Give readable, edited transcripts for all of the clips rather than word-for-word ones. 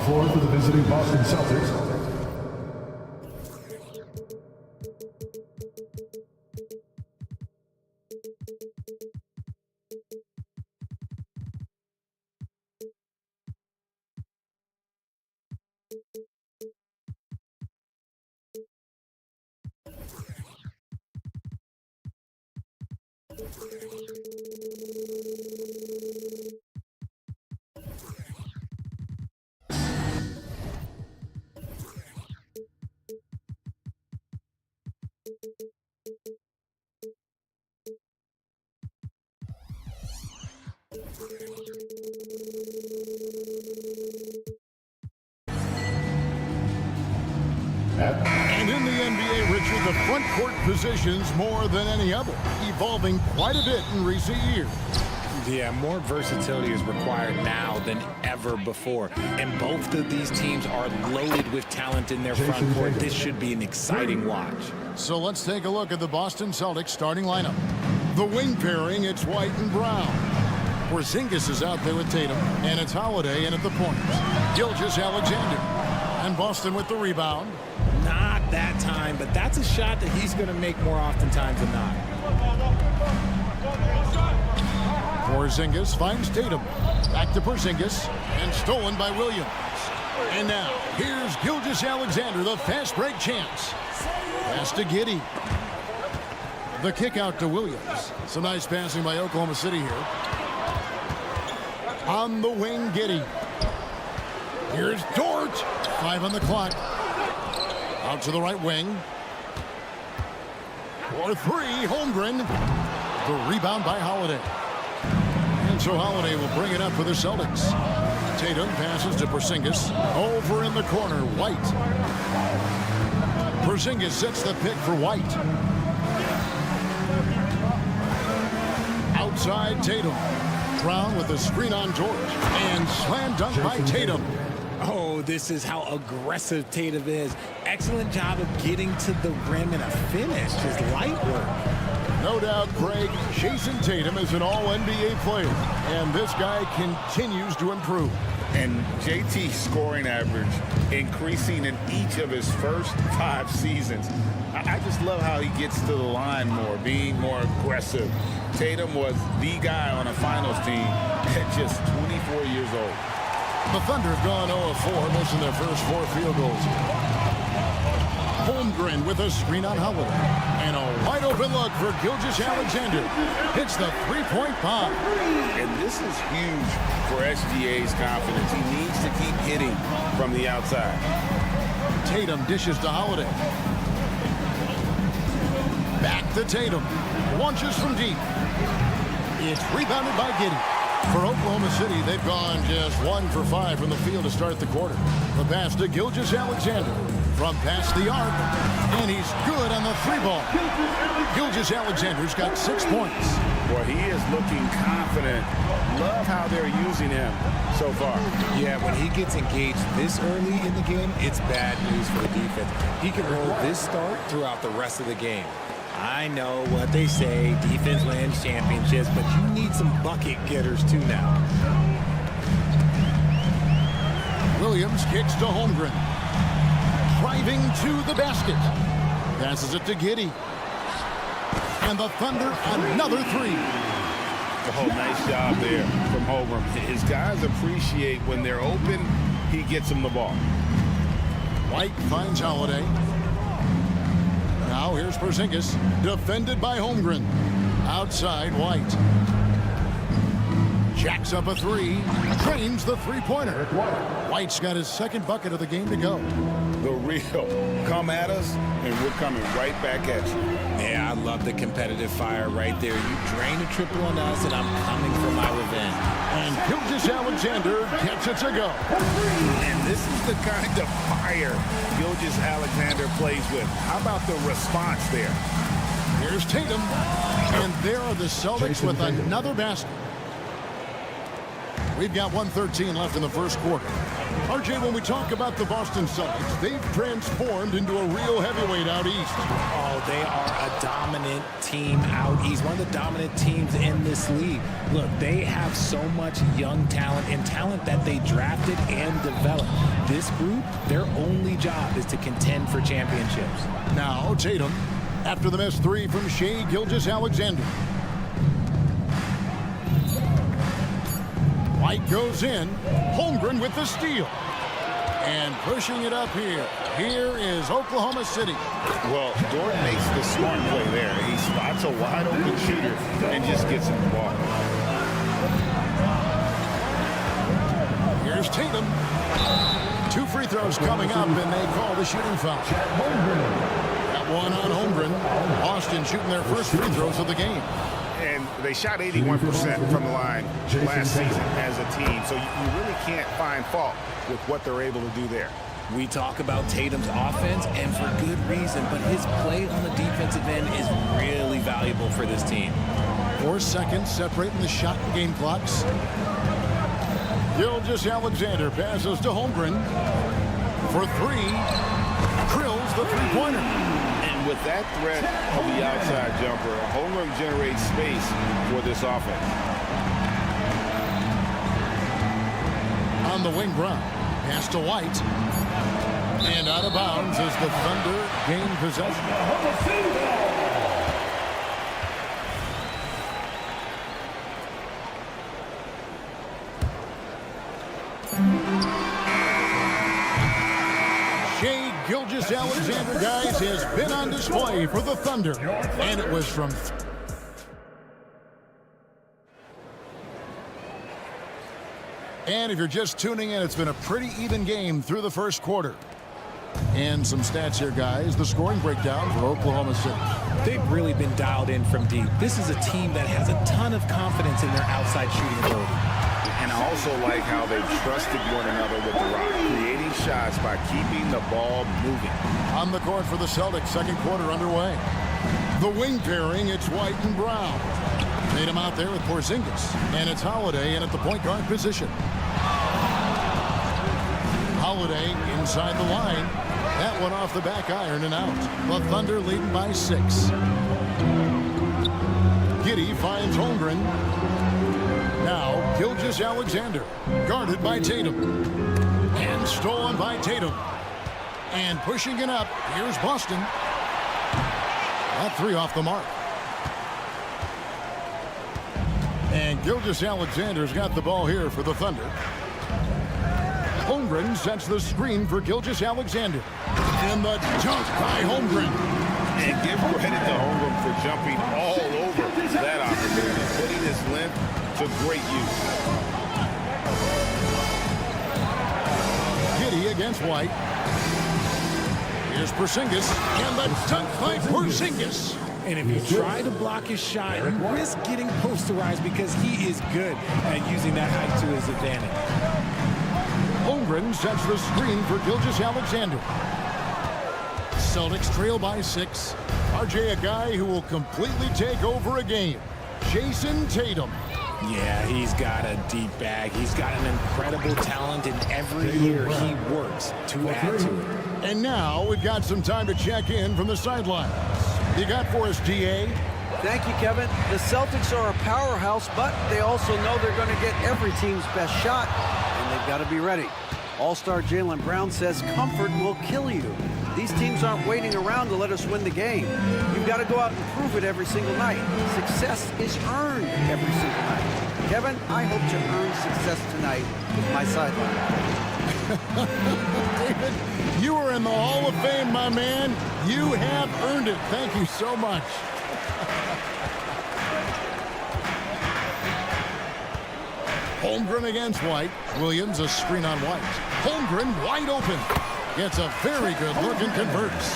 floor for the visiting Boston Celtics, And in the NBA, Richard, the front court positions more than any other, evolving quite a bit in recent years. Yeah, more versatility is required now than ever before. And both of these teams are loaded with talent in their front court. This should be an exciting watch. So let's take a look at the Boston Celtics starting lineup. The wing pairing, it's White and Brown. Porzingis is out there with Tatum, and it's Holiday in at the point. Gilgeous-Alexander. And Boston with the rebound. Not that time, but that's a shot that he's going to make more oftentimes than not. Porzingis finds Tatum. Back to Porzingis, and stolen by Williams. And now, here's Gilgeous-Alexander, the fast break chance. Pass to Giddey. The kick out to Williams. Some nice passing by Oklahoma City here. On the wing, Giddey. Here's Dort. 5 on the clock. Out to the right wing. For 3, Holmgren. The rebound by Holiday. And so Holiday will bring it up for the Celtics. Tatum passes to Porzingis. Over in the corner, White. Porzingis sets the pick for White. Outside Tatum. Brown with a screen on George. And slam dunk by Tatum. Oh, this is how aggressive Tatum is. Excellent job of getting to the rim and a finish. Just light work. No doubt, Craig, Jason Tatum is an all-NBA player. And this guy continues to improve. And JT's scoring average increasing in each of his first 5 seasons. I just love how he gets to the line more, being more aggressive. Tatum was the guy on a finals team at just 24 years old. The Thunder have gone 0-4, missing their first 4 field goals. Holmgren with a screen on Holiday. And a wide open look for Gilgeous-Alexander. Hits the three-point bomb. And this is huge for SGA's confidence. He needs to keep hitting from the outside. Tatum dishes to Holiday. Back to Tatum. Launches from deep. It's rebounded by Giddey. For Oklahoma City, they've gone just 1 for 5 from the field to start the quarter. The pass to Gilgeous-Alexander from past the arc, and he's good on the 3-ball. Gilgeous-Alexander's got 6 points. Well, he is looking confident. Love how they're using him so far. Yeah, when he gets engaged this early in the game, it's bad news for the defense. He can roll this start throughout the rest of the game. I know what they say, defense wins championships, but you need some bucket getters too now. Williams kicks to Holmgren. Driving to the basket. Passes it to Giddey. And the Thunder, another 3. Oh, nice job there from Holmgren. His guys appreciate when they're open, he gets them the ball. White finds Holiday. Now here's Porzingis, defended by Holmgren. Outside, White. Jacks up a 3, drains the 3-pointer. White's got his 2nd bucket of the game to go. The real come at us, and we're coming right back at you. Yeah, I love the competitive fire right there. You drain a triple on us, and I'm coming for my revenge. And Gilgeous-Alexander gets it to go. And this is the kind of fire Gilgeous-Alexander plays with. How about the response there? Here's Tatum. And there are the Celtics with another basket. We've got 1:13 left in the first quarter. RJ, when we talk about the Boston Celtics, they've transformed into a real heavyweight out east. Oh, they are a dominant team out east. One of the dominant teams in this league. Look, they have so much young talent and talent that they drafted and developed. This group, their only job is to contend for championships. Now Tatum, after the missed three from Shai Gilgeous-Alexander. White goes in. Holmgren with the steal. And pushing it up here. Here is Oklahoma City. Well, Gordon makes the smart play there. He spots a wide open shooter and just gets him the ball. Here's Tatum. 2 free throws coming up, and they call the shooting foul. That one on Holmgren. Boston shooting their first free throws of the game. And they shot 81% from the line last season as a team. So you really can't find fault with what they're able to do there. We talk about Tatum's offense, and for good reason, but his play on the defensive end is really valuable for this team. 4 seconds separating the shot and game clocks. Gilgeous-Alexander passes to Holmgren for 3. Drills the three-pointer. And with that threat of the outside jumper, Holmgren generates space for this offense. On the wing, Brown. Pass to White. And out of bounds as the Thunder gain possession. Shai Gilgeous-Alexander, guys, has been on display for the Thunder. And it was from... And if you're just tuning in, it's been a pretty even game through the first quarter. And some stats here, guys. The scoring breakdown for Oklahoma City. They've really been dialed in from deep. This is a team that has a ton of confidence in their outside shooting ability. And I also like how they've trusted one another with the rock, creating shots by keeping the ball moving. On the court for the Celtics, second quarter underway. The wing pairing, it's White and Brown. Made him out there with Porzingis. And it's Holiday in at the point guard position. Holiday inside the line. That one off the back iron and out. The Thunder leading by 6. Giddey finds Holmgren. Now Gilgeous-Alexander guarded by Tatum. And stolen by Tatum. And pushing it up. Here's Boston. That 3 off the mark. And Gilgeous-Alexander's got the ball here for the Thunder. Holmgren sets the screen for Gilgeous-Alexander. And the dunk by Holmgren. And give credit to Holmgren for jumping all over that opportunity, putting his length to great use. Giddey against White. Here's Porzingis. And the dunk by Porzingis. And if you try to block his shot, you risk getting posterized because he is good at using that height to his advantage. Holmgren sets the screen for Gilgeous-Alexander. Celtics trail by 6. RJ, a guy who will completely take over a game. Jason Tatum. Yeah, he's got a deep bag. He's got an incredible talent, and every year he works to add to it. And now we've got some time to check in from the sidelines. You got for us, DA? Thank you, Kevin. The Celtics are a powerhouse, but they also know they're going to get every team's best shot, and they've got to be ready. All-star Jaylen Brown says comfort will kill you. These teams aren't waiting around to let us win the game. You've got to go out and prove it every single night. Success is earned every single night. Kevin, I hope to earn success tonight with my sideline. David, you are in the Hall of Fame, my man. You have earned it. Thank you so much. Holmgren against White. Williams, a screen on White. Holmgren wide open. Gets a very good look and converts.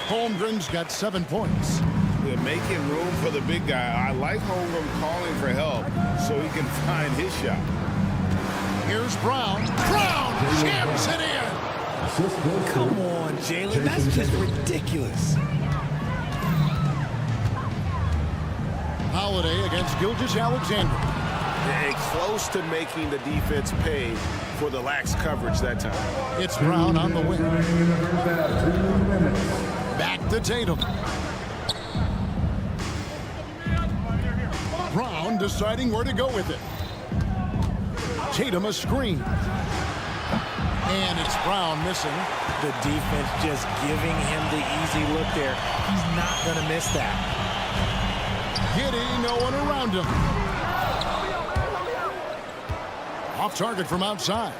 Holmgren's got 7 points. They're making room for the big guy. I like Holmgren calling for help so he can find his shot. Here's Brown. Brown jams it in. Come on, Jaylen. That's just ridiculous. Holiday against Gilgeous-Alexander. Close to making the defense pay for the lax coverage that time. It's Brown on the wing. Back to Tatum. Brown deciding where to go with it. Tatum a screen. And it's Brown missing. The defense just giving him the easy look there. He's not going to miss that. Giddey, no one around him. Off target from outside.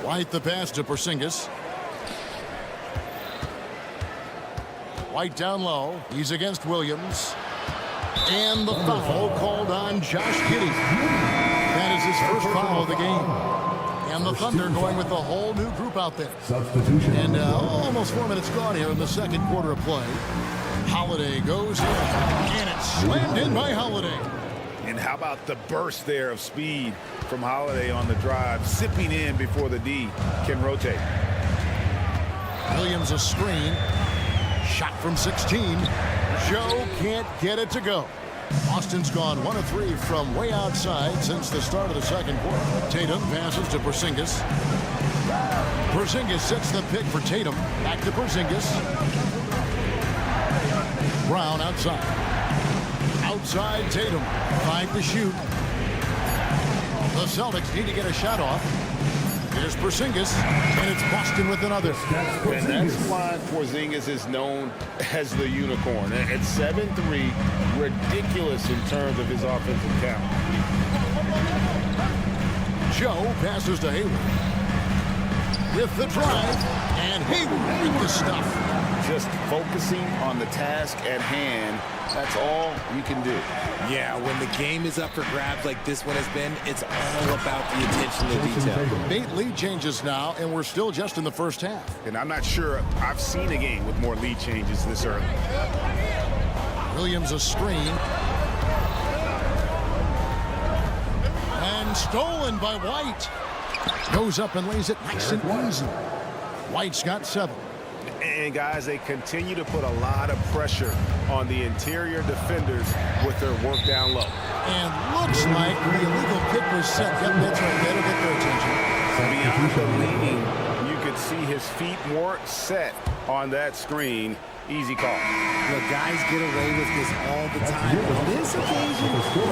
White the pass to Porzingis. White down low. He's against Williams. And the foul called on Josh Giddey. That is his first foul of the game. And the Thunder going with a whole new group out there. Substitution. And almost 4 minutes gone here in the second quarter of play. Holiday goes in. And it's slammed in by Holiday. And how about the burst there of speed from Holiday on the drive, sipping in before the D can rotate. Williams a screen. Shot from 16. Joe can't get it to go. Austin's gone 1 of 3 from way outside since the start of the second quarter. Tatum passes to Porzingis. Porzingis sets the pick for Tatum. Back to Porzingis. Brown outside. Outside Tatum. 5 to shoot. The Celtics need to get a shot off. Here's Porzingis, and it's Boston with another. And that's why Porzingis is known as the unicorn. At 7'3", ridiculous in terms of his offensive talent. Joe passes to Hayward. With the drive, and Hayward with the stuff. Just focusing on the task at hand, that's all you can do. Yeah, when the game is up for grabs like this one has been, it's all about the attention to detail. 8 lead changes now, and we're still just in the first half. And I'm not sure I've seen a game with more lead changes this early. Williams a screen. And stolen by White. Goes up and lays it nice and easy. White's got 7. And guys, they continue to put a lot of pressure on the interior defenders with their work down low. And looks like the illegal kick was set. Yep, that's right. That'll get their attention. Beyond the leaning, you could see his feet more set on that screen. Easy call. The guys get away with this all the time. On this occasion,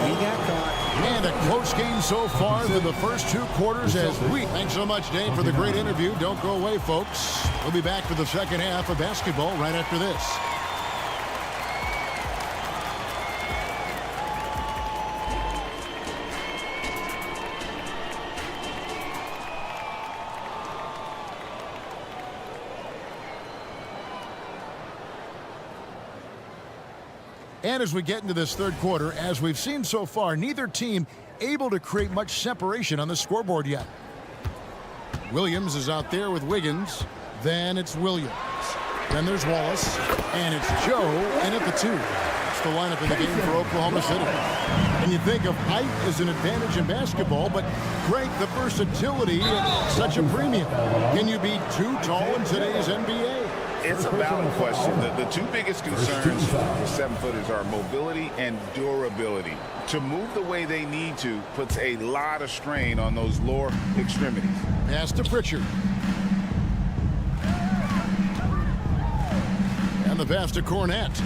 he got caught. And a close game so far through the first 2 quarters as we. Thanks so much, Dave, for the great interview. Don't go away, folks. We'll be back for the second half of basketball right after this. And as we get into this third quarter, as we've seen so far, neither team able to create much separation on the scoreboard yet. Williams is out there with Wiggins. Then it's Williams. Then there's Wallace. And it's Joe in at the 2. It's the lineup in the game for Oklahoma City. And you think of height as an advantage in basketball, but Greg, the versatility at such a premium. Can you be too tall in today's NBA? It's a valid question. The 2 biggest concerns for 7-footers are mobility and durability. To move the way they need to puts a lot of strain on those lower extremities. Pass to Pritchard. And the pass to Cornette.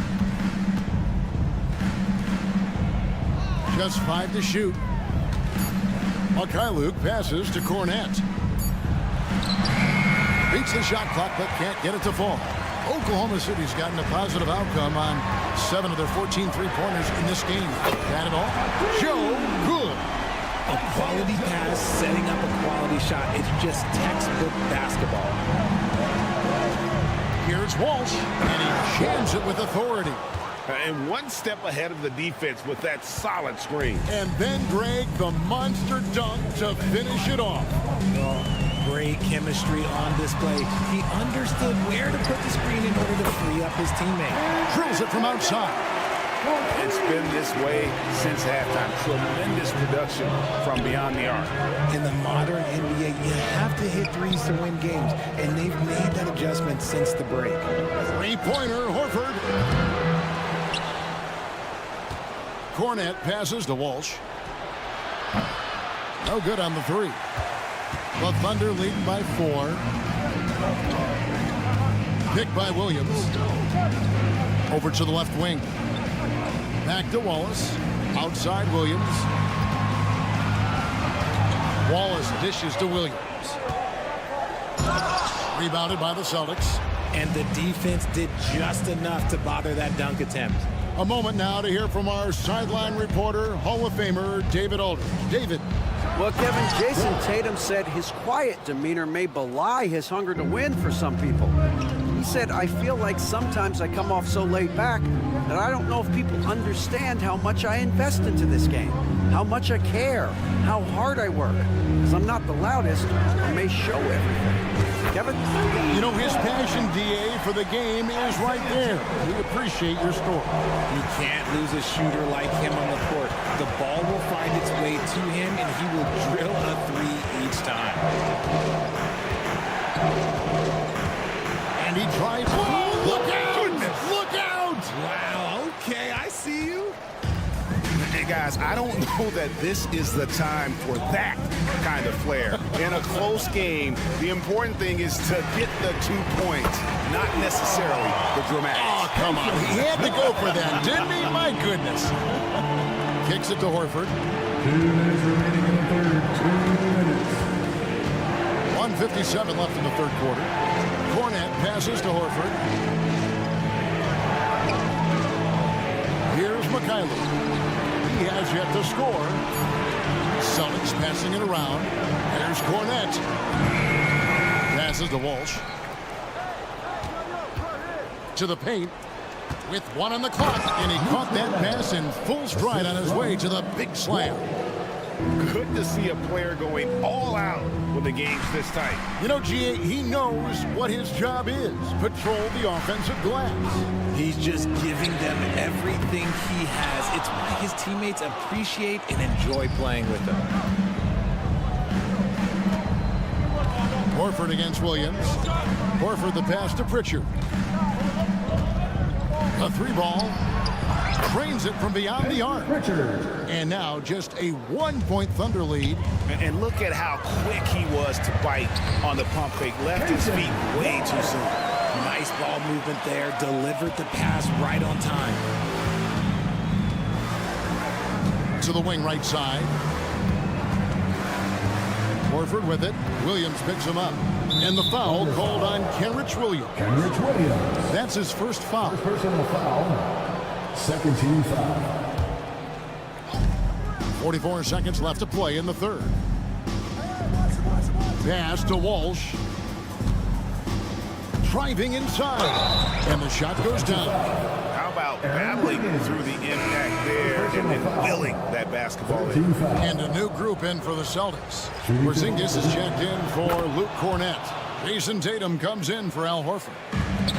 Just 5 to shoot. Luke passes to Cornette. Beats the shot clock, but can't get it to fall. Oklahoma City's gotten a positive outcome on 7 of their 14 three-pointers in this game. Got it all. Joe, good. A quality pass, setting up a quality shot. It's just textbook basketball. Here's Walsh, and he jams it with authority. And 1 step ahead of the defense with that solid screen. And then Greg, the monster dunk to finish it off. Great chemistry on display. He understood where to put the screen in order to free up his teammate. Drills it from outside. It's been this way since halftime. Tremendous production from beyond the arc. In the modern NBA, you have to hit threes to win games, and they've made that adjustment since the break. Three-pointer, Horford. Cornette passes to Walsh. No good on the three. The Thunder leading by 4. Picked by Williams. Over to the left wing. Back to Wallace. Outside Williams. Wallace dishes to Williams. Rebounded by the Celtics. And the defense did just enough to bother that dunk attempt. A moment now to hear from our sideline reporter, Hall of Famer David Aldridge. David. Well, Kevin, Jason Tatum said his quiet demeanor may belie his hunger to win for some people. He said, I feel like sometimes I come off so laid back that I don't know if people understand how much I invest into this game, how much I care, how hard I work. Because I'm not the loudest, I may show everything. Kevin? You know, his passion, D.A., for the game is right there. We appreciate your story. You can't lose a shooter like him on the court. The ball will find its way to him, and he will drill a 3 each time. And he tries. Whoa, look out! Goodness. Look out! Wow, okay, I see you. Hey, guys, I don't know that this is the time for that kind of flair. In a close game, the important thing is to get the 2 points, not necessarily the dramatics. Oh, come on. He had to go for that, didn't he? My goodness. Kicks it to Horford. 2 minutes remaining in the third. 2 minutes. 1:57 left in the third quarter. Cornette passes to Horford. Here's Mikhailov. He has yet to score. Celtics passing it around. There's Cornette. Passes to Walsh. To the paint. With 1 on the clock. And he caught that pass in full stride on his way to the big slam. Good to see a player going all out when the game's this tight. You know, G.A., he knows what his job is. Patrol the offensive glass. He's just giving them everything he has. It's why his teammates appreciate and enjoy playing with him. Horford against Williams. Horford the pass to Pritchard. A 3-ball. Trains it from beyond the arc. And now just a 1-point Thunder lead. And look at how quick he was to bite on the pump fake. Left his feet way too soon. Nice ball movement there. Delivered the pass right on time. To the wing right side. Horford with it. Williams picks him up. And the foul called on Kenrich Williams. Kenrich Williams. That's his first foul. First personal foul. Second team foul. 44 seconds left to play in the third. Pass to Walsh. Driving inside. And the shot goes down. How about battling through the impact there and then willing that basketball in? And a new group in for the Celtics. Porzingis is checked in for Luke Cornette. Jason Tatum comes in for Al Horford.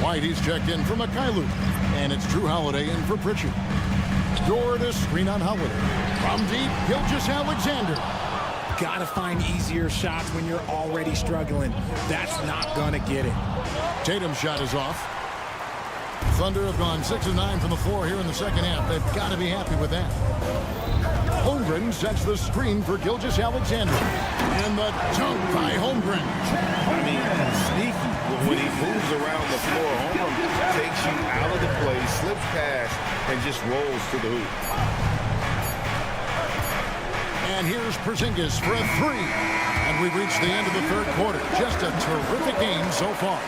White, he's checked in for Mikhailov. And it's Drew Holiday in for Pritchard. Door to screen on Holiday. From deep, Gilgeous-Alexander. Gotta find easier shots when you're already struggling. That's not gonna get it. Tatum's shot is off. Thunder have gone 6 of 9 from the floor here in the second half. They've got to be happy with that. Holmgren sets the screen for Gilgeous-Alexander. And the dunk by Holmgren. I mean, sneaky. When he moves around the floor, Holmgren takes you out of the play, slips past, and just rolls to the hoop. And here's Porzingis for a 3. And we've reached the end of the third quarter. Just a terrific game so far.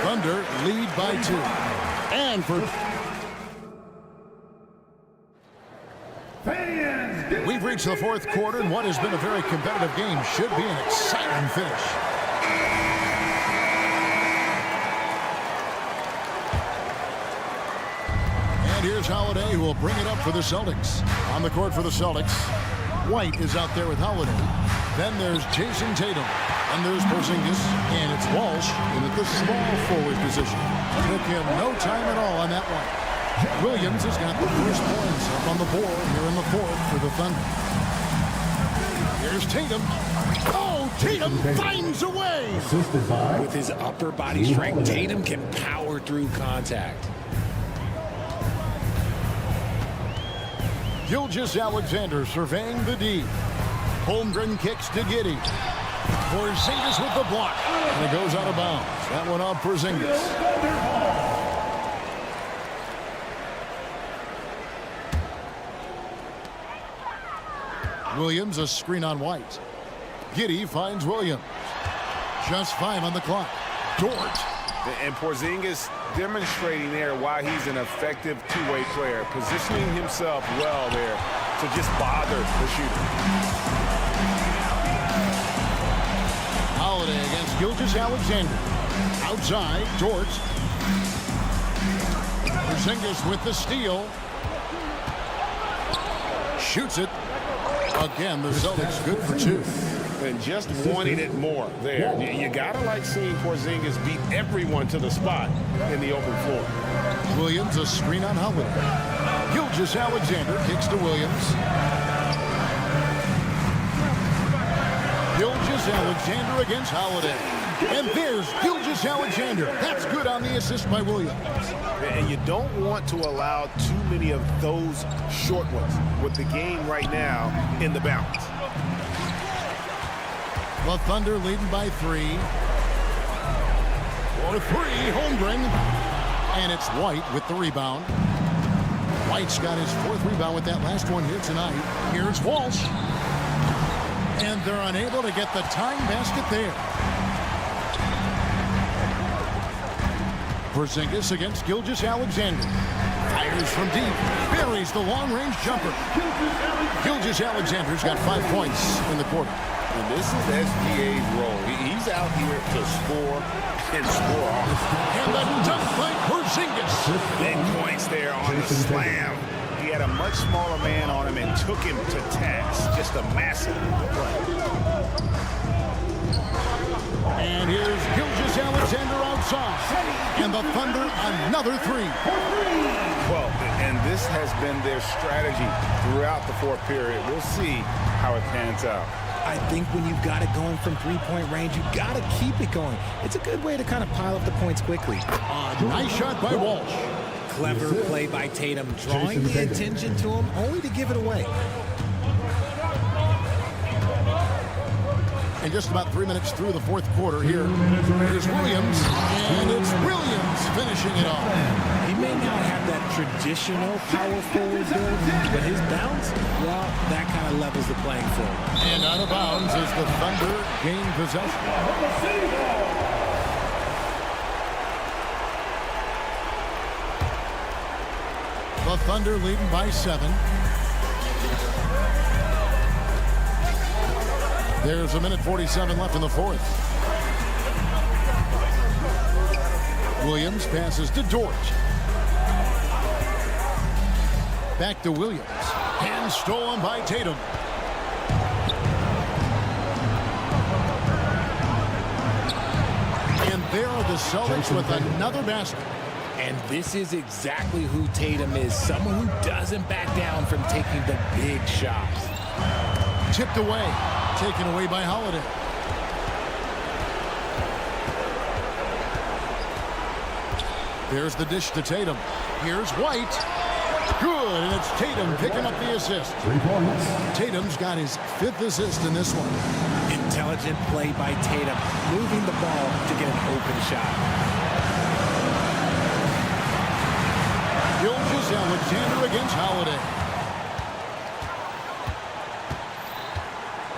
Thunder lead by 2. And for... We've reached the fourth quarter, and what has been a very competitive game should be an exciting finish. And here's Holiday, who will bring it up for the Celtics. On the court for the Celtics, White is out there with Holiday. Then there's Jason Tatum. And there's Porzingis. And it's Walsh in at the small forward position. Took him no time at all on that one. Williams has got the first points up on the board here in the fourth for the Thunder. Here's Tatum. Oh, Tatum finds a way. With his upper body strength, Tatum can power through contact. Gilgeous-Alexander surveying the D. Holmgren kicks to Giddey. Porzingis with the block. And it goes out of bounds. That one off Porzingis. Williams, a screen on White. Giddey finds Williams. Just 5 on the clock. Dort. And Porzingis demonstrating there why he's an effective two-way player, positioning himself well there to just bother the shooter. Holiday against Gilgeous-Alexander. Outside, Dort. Porzingis with the steal. Shoots it. Again, the Celtics good for 2. And just wanting it more there. You gotta like seeing Porzingis beat everyone to the spot in the open floor. Williams, a screen on Holiday. Gilgeous-Alexander kicks to Williams. Gilgeous-Alexander against Holiday. And there's Gilgeous-Alexander. That's good on the assist by Williams. And you don't want to allow too many of those short ones with the game right now in the balance. The Thunder leading by 3. For 3, Holmgren. And it's White with the rebound. White's got his 4th rebound with that last one here tonight. Here's Walsh. And they're unable to get the tying basket there. Porzingis against Gilgeous-Alexander. Fires from deep. Buries the long-range jumper. Gilgeous-Alexander's got 5 points in the quarter. And this is SGA's role. He's out here to score and score hard. And the dunk by Porzingis. Big points there on the slam. He had a much smaller man on him and took him to task. Just a massive play. And here's Gilgeous-Alexander outside. And the Thunder another 3. Well, and this has been their strategy throughout the 4th period. We'll see how it pans out. I think when you've got it going from three-point range, you got to keep it going. It's a good way to kind of pile up the points quickly. Nice shot by Walsh. Clever play by Tatum, drawing the attention to him, only to give it away. And just about 3 minutes through the 4th quarter here. Here's Williams. And it's Williams finishing it off. He may not have that traditional power forward build, but his bounce, well, that kind of levels the playing field. And out of bounds as the Thunder gain possession. The Thunder leading by 7. There's 1:47 left in the 4th. Williams passes to Dort. Back to Williams. And stolen by Tatum. And there are the Celtics with another basket. And this is exactly who Tatum is. Someone who doesn't back down from taking the big shots. Tipped away. Taken away by Holiday. There's the dish to Tatum. Here's White. Good, and it's Tatum picking up the assist. 3 points. Tatum's got his 5th assist in this one. Intelligent play by Tatum, moving the ball to get an open shot. Gilgeous-Alexander against Holiday.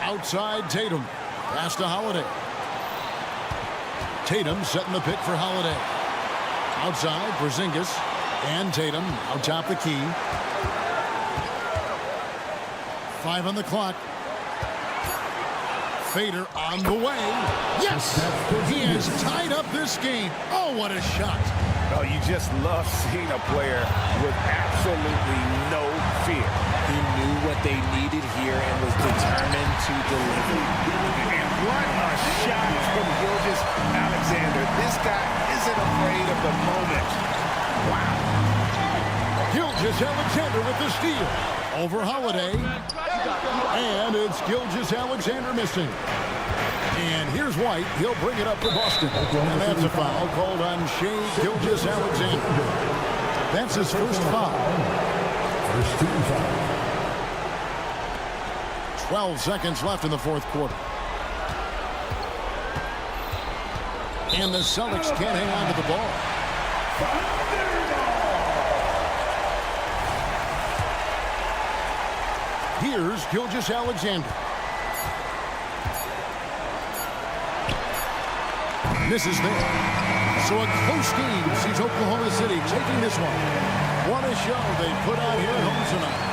Outside Tatum. Pass to Holiday. Tatum setting the pick for Holiday. Outside Porzingis and Tatum out top the key. 5 on the clock. Fader on the way. Yes! He has tied up this game. Oh, what a shot. Oh, you just love seeing a player with absolutely no fear. He knew what they needed here and was determined to deliver. And what a shot from Gilgeous-Alexander. This guy isn't afraid of the moment. Wow. Gilgeous-Alexander with the steal. Over Holiday. And it's Gilgeous-Alexander missing. And here's White. He'll bring it up for Boston. And that's a foul called on Shai Gilgeous-Alexander. That's his first foul. First team foul. 12 seconds left in the fourth quarter. And the Celtics can't hang on to the ball. Here's Gilgeous-Alexander. Misses there. So a close game sees Oklahoma City taking this one. What a show they put out here at home tonight.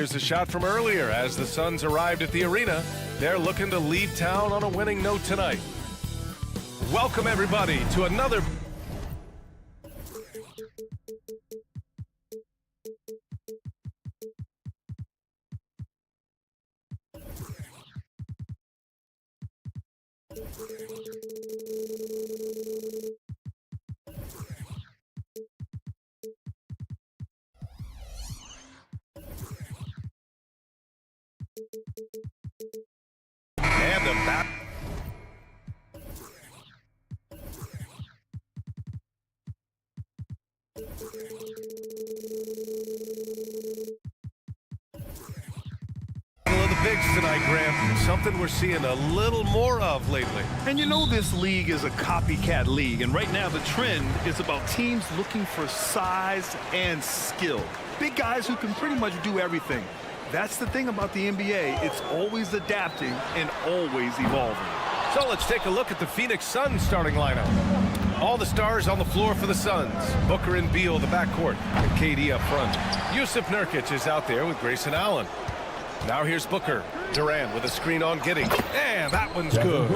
Here's a shot from earlier as the Suns arrived at the arena. They're looking to leave town on a winning note tonight. Welcome, everybody, to another... bigs tonight, Graham. Something we're seeing a little more of lately. And you know this league is a copycat league, and right now the trend is about teams looking for size and skill. Big guys who can pretty much do everything. That's the thing about the NBA. It's always adapting and always evolving. So let's take a look at the Phoenix Suns starting lineup. All the stars on the floor for the Suns. Booker and Beal, the backcourt, and KD up front. Yusuf Nurkic is out there with Grayson Allen. Now here's Booker. Durant with a screen on Giddey. And that one's good.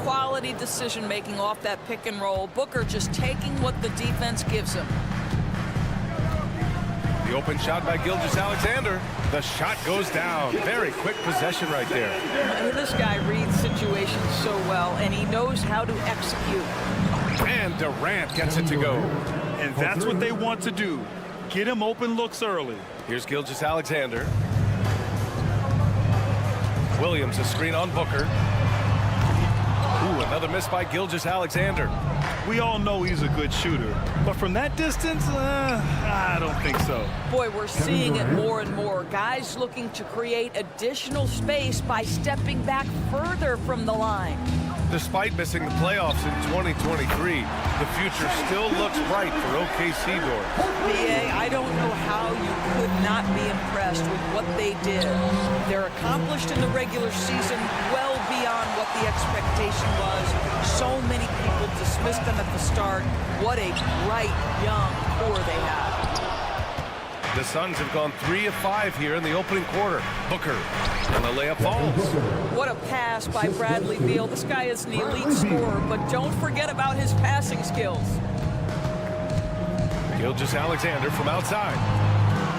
Quality decision-making off that pick and roll. Booker just taking what the defense gives him. The open shot by Gilgeous-Alexander. The shot goes down. Very quick possession right there. This guy reads situations so well, and he knows how to execute. And Durant gets it to go. And that's what they want to do. Get him open looks early. Here's Gilgeous-Alexander. Williams, a screen on Booker. Ooh, another miss by Gilgeous-Alexander. We all know he's a good shooter, but from that distance, I don't think so. Boy, we're seeing it more and more. Guys looking to create additional space by stepping back further from the line. Despite missing the playoffs in 2023, the future still looks bright for OKC doors. BA, I don't know how you could not be impressed with what they did. They're accomplished in the regular season well beyond what the expectation was. So many people dismissed them at the start. What a bright, young core they have. The Suns have gone 3 of 5 here in the opening quarter. Booker, and the layup falls. What a pass by Bradley Beal. This guy is an elite scorer, but don't forget about his passing skills. Gilgeous-Alexander from outside.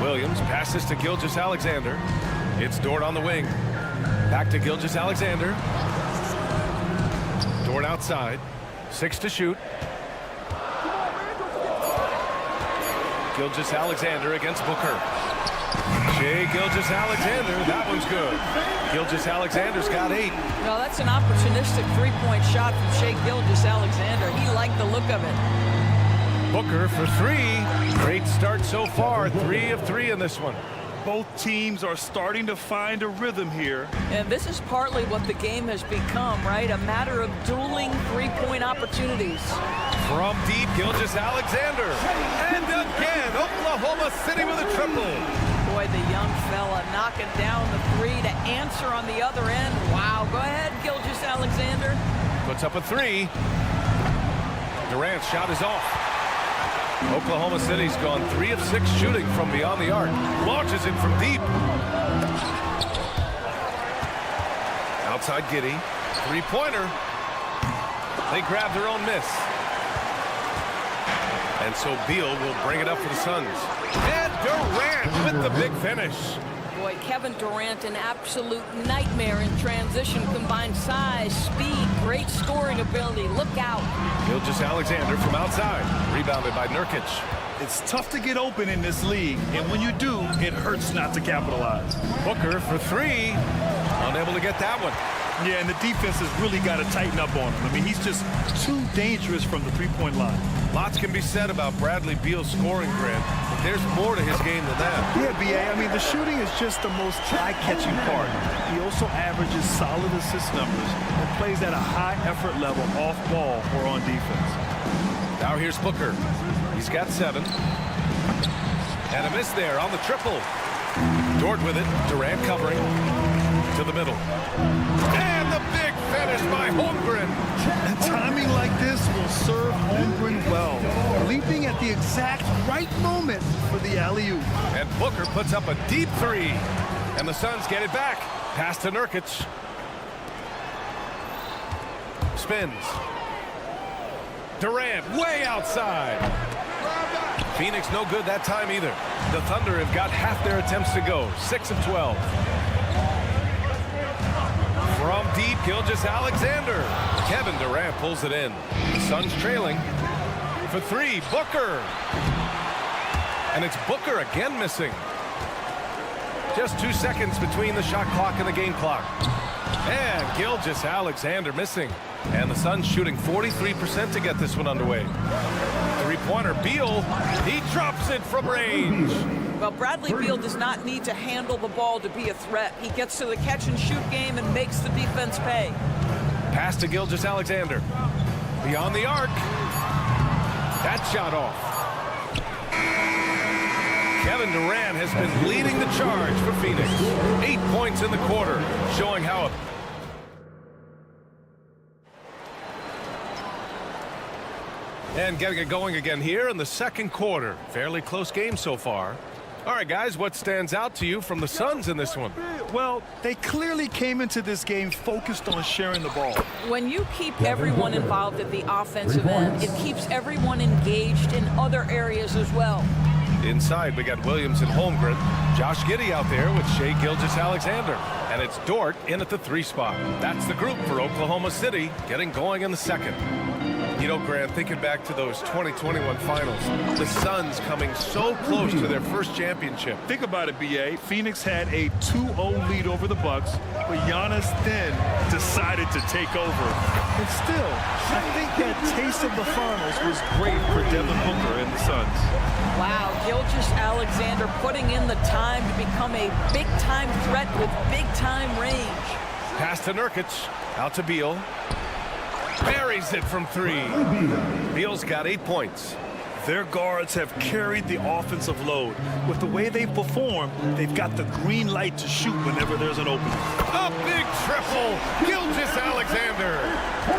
Williams passes to Gilgeous-Alexander. It's Dort on the wing. Back to Gilgeous-Alexander. Dort outside. 6 to shoot. Gilgeous-Alexander against Booker. Shai Gilgeous-Alexander, that one's good. Gilgeous-Alexander's got 8. No, that's an opportunistic three-point shot from Shai Gilgeous-Alexander. He liked the look of it. Booker for 3. Great start so far. 3 of 3 in this one. Both teams are starting to find a rhythm here. And this is partly what the game has become, right? A matter of dueling three-point opportunities. From deep, Gilgeous-Alexander. And again, Oklahoma City with a triple. Boy, the young fella knocking down the 3 to answer on the other end. Wow, go ahead, Gilgeous-Alexander. Puts up a 3. Durant's shot is off. Oklahoma City's gone 3 of 6 shooting from beyond the arc. Launches it from deep. Outside Giddey. 3-pointer. They grab their own miss. And so Beal will bring it up for the Suns. And Durant with the big finish. Boy, Kevin Durant, an absolute nightmare in transition. Combined size, speed, great scoring ability. Look out. Gilgeous-Alexander from outside. Rebounded by Nurkic. It's tough to get open in this league, and when you do, it hurts not to capitalize. Booker for 3. Unable to get that one. Yeah, and the defense has really got to tighten up on him. I mean, he's just too dangerous from the three-point line. Lots can be said about Bradley Beal's scoring, Grant, but there's more to his game than that. Yeah, BA, I mean, the shooting is just the most eye-catching part. He also averages solid assist numbers and plays at a high effort level off ball or on defense. Now here's Booker. He's got 7. And a miss there on the triple. Dort with it. Durant covering. To the middle. And the big finish by Holmgren. And timing like this will serve Holmgren well. Leaping at the exact right moment for the alley-oop. And Booker puts up a deep 3. And the Suns get it back. Pass to Nurkic. Spins. Durant way outside. Phoenix no good that time either. The Thunder have got half their attempts to go. 6 of 12. From deep, Gilgeous-Alexander. Kevin Durant pulls it in. The Suns trailing for 3. Booker. And it's Booker again missing. Just 2 seconds between the shot clock and the game clock. And Gilgeous-Alexander missing. And the Suns shooting 43% to get this one underway. 3-pointer, Beal. He drops it from range. Well, Bradley Beal does not need to handle the ball to be a threat. He gets to the catch-and-shoot game and makes the defense pay. Pass to Gilgeous-Alexander. Beyond the arc. That shot off. Kevin Durant has been leading the charge for Phoenix. 8 points in the quarter, showing how... And getting it going again here in the second quarter. Fairly close game so far. All right, guys, what stands out to you from the Suns in this one? Well, they clearly came into this game focused on sharing the ball. When you keep everyone involved at the offensive end, it keeps everyone engaged in other areas as well. Inside, we got Williams and Holmgren. Josh Giddey out there with Shai Gilgeous-Alexander. And it's Dort in at the 3 spot. That's the group for Oklahoma City, getting going in the second. You know, Grant, thinking back to those 2021 finals, the Suns coming so close to their first championship. Think about it, B.A. Phoenix had a 2-0 lead over the Bucks, but Giannis then decided to take over. And still, I think that taste of the finals was great for Devin Booker and the Suns. Wow, Gilgeous-Alexander putting in the time to become a big-time threat with big-time range. Pass to Nurkic, out to Beal. Buries it from 3. Beal's got 8 points. Their guards have carried the offensive load. With the way they've performed, they've got the green light to shoot whenever there's an opening. A big triple, Gilgeous-Alexander.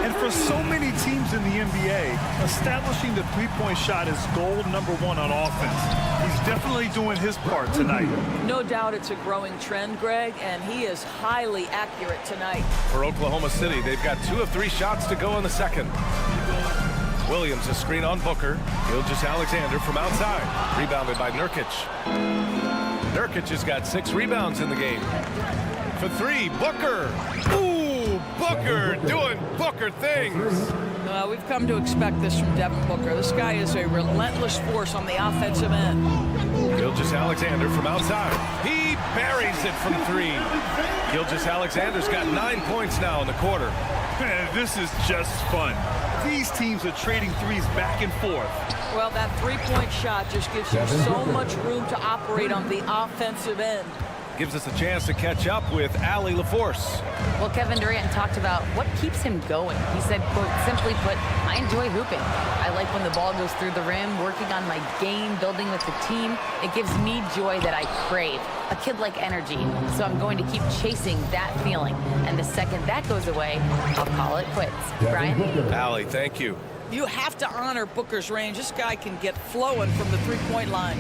And for so many teams in the NBA, establishing the three-point shot is goal number 1 on offense. He's definitely doing his part tonight. No doubt it's a growing trend, Greg, and he is highly accurate tonight. For Oklahoma City, they've got 2 of 3 shots to go in the second. Williams a screen on Booker. Gilgeous-Alexander from outside. Rebounded by Nurkic. Nurkic has got 6 rebounds in the game. For 3, Booker. Ooh, Booker doing Booker things. We've come to expect this from Devin Booker. This guy is a relentless force on the offensive end. Gilgeous-Alexander from outside. He buries it from 3. Gilgeous-Alexander's got 9 points now in the quarter. Man, this is just fun. These teams are trading threes back and forth. Well, that three-point shot just gives you so much room to operate on the offensive end. Gives us a chance to catch up with Allie LaForce. Well, Kevin Durant talked about what keeps him going. He said, quote, simply put, I enjoy hooping. I like when the ball goes through the rim, working on my game, building with the team. It gives me joy that I crave, a kid-like energy. So I'm going to keep chasing that feeling. And the second that goes away, I'll call it quits. Brian? Allie, thank you. You have to honor Booker's range. This guy can get flowing from the three-point line.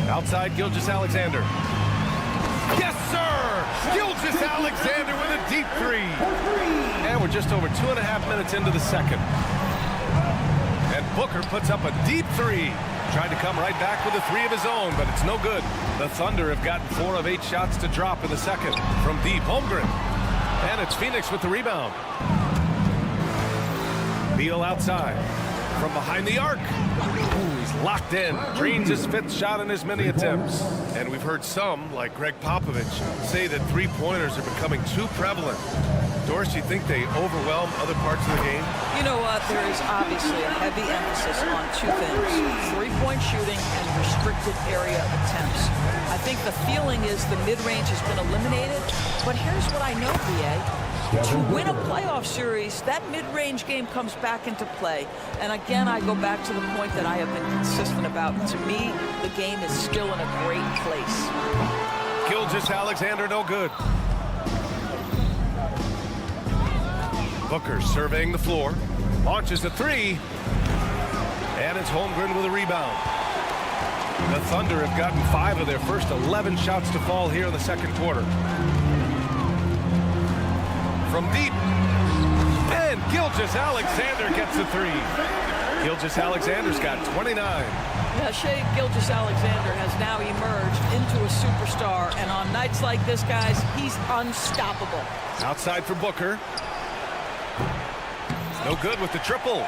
Outside, Gilgeous-Alexander. Yes, sir! Gilgeous-Alexander with a deep 3. And we're just over 2.5 minutes into the second. And Booker puts up a deep 3. Tried to come right back with a 3 of his own, but it's no good. The Thunder have gotten 4 of 8 shots to drop in the second. From deep, Holmgren. And it's Phoenix with the rebound. Beal outside. From behind the arc. Ooh, he's locked in. Drains his 5th shot in his many attempts. And we've heard some, like Greg Popovich, say that three-pointers are becoming too prevalent. Doris, you think they overwhelm other parts of the game? You know what? There is obviously a heavy emphasis on 2 things. Three-point shooting and restricted area attempts. I think the feeling is the mid-range has been eliminated. But here's what I know, BA. To win a playoff series, that mid-range game comes back into play. And again, I go back to the point that I have been consistent about. To me, the game is still in a great place. Gilgeous-Alexander, no good. Booker surveying the floor. Launches a 3. And it's Holmgren with a rebound. The Thunder have gotten 5 of their first 11 shots to fall here in the second quarter. From deep, and Gilgeous-Alexander gets a 3. Gilgeous-Alexander's got 29. Yeah, Shai Gilgeous-Alexander has now emerged into a superstar, and on nights like this, guys, he's unstoppable. Outside for Booker. No good with the triple.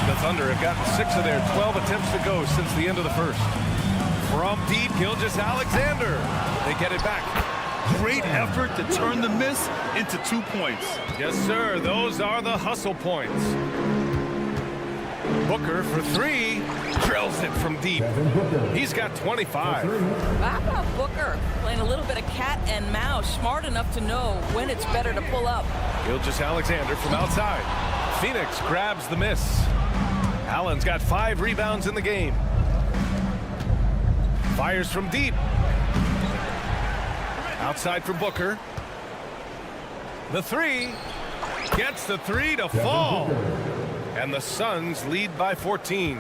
The Thunder have gotten 6 of their 12 attempts to go since the end of the first. From deep, Gilgeous-Alexander. They get it back. Great effort to turn the miss into 2 points. Yes, sir. Those are the hustle points. Booker for 3. Drills it from deep. He's got 25. How about Booker playing a little bit of cat and mouse, smart enough to know when it's better to pull up. Gilgeous-Alexander from outside. Phoenix grabs the miss. Allen's got 5 rebounds in the game. Fires from deep. Outside for Booker. The 3. Gets the 3 to fall. And the Suns lead by 14.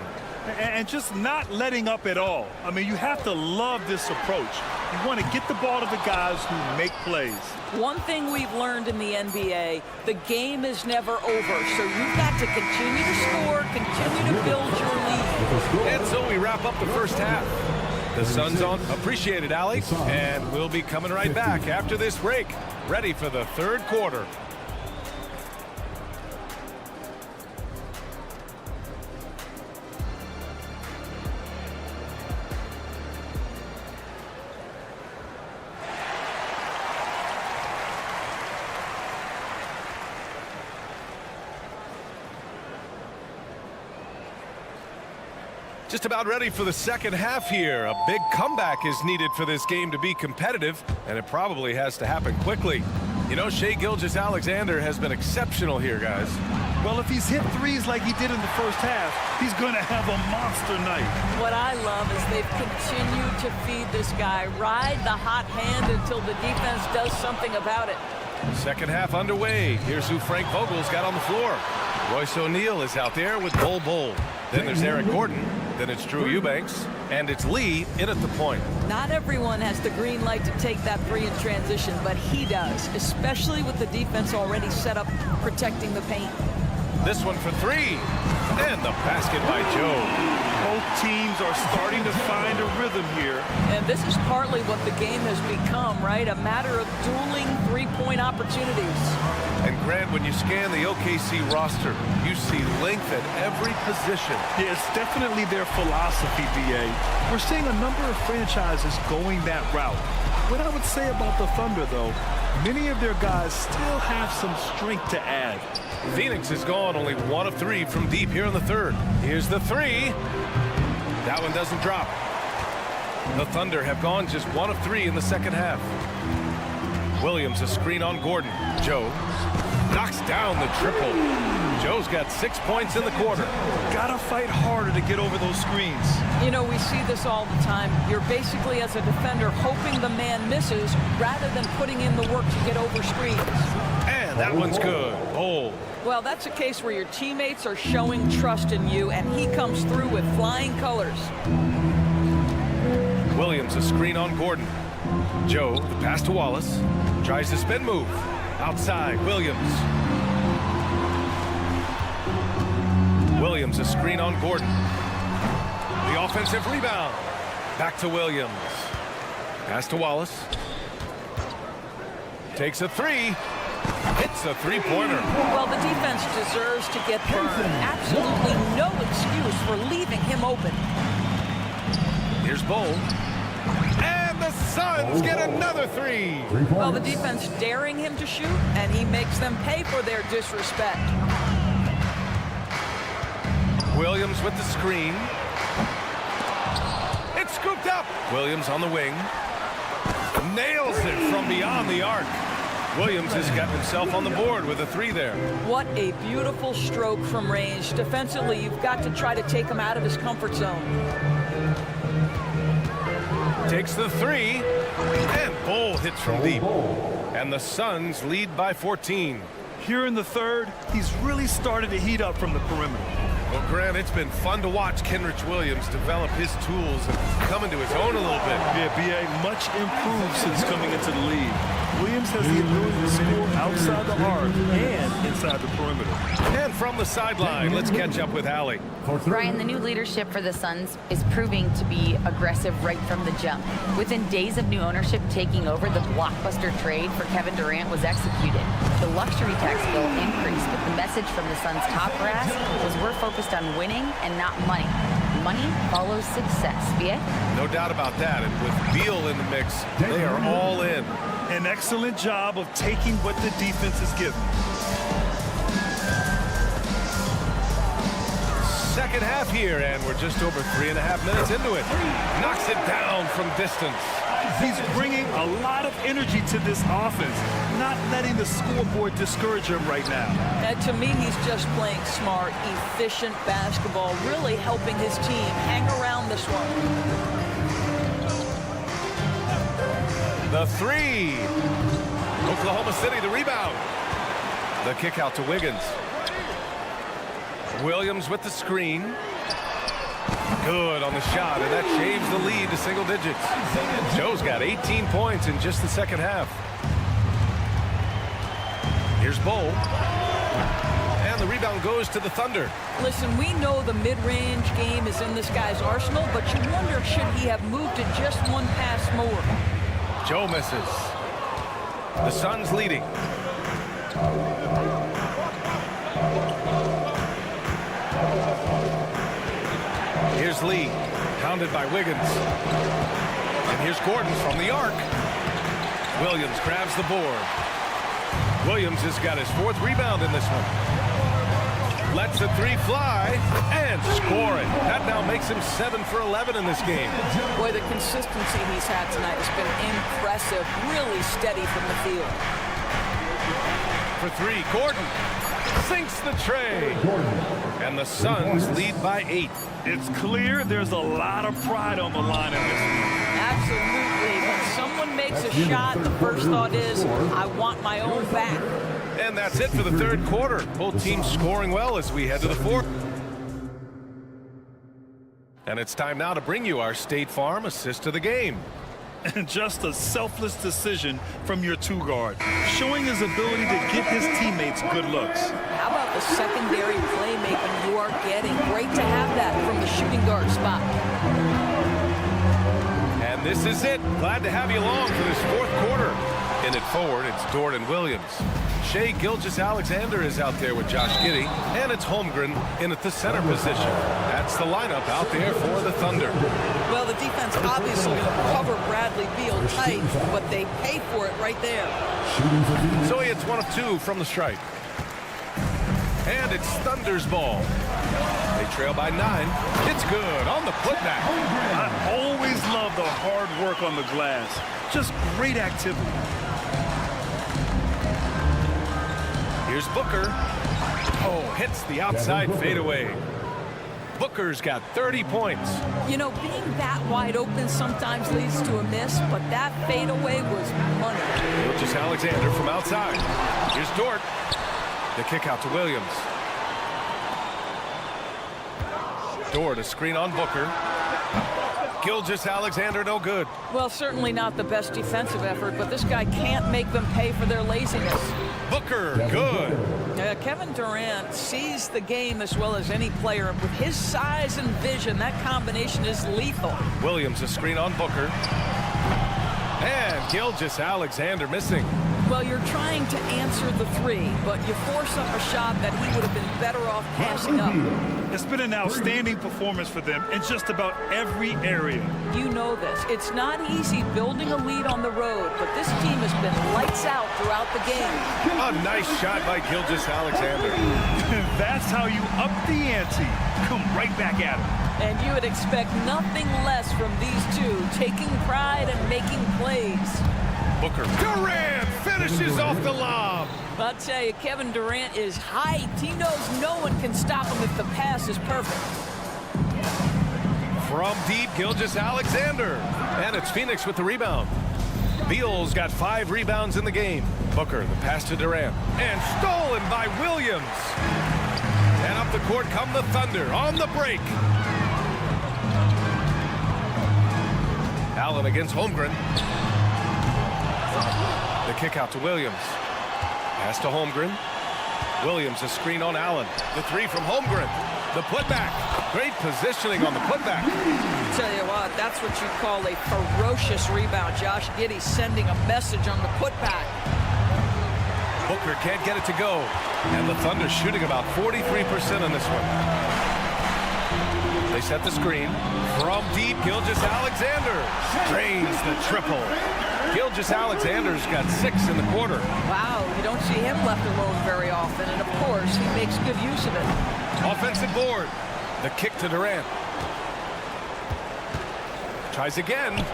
And just not letting up at all. I mean, you have to love this approach. You want to get the ball to the guys who make plays. One thing we've learned in the NBA, the game is never over. So you've got to continue to score, continue to build your lead. And so we wrap up the first half. The Suns on. Appreciate it, Allie. And we'll be coming right back after this break. Ready for the third quarter. Just about ready for the second half here. A big comeback is needed for this game to be competitive, and it probably has to happen quickly. You know, Shai Gilgeous-Alexander has been exceptional here, guys. Well, if he's hit threes like he did in the first half, he's going to have a monster night. What I love is they've continued to feed this guy, ride the hot hand until the defense does something about it. Second half underway. Here's who Frank Vogel's got on the floor. Royce O'Neal is out there with Bol. Then there's Eric Gordon. Then it's Drew Eubanks. And it's Lee in at the point. Not everyone has the green light to take that 3 in transition, but he does, especially with the defense already set up protecting the paint. This one for 3. And the basket by Joe. Both teams are starting to find a rhythm here. And this is partly what the game has become, right? A matter of dueling 3-point opportunities. And Grant, when you scan the OKC roster, you see length at every position. Yeah, it's definitely their philosophy, BA. We're seeing a number of franchises going that route. What I would say about the Thunder, though, many of their guys still have some strength to add. Phoenix is gone only 1 of 3 from deep here in the third. Here's the 3. That one doesn't drop. The Thunder have gone just 1 of 3 in the second half. Williams a screen on Gordon. Joe knocks down the triple. Joe's got 6 points in the quarter. Gotta fight harder to get over those screens. You know, we see this all the time. You're basically, as a defender, hoping the man misses rather than putting in the work to get over screens. And that one's good. Bol. Well, that's a case where your teammates are showing trust in you, and he comes through with flying colors. Williams a screen on Gordon. Joe, the pass to Wallace. Tries the spin move. Outside, Williams. Williams a screen on Gordon. The offensive rebound. Back to Williams. Pass to Wallace. Takes a 3. Hits a 3-pointer. Well, the defense deserves to get burned. Absolutely no excuse for leaving him open. Here's Bol. And the Suns get another 3. Well, the defense daring him to shoot, and he makes them pay for their disrespect. Williams with the screen. It's scooped up. Williams on the wing. Nails it from beyond the arc. Williams has got himself on the board with a 3 there. What a beautiful stroke from range. Defensively, you've got to try to take him out of his comfort zone. Takes the 3. And Bol hits from deep. And the Suns lead by 14. Here in the third, he's really started to heat up from the perimeter. Well, Grant, it's been fun to watch Kenrich Williams develop his tools and come into his own a little bit. Yeah, B.A. much improved since coming into the league. Williams has the ability to score outside the arc and inside the perimeter. And from the sideline, let's catch up with Allie. Brian, the new leadership for the Suns is proving to be aggressive right from the jump. Within days of new ownership taking over, the blockbuster trade for Kevin Durant was executed. The luxury tax bill increased, but the message from the Suns' top brass was we're focused on winning and not money. Money follows success, BA? No doubt about that. And with Beal in the mix, they are all in. An excellent job of taking what the defense is given. second half here, and we're just over 3.5 minutes into it. Knocks it down from distance. He's bringing a lot of energy to this offense, not letting the scoreboard discourage him right now. And to me, he's just playing smart, efficient basketball, really helping his team hang around this one. The three. Oklahoma City, the rebound. The kick out to Wiggins. Williams with the screen. Good on the shot, and that shaves the lead to single digits. Joe's got 18 points in just the second half. Here's Bowl. And the rebound goes to the Thunder. Listen, we know the mid-range game is in this guy's arsenal, but you wonder, should he have moved it just one pass more? Joe misses. The Suns leading. Here's Lee, pounded by Wiggins. And here's Gordon from the arc. Williams grabs the board. Williams has got his 4th rebound in this one. Lets the three fly and score it. That now makes him 7 for 11 in this game. Boy, the consistency he's had tonight has been impressive. Really steady from the field. For 3, Gordon sinks the tray. And the Suns lead by 8. It's clear there's a lot of pride on the line in this one. Absolutely. When someone makes a shot, the first thought is, I want my own back. And that's it for the third quarter. Both teams scoring well as we head to the fourth. And it's time now to bring you our State Farm assist of the game. And just a selfless decision from your 2-guard, showing his ability to give his teammates good looks. How about the secondary playmaking you are getting? Great to have that from the shooting guard spot. And this is it. Glad to have you along for this fourth quarter. In it forward, it's Dort and Williams. Shea Gilgeous-Alexander is out there with Josh Giddey, and it's Holmgren in at the center position. That's the lineup out there for the Thunder. Well, the defense obviously cover Bradley Beal tight, but they pay for it right there. So it's 1 of 2 from the stripe. And it's Thunder's ball. They trail by 9. It's good on the putback. I always love the hard work on the glass. Just great activity. Here's Booker. Oh, hits the outside fadeaway. Booker's got 30 points. You know, being that wide open sometimes leads to a miss, but that fadeaway was money. Gilgeous-Alexander from outside. Here's Dort. The kick out to Williams. Dort, a screen on Booker. Gilgeous-Alexander, no good. Well, certainly not the best defensive effort, but this guy can't make them pay for their laziness. Booker, good. Kevin Durant sees the game as well as any player. With his size and vision, that combination is lethal. Williams, a screen on Booker. And Gilgeous-Alexander missing. Well, you're trying to answer the 3, but you force up a shot that he would have been better off passing up. It's been an outstanding performance for them in just about every area. You know this. It's not easy building a lead on the road, but this team has been lights out throughout the game. A nice shot by Gilgeous-Alexander. That's how you up the ante. Come right back at him. And you would expect nothing less from these two, taking pride and making plays. Booker. Durant finishes off the lob. I'll tell you, Kevin Durant is hyped. He knows no one can stop him if the pass is perfect. From deep, Gilgeous-Alexander. And it's Phoenix with the rebound. Beal's got 5 rebounds in the game. Booker, the pass to Durant. And stolen by Williams. And up the court come the Thunder on the break. Allen against Holmgren. The kick out to Williams. Pass to Holmgren. Williams, a screen on Allen. The 3 from Holmgren. The putback. Great positioning on the putback. Tell you what, that's what you call a ferocious rebound. Josh Giddey sending a message on the putback. Booker can't get it to go. And the Thunder shooting about 43% on this one. They set the screen. From deep, Gilgeous-Alexander drains the triple. Gilgeous-Alexander's got 6 in the quarter. Wow, you don't see him left alone very often, and of course, he makes good use of it. Offensive board. The kick to Durant. Tries again.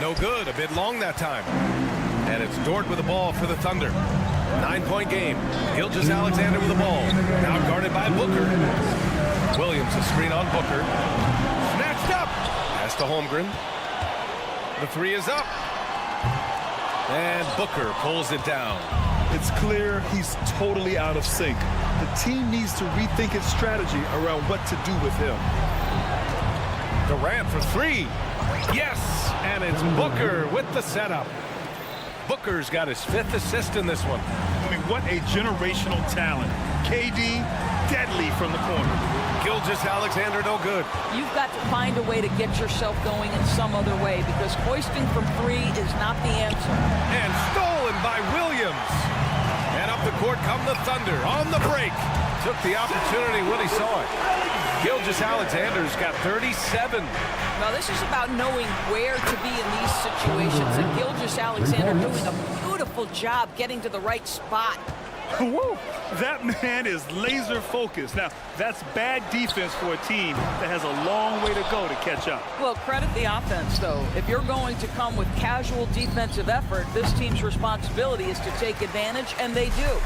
No good. A bit long that time. And it's Dort with the ball for the Thunder. 9-point game. Gilgeous-Alexander with the ball. Now guarded by Booker. Williams, a screen on Booker. Snatched up. Pass to Holmgren. The three is up. And Booker pulls it down. It's clear he's totally out of sync. The team needs to rethink its strategy around what to do with him. Durant for three. Yes, and it's Booker with the setup. Booker's got his 5th assist in this one. I mean, what a generational talent. KD, deadly from the corner. Gilgeous-Alexander, no good. You've got to find a way to get yourself going in some other way because hoisting from three is not the answer. And stolen by Williams. And up the court come the Thunder on the break. Took the opportunity when he saw it. Gilgeous-Alexander's got 37. Now, this is about knowing where to be in these situations, and Gilgeous-Alexander doing a beautiful job getting to the right spot. Woo! That man is laser focused. Now, that's bad defense for a team that has a long way to go to catch up. Well, credit the offense, though. If you're going to come with casual defensive effort, this team's responsibility is to take advantage, and they do.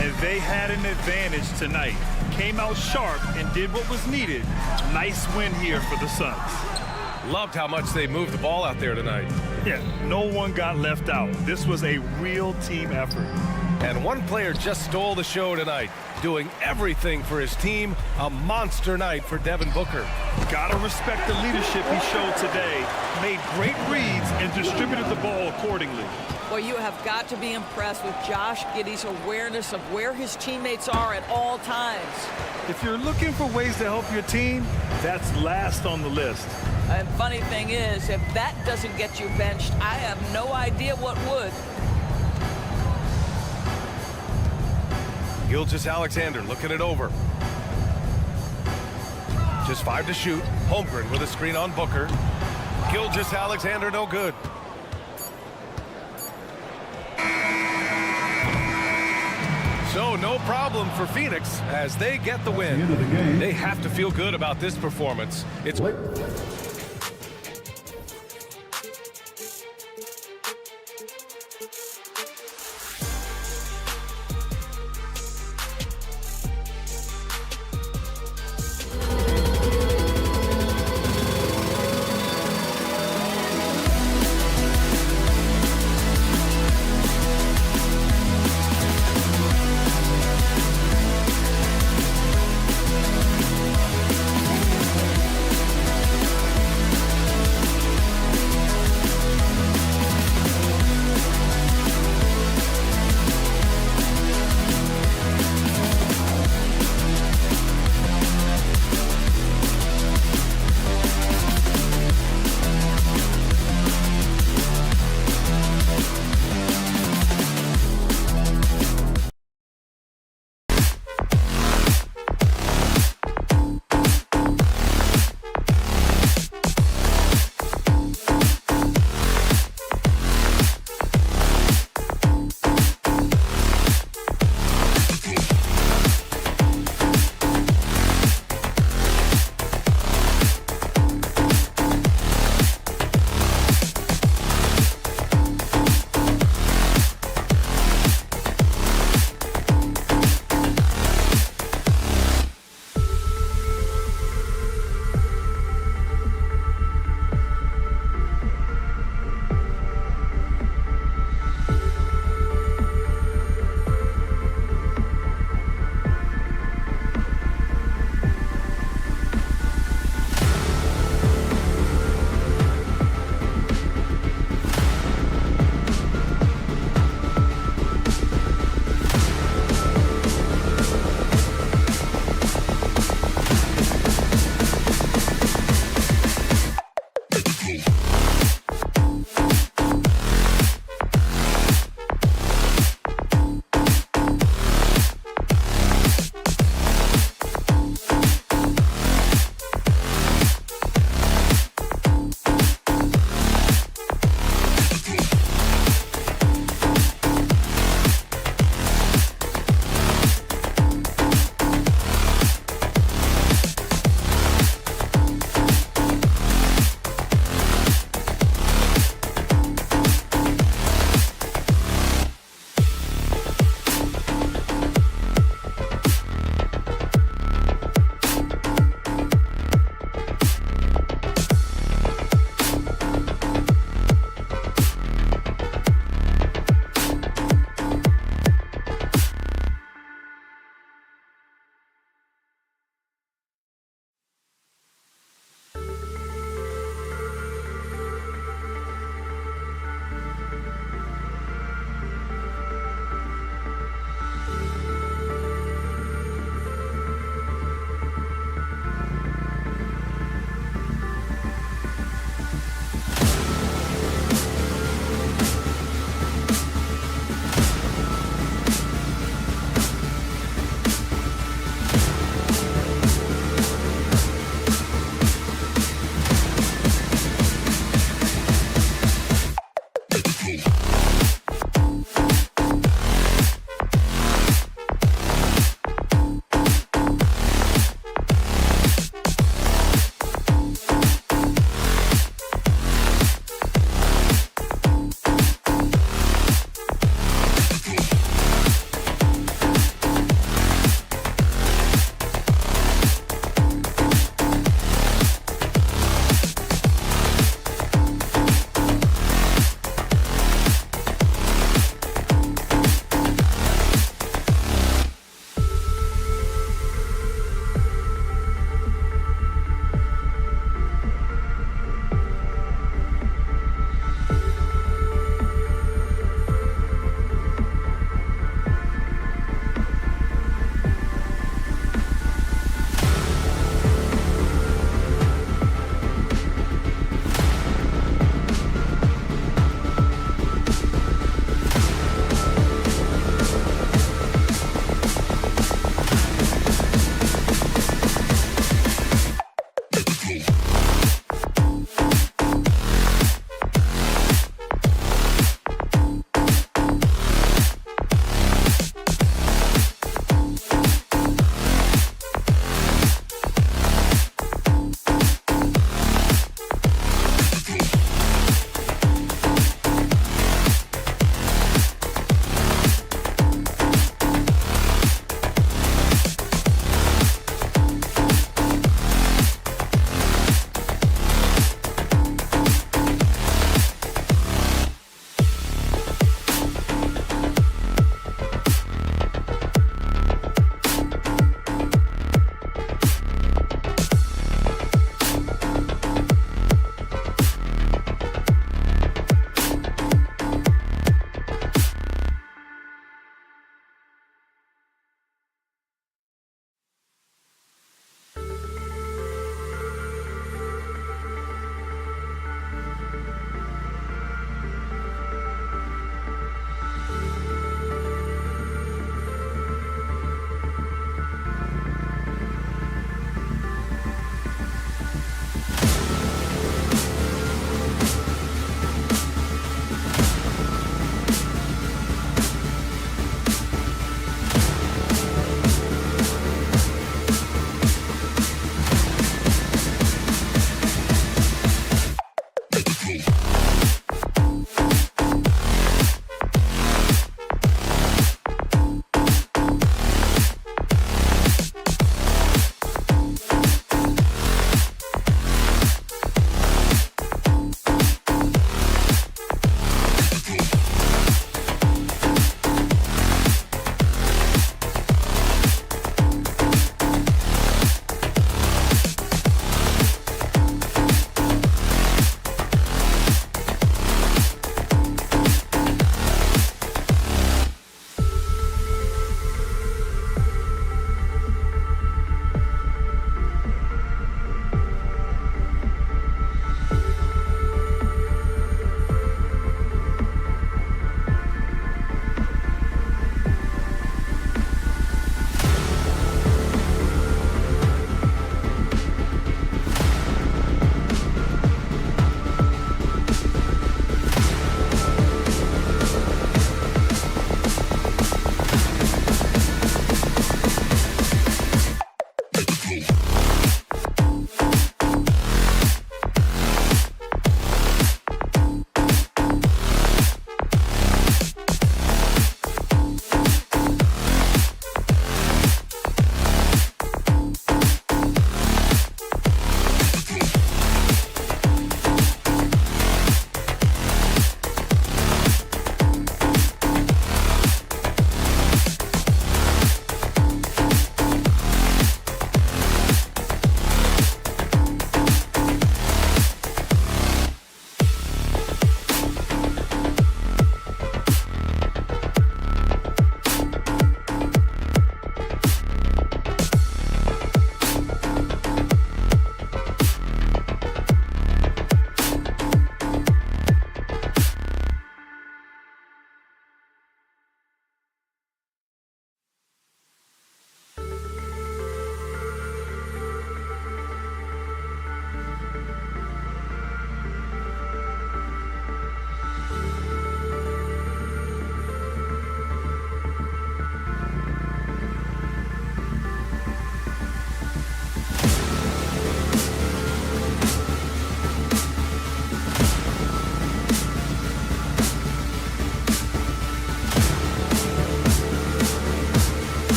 And they had an advantage tonight. Came out sharp and did what was needed. Nice win here for the Suns. Loved how much they moved the ball out there tonight. Yeah, no one got left out. This was a real team effort. And one player just stole the show tonight, doing everything for his team. A monster night for Devin Booker. Gotta respect the leadership he showed today. Made great reads and distributed the ball accordingly. Well, you have got to be impressed with Josh Giddey's awareness of where his teammates are at all times. If you're looking for ways to help your team, that's last on the list. And funny thing is, if that doesn't get you benched, I have no idea what would. Gilgeous-Alexander looking it over. Just 5 to shoot. Holmgren with a screen on Booker. Gilgeous-Alexander no good. So no problem for Phoenix as they get the win. They have to feel good about this performance. It's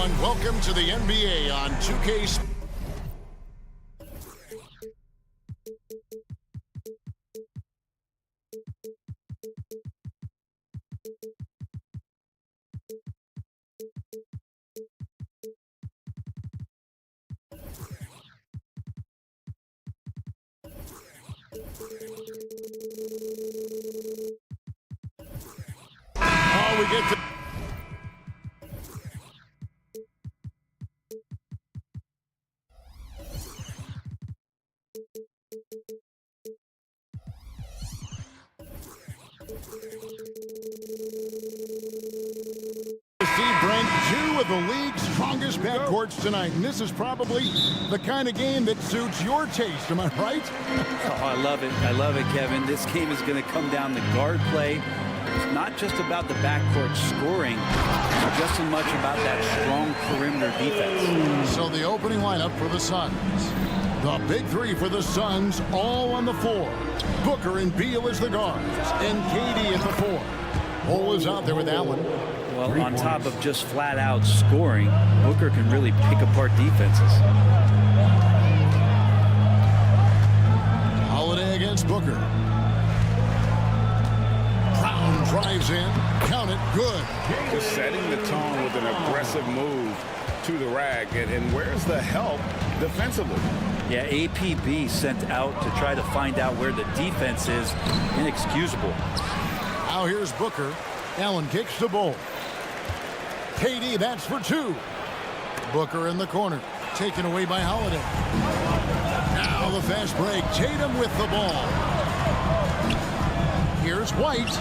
everyone. Welcome to the NBA on 2K. Oh, we get to... ranked 2 of the league's strongest backcourts tonight, and this is probably the kind of game that suits your taste. Am I right? Oh, I love it. I love it, Kevin. This game is going to come down to guard play. It's not just about the backcourt scoring, it's just as much about that strong perimeter defense. So the opening lineup for the Suns. The big three for the Suns, all on the floor. Booker and Beal as the guards, and KD at the 4. Cole is out there with Allen. Well, on top of just flat-out scoring, Booker can really pick apart defenses. Holiday against Booker. Brown drives in. Count it. Good. Just setting the tone with an aggressive move to the rack. And where's the help defensively? Yeah, APB sent out to try to find out where the defense is. Inexcusable. Now here's Booker. Allen kicks the ball. KD, that's for 2. Booker in the corner. Taken away by Holiday. Now the fast break. Tatum with the ball. Here's White.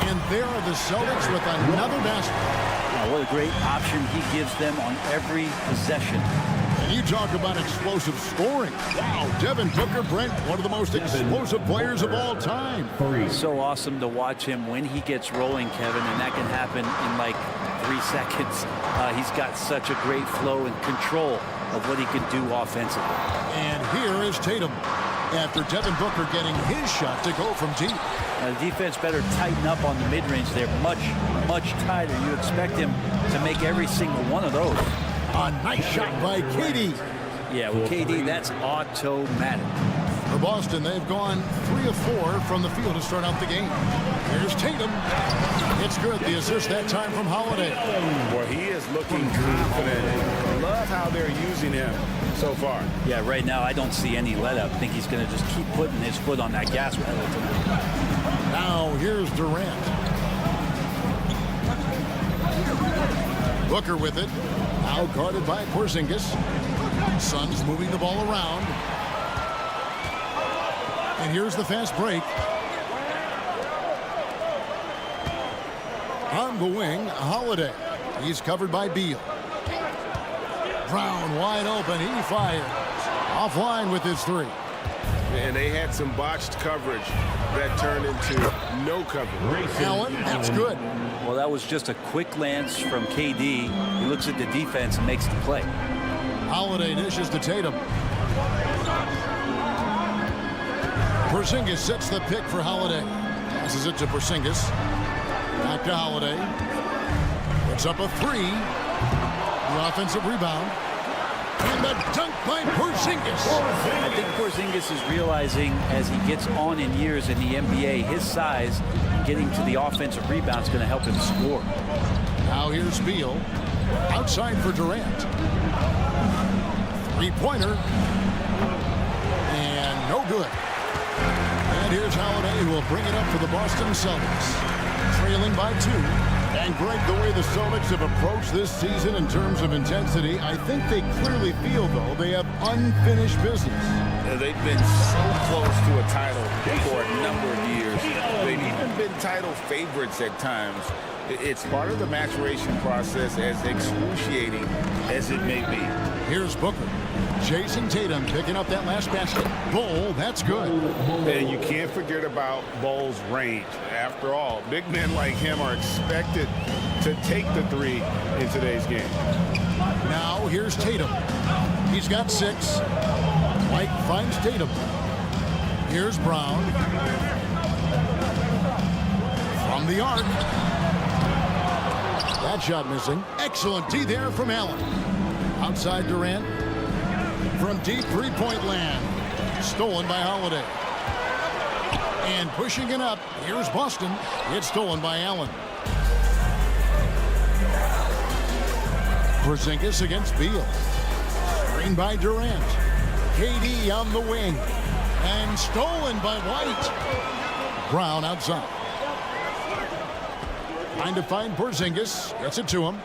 And there are the Celtics with another basket. What a great option he gives them on every possession. And you talk about explosive scoring. Wow, Devin Booker, Brent, one of the most explosive players of all time. So awesome to watch him when he gets rolling, Kevin, and that can happen in like 3 seconds. He's got such a great flow and control of what he can do offensively. And here is Tatum. After Devin Booker getting his shot to go from deep. The defense better tighten up on the mid-range. They're much, much tighter. You expect him to make every single one of those. A nice shot by KD. Yeah, with KD, that's automatic. For Boston, they've gone 3 of 4 from the field to start out the game. Here's Tatum. It's good. The assist that time from Holiday. Well, he is looking confident. Love how they're using him so far. Yeah, right now I don't see any let-up. I think he's going to just keep putting his foot on that gas pedal tonight. Now here's Durant. Booker with it. Now guarded by Porzingis. Suns moving the ball around. And here's the fast break. On the wing, Holiday. He's covered by Beal. Brown wide open. He fires. Offline with his 3. And they had some botched coverage that turned into no coverage. Allen, that's good. Well, that was just a quick glance from KD. He looks at the defense and makes the play. Holiday dishes to Tatum. Porzingis sets the pick for Holiday. Passes it to Porzingis. Back to Holiday. Puts up a 3. The offensive rebound. And the dunk by Porzingis. I think Porzingis is realizing as he gets on in years in the NBA, his size, getting to the offensive rebound is going to help him score. Now here's Beal. Outside for Durant. 3-pointer. And no good. And here's Holiday, who will bring it up for the Boston Celtics. Trailing by 2. And Greg, the way the Celtics have approached this season in terms of intensity, I think they clearly feel, though, they have unfinished business. They've been so close to a title for a number of years. They've even been title favorites at times. It's part of the maturation process, as excruciating as it may be. Here's Booker. Jason Tatum picking up that last basket. Bull, that's good. And you can't forget about Bull's range. After all, big men like him are expected to take the 3 in today's game. Now here's Tatum. He's got 6. White finds Tatum. Here's Brown. From the arc. That shot missing. Excellent D there from Allen. Outside Durant. From deep three-point land. Stolen by Holiday. And pushing it up. Here's Boston. It's stolen by Allen. Porzingis against Beal. Screen by Durant. KD on the wing. And stolen by White. Brown outside. Trying to find Porzingis. Gets it to him.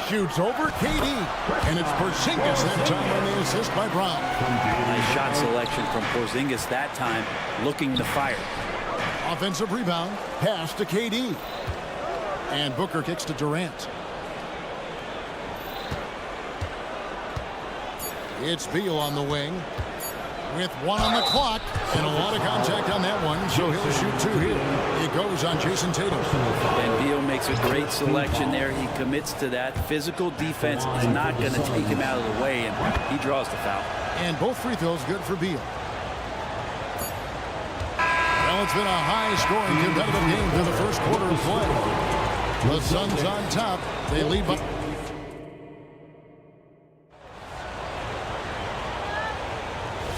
Shoots over KD. And it's Porzingis that time on the assist by Brown. Nice shot selection from Porzingis that time, looking to fire. Offensive rebound. Pass to KD. And Booker kicks to Durant. It's Beal on the wing. With 1 on the clock. And a lot of contact on that one. So he'll shoot 2 here. It goes on Jason Tatum. And Beal makes a great selection there. He commits to that. Physical defense is not going to take him out of the way, and he draws the foul. And both free throws good for Beal. Well, it's been a high-scoring competitive game through the first quarter of play. The Suns on top. They lead by...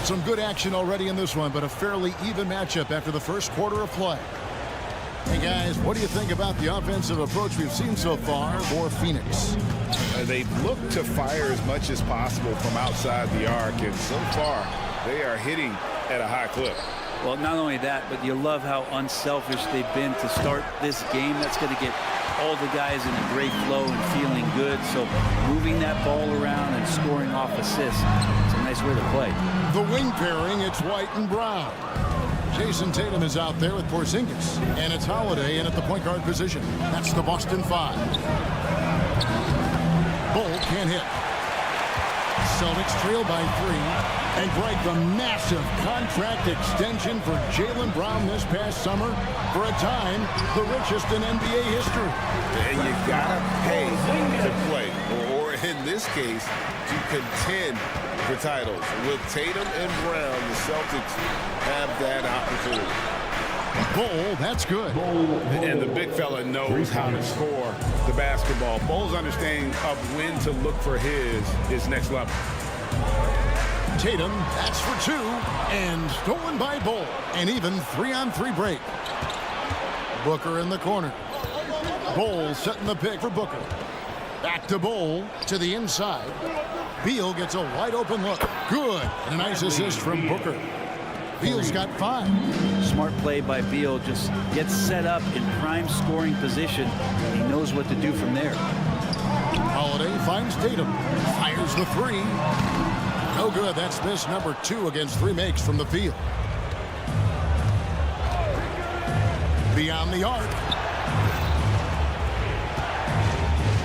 Some good action already in this one, but a fairly even matchup after the first quarter of play. Hey, guys, what do you think about the offensive approach we've seen so far for Phoenix? They've looked to fire as much as possible from outside the arc, and so far they are hitting at a high clip. Well, not only that, but you love how unselfish they've been to start this game. That's going to get all the guys in a great flow and feeling good. So moving that ball around and scoring off assists, it's a nice way to play. The wing pairing, it's White and Brown. Jason Tatum is out there with Porzingis. And it's Holiday in at the point guard position. That's the Boston 5. Bull can't hit. Celtics trail by 3. And Greg, the massive contract extension for Jaylen Brown this past summer. For a time, the richest in NBA history. And you gotta pay to play, or in this case, to contend for titles. With Tatum and Brown, the Celtics have that opportunity. Bull, that's good. And the big fella knows how to score the basketball. Bull's understanding of when to look for his next level. Tatum, that's for 2, and stolen by Bull. And even 3-on-3 break. Booker in the corner. Bull setting the pick for Booker. Back to Bull, to the inside. Beal gets a wide open look. Good, and a nice assist from Booker. Beal's got 5. Smart play by Beal, just gets set up in prime scoring position. He knows what to do from there. Holiday finds Tatum. Fires the 3. No good. That's miss number 2 against 3 makes from the field. Beyond the arc.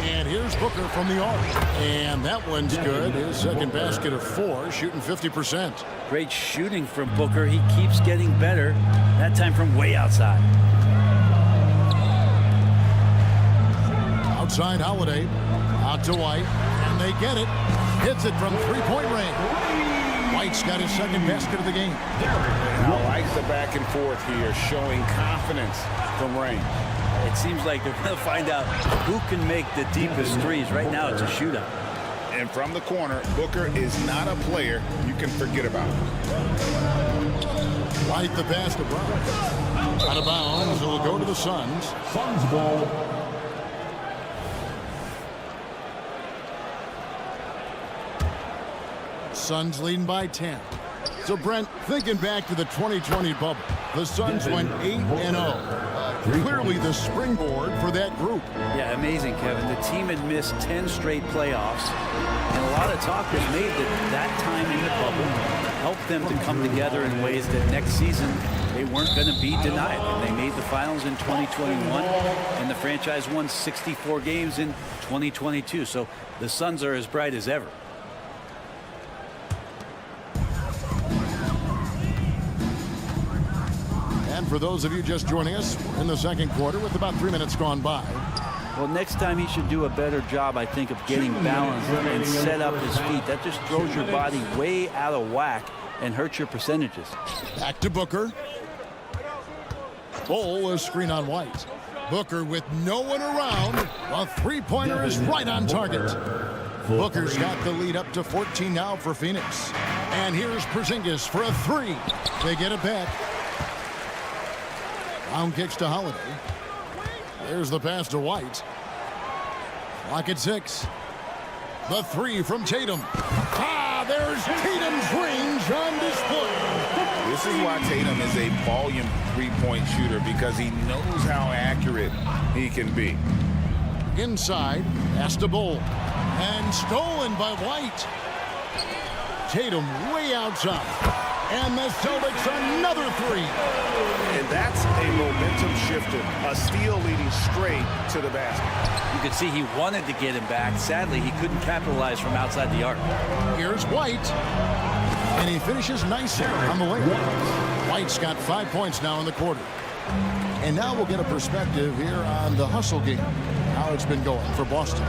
And here's Booker from the arc. And that one's good. His second basket of 4, shooting 50%. Great shooting from Booker. He keeps getting better. That time from way outside. Outside Holiday. Out to White. And they get it. Hits it from 3-point range. White's got his second basket of the game. I like the back and forth here, showing confidence from Rain. It seems like they're going to find out who can make the deepest threes. Right now, it's a shootout. And from the corner, Booker is not a player you can forget about. White the pass to Brown. Out of bounds. It'll go to the Suns. Suns ball. Suns leading by 10. So, Brent, thinking back to the 2020 bubble, the Suns went 8-0. Clearly the springboard for that group. Yeah, amazing, Kevin. The team had missed 10 straight playoffs, and a lot of talk was made that time in the bubble helped them to come together in ways that next season they weren't going to be denied. And they made the finals in 2021, and the franchise won 64 games in 2022. So the Suns are as bright as ever. And for those of you just joining us, we're in the second quarter with about 3 minutes gone by. Well, next time he should do a better job, I think, of getting balanced and set up his feet. That just throws your body way out of whack and hurts your percentages. Back to Booker. Bull, a screen on White. Booker with no one around. A three-pointer is right on target. Booker's got the lead up to 14 now for Phoenix. And here's Porzingis for a three. They get it back. Round kicks to Holiday. There's the pass to White. Clock at 6. The three from Tatum. There's Tatum's range on display. This is why Tatum is a volume three-point shooter, because he knows how accurate he can be. Inside, pass to Bull. And stolen by White. Tatum way outside. And the Celtics another three. And that's a momentum shifter. A steal leading straight to the basket. You could see he wanted to get him back. Sadly, he couldn't capitalize from outside the arc. Here's White. And he finishes nicely on the layup. White's got 5 points now in the quarter. And now we'll get a perspective here on the hustle game. How it's been going for Boston.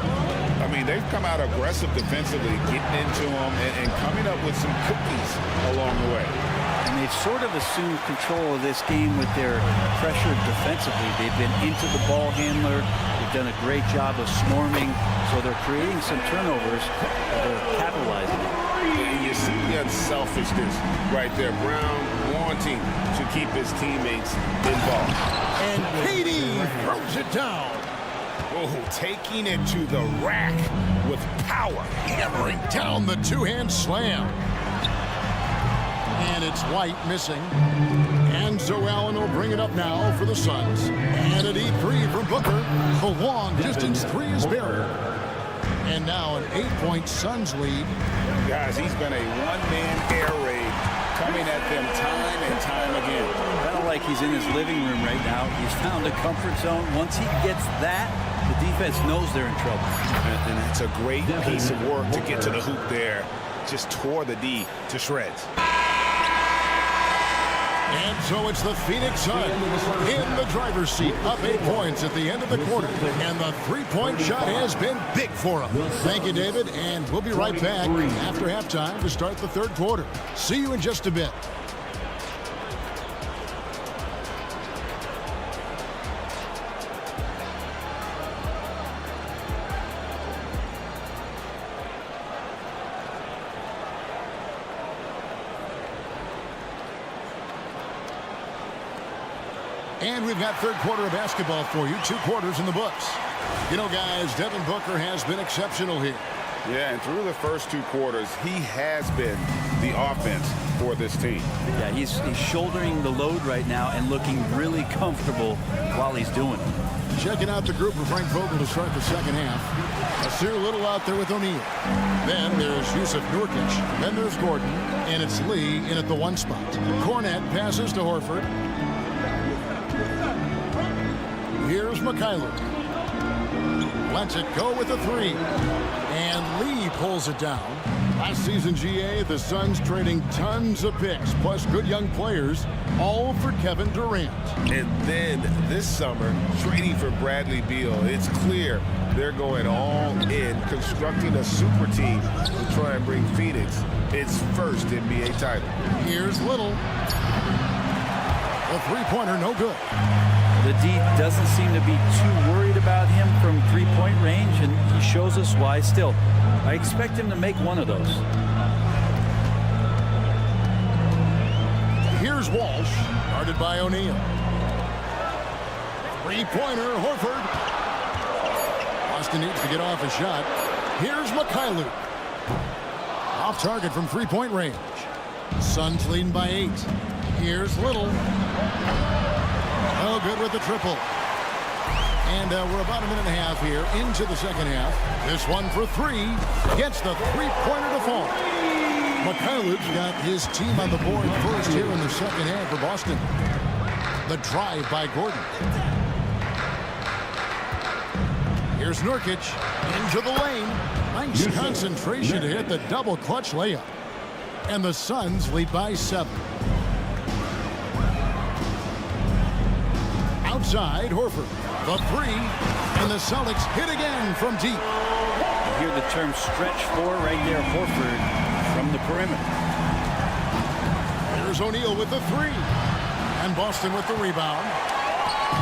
I mean, they've come out aggressive defensively, getting into them and coming up with some cookies along the way. And they've sort of assumed control of this game with their pressure defensively. They've been into the ball handler. They've done a great job of swarming. So they're creating some turnovers that they're capitalizing on. And you see the unselfishness right there. Brown wanting to keep his teammates involved. And KD throws it down. Oh, taking it to the rack with power. Hammering down the two-hand slam. And it's White missing. And so Allen will bring it up now for the Suns. And a deep three from Booker. The long-distance three is buried. And now an 8-point Suns lead. Guys, he's been a one-man air raid, coming at them time and time again. Kind of like he's in his living room right now. He's found a comfort zone. Once he gets that, the defense knows they're in trouble. And that's a great piece of work to get to the hoop there. Just tore the D to shreds. And so it's the Phoenix Suns in the driver's seat, up 8 points at the end of the quarter. And the three-point shot has been big for them. Thank you, David, and we'll be right back after halftime to start the third quarter. See you in just a bit. And we've got third quarter of basketball for you. 2 quarters in the books. You know, guys, Devin Booker has been exceptional here. Yeah, and through the first 2 quarters, he has been the offense for this team. Yeah, he's shouldering the load right now and looking really comfortable while he's doing it. Checking out the group of Frank Vogel to start the second half. Nasir Little out there with O'Neal. Then there's Yusuf Nurkic. Then there's Gordon. And it's Lee in at the 1 spot. Cornette passes to Horford. Here's Mikhailuk. Lets it go with a 3. And Lee pulls it down. Last season, GA, the Suns trading tons of picks, plus good young players, all for Kevin Durant. And then this summer, trading for Bradley Beal. It's clear they're going all in, constructing a super team to try and bring Phoenix its first NBA title. Here's Little. A three-pointer, no good. The D doesn't seem to be too worried about him from three-point range, and he shows us why still. I expect him to make one of those. Here's Walsh, guarded by O'Neal. Three-pointer, Horford. Boston needs to get off a shot. Here's Mikhailuk. Off target from three-point range. Suns leading by 8. Here's Little. Oh, good with the triple. And we're about a minute and a half here into the second half. This one for 3. Gets the three-pointer to fall. Mikhailuk's got his team on the board first here in the second half for Boston. The drive by Gordon. Here's Nurkic into the lane. Nice concentration to hit the double clutch layup. And the Suns lead by 7. Outside, Horford. The 3. And the Celtics hit again from deep. You hear the term stretch 4 right there, Horford from the perimeter. There's O'Neal with the 3. And Boston with the rebound.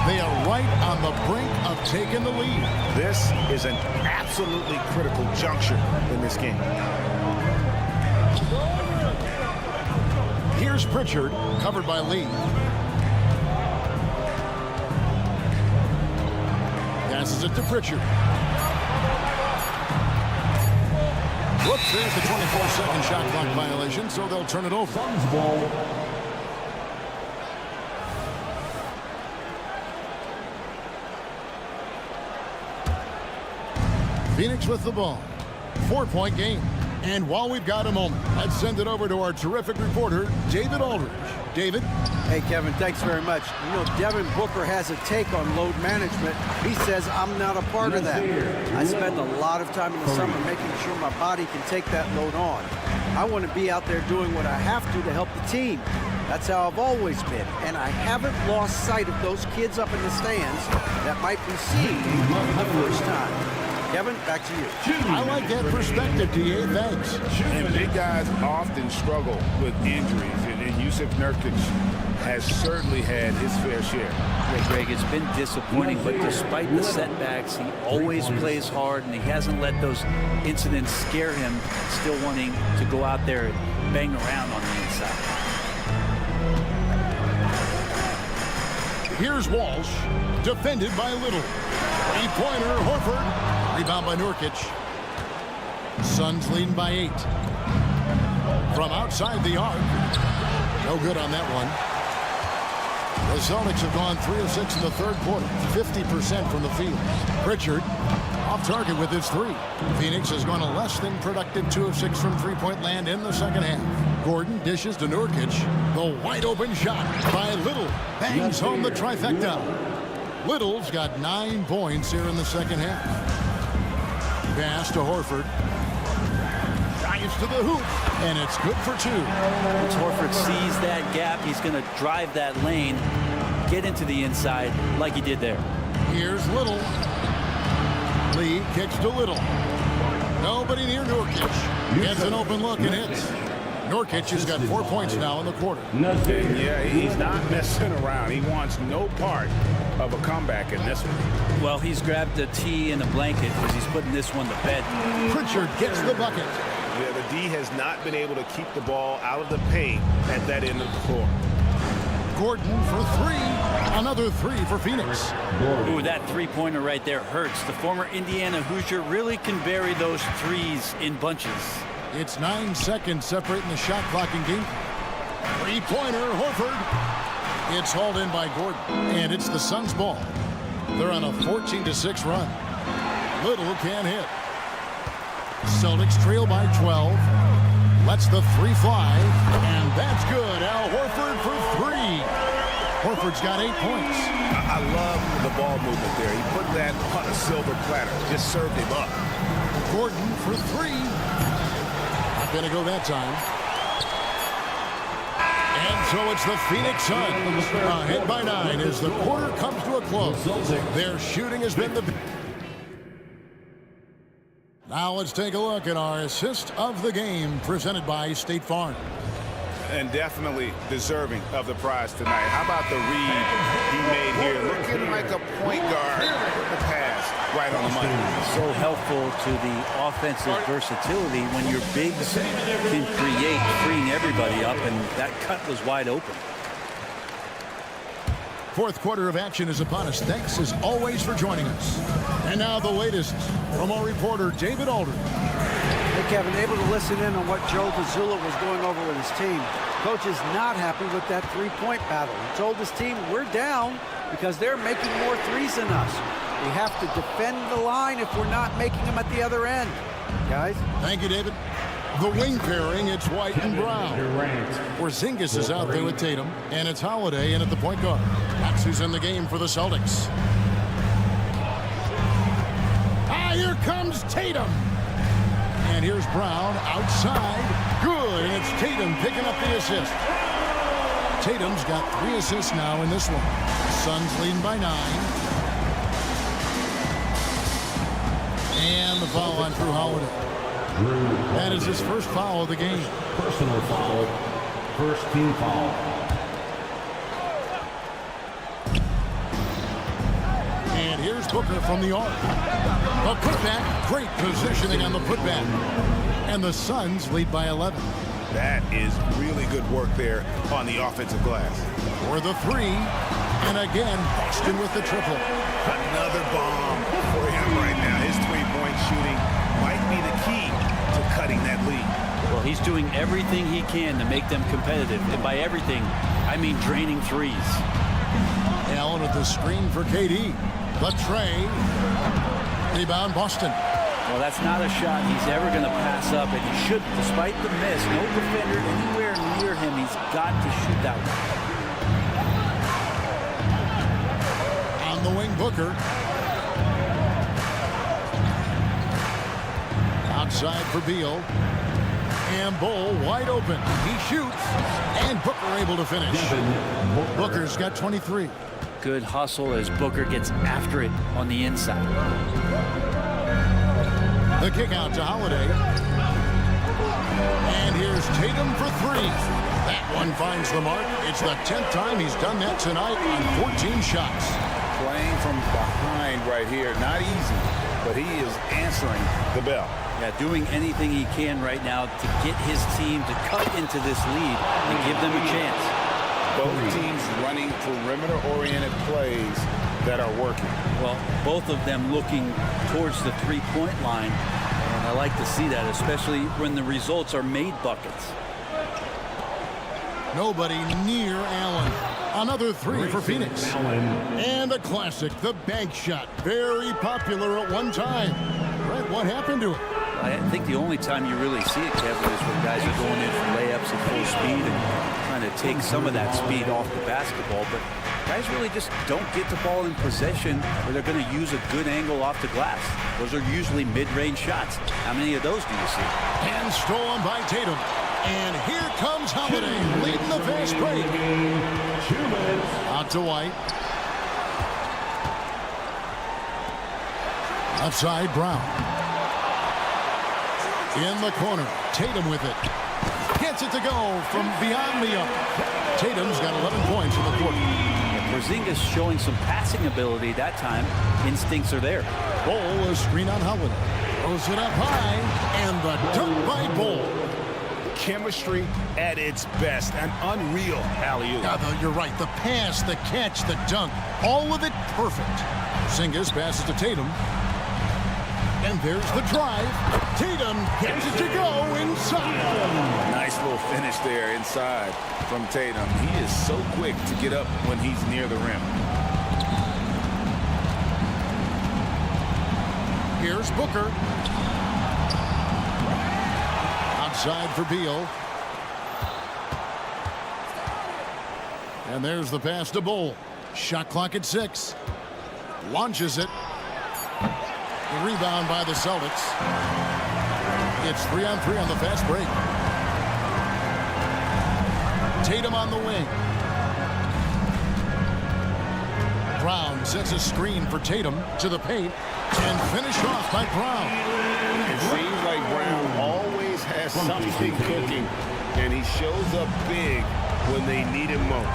They are right on the brink of taking the lead. This is an absolutely critical juncture in this game. Here's Pritchard, covered by Lee. Passes it to Pritchard. Whoops, there's the 24-second shot clock violation, so they'll turn it over. Suns ball. Phoenix with the ball. 4-point game. And while we've got a moment, let's send it over to our terrific reporter, David Aldridge. David? Hey, Kevin, thanks very much. You know, Devin Booker has a take on load management. He says, I'm not a part of that. I spend a lot of time in the summer making sure my body can take that load on. I want to be out there doing what I have to help the team. That's how I've always been. And I haven't lost sight of those kids up in the stands that might be seeing for the first time. Kevin, back to you. I like that perspective, D.A. Thanks. And big guys often struggle with injuries, and Yusuf Nurkic has certainly had his fair share. Yeah, Greg, it's been disappointing, but despite the setbacks, he always plays hard, and he hasn't let those incidents scare him, still wanting to go out there and bang around on the inside. Here's Walsh, defended by Little. Three-pointer, Horford. Rebound by Nurkic. Suns leading by 8. From outside the arc. No good on that one. The Celtics have gone 3 of 6 in the third quarter. 50% from the field. Pritchard off target with his 3. Phoenix has gone a less than productive 2 of 6 from three-point land in the second half. Gordon dishes to Nurkic. The wide open shot by Little. Bangs home the trifecta. Little's got 9 points here in the second half. Pass to Horford. Drives to the hoop, and it's good for 2. Once Horford sees that gap, he's going to drive that lane, get into the inside like he did there. Here's Little. Lee kicks to Little. Nobody near Nurkic. Gets an open look and hits. Nurkic has got 4 points now in the quarter. Yeah, he's not messing around. He wants no part of a comeback in this one. Well, he's grabbed a tee and a blanket because he's putting this one to bed. Pritchard gets the bucket. Yeah, the D has not been able to keep the ball out of the paint at that end of the floor. Gordon for 3. Another 3 for Phoenix. Ooh, that three-pointer right there hurts. The former Indiana Hoosier really can bury those threes in bunches. It's 9 seconds separating the shot clock and game. Three-pointer, Horford. It's hauled in by Gordon, and it's the Suns' ball. They're on a 14-6 run. Little can't hit. Celtics trail by 12. Lets the 3 fly, and that's good. Al Horford for 3. Horford's got 8 points. I love the ball movement there. He put that on a silver platter. Just served him up. Gordon for 3. Not going to go that time. And so it's the Phoenix Suns ahead by 9 as the quarter comes to a close. Their shooting has been the... Now let's take a look at our assist of the game presented by State Farm. And definitely deserving of the prize tonight. How about the read he made here? Looking like a point guard with the pass right on the money. So helpful to the offensive versatility when your bigs can create, freeing everybody up, and that cut was wide open. Fourth quarter of action is upon us. Thanks as always for joining us. And now the latest from our reporter David Aldridge. Hey, Kevin, able to listen in on what Joe Mazzulla was going over with his team. Coach is not happy with that three-point battle. He told his team, we're down because they're making more threes than us. We have to defend the line if we're not making them at the other end. Guys? Thank you, David. The wing pairing, it's White and Brown. Porzingis is out there with Tatum, and it's Holiday in at the point guard. That's who's in the game for the Celtics. Here comes Tatum. And here's Brown outside. Good, and it's Tatum picking up the assist. Tatum's got 3 assists now in this one. Suns leading by 9. And the foul on Drew Holiday. That is his first foul of the game. Personal foul. First team foul. Booker from the arc. A putback, great positioning on the putback. And the Suns lead by 11. That is really good work there on the offensive glass. For the three, and again, Boston with the triple. Another bomb for him right now. His three-point shooting might be the key to cutting that lead. Well, he's doing everything he can to make them competitive. And by everything, I mean draining threes. Allen at the screen for KD. The tray. Rebound, Boston. Well, that's not a shot he's ever going to pass up, and he should, despite the miss. No defender anywhere near him. He's got to shoot that one. On the wing, Booker. Outside for Beal. And Bull wide open. He shoots. And Booker able to finish. Booker's got 23. Good hustle as Booker gets after it on the inside. The kick out to Holiday. And here's Tatum for three. That one finds the mark. It's the 10th time he's done that tonight on 14 shots. Playing from behind right here. Not easy, but he is answering the bell. Yeah, doing anything he can right now to get his team to cut into this lead and give them a chance. Both teams running perimeter-oriented plays that are working. Well, both of them looking towards the three-point line. And I like to see that, especially when the results are made buckets. Nobody near Allen. Another three for Phoenix. And a classic, the bank shot. Very popular at one time. Right, what happened to it? I think the only time you really see it, Kevin, is when guys are going in for layups at full speed and trying to take some of that speed off the basketball. But guys really just don't get the ball in possession where they're going to use a good angle off the glass. Those are usually mid-range shots. How many of those do you see? And stolen by Tatum. And here comes Holiday leading the fast break. Out to White. Outside Brown. In the corner, Tatum with it. Gets it to go from beyond the arc. Tatum's got 11 points in the quarter. Porzingis showing some passing ability that time. Instincts are there. Bull, a screen on Holiday. Throws it up high, and the dunk by Bull. Chemistry at its best. An unreal alley-oop. Yeah, you're right. The pass, the catch, the dunk, all of it perfect. Porzingis passes to Tatum. And there's the drive. Tatum gets it to go inside. Nice little finish there inside from Tatum. He is so quick to get up when he's near the rim. Here's Booker. Outside for Beal. And there's the pass to Bull. Shot clock at 6. Launches it. The rebound by the Celtics. It's 3-on-3 on the fast break. Tatum on the wing. Brown sets a screen for Tatum to the paint and finished off by Brown. It seems like Brown always has something cooking, and he shows up big when they need him most.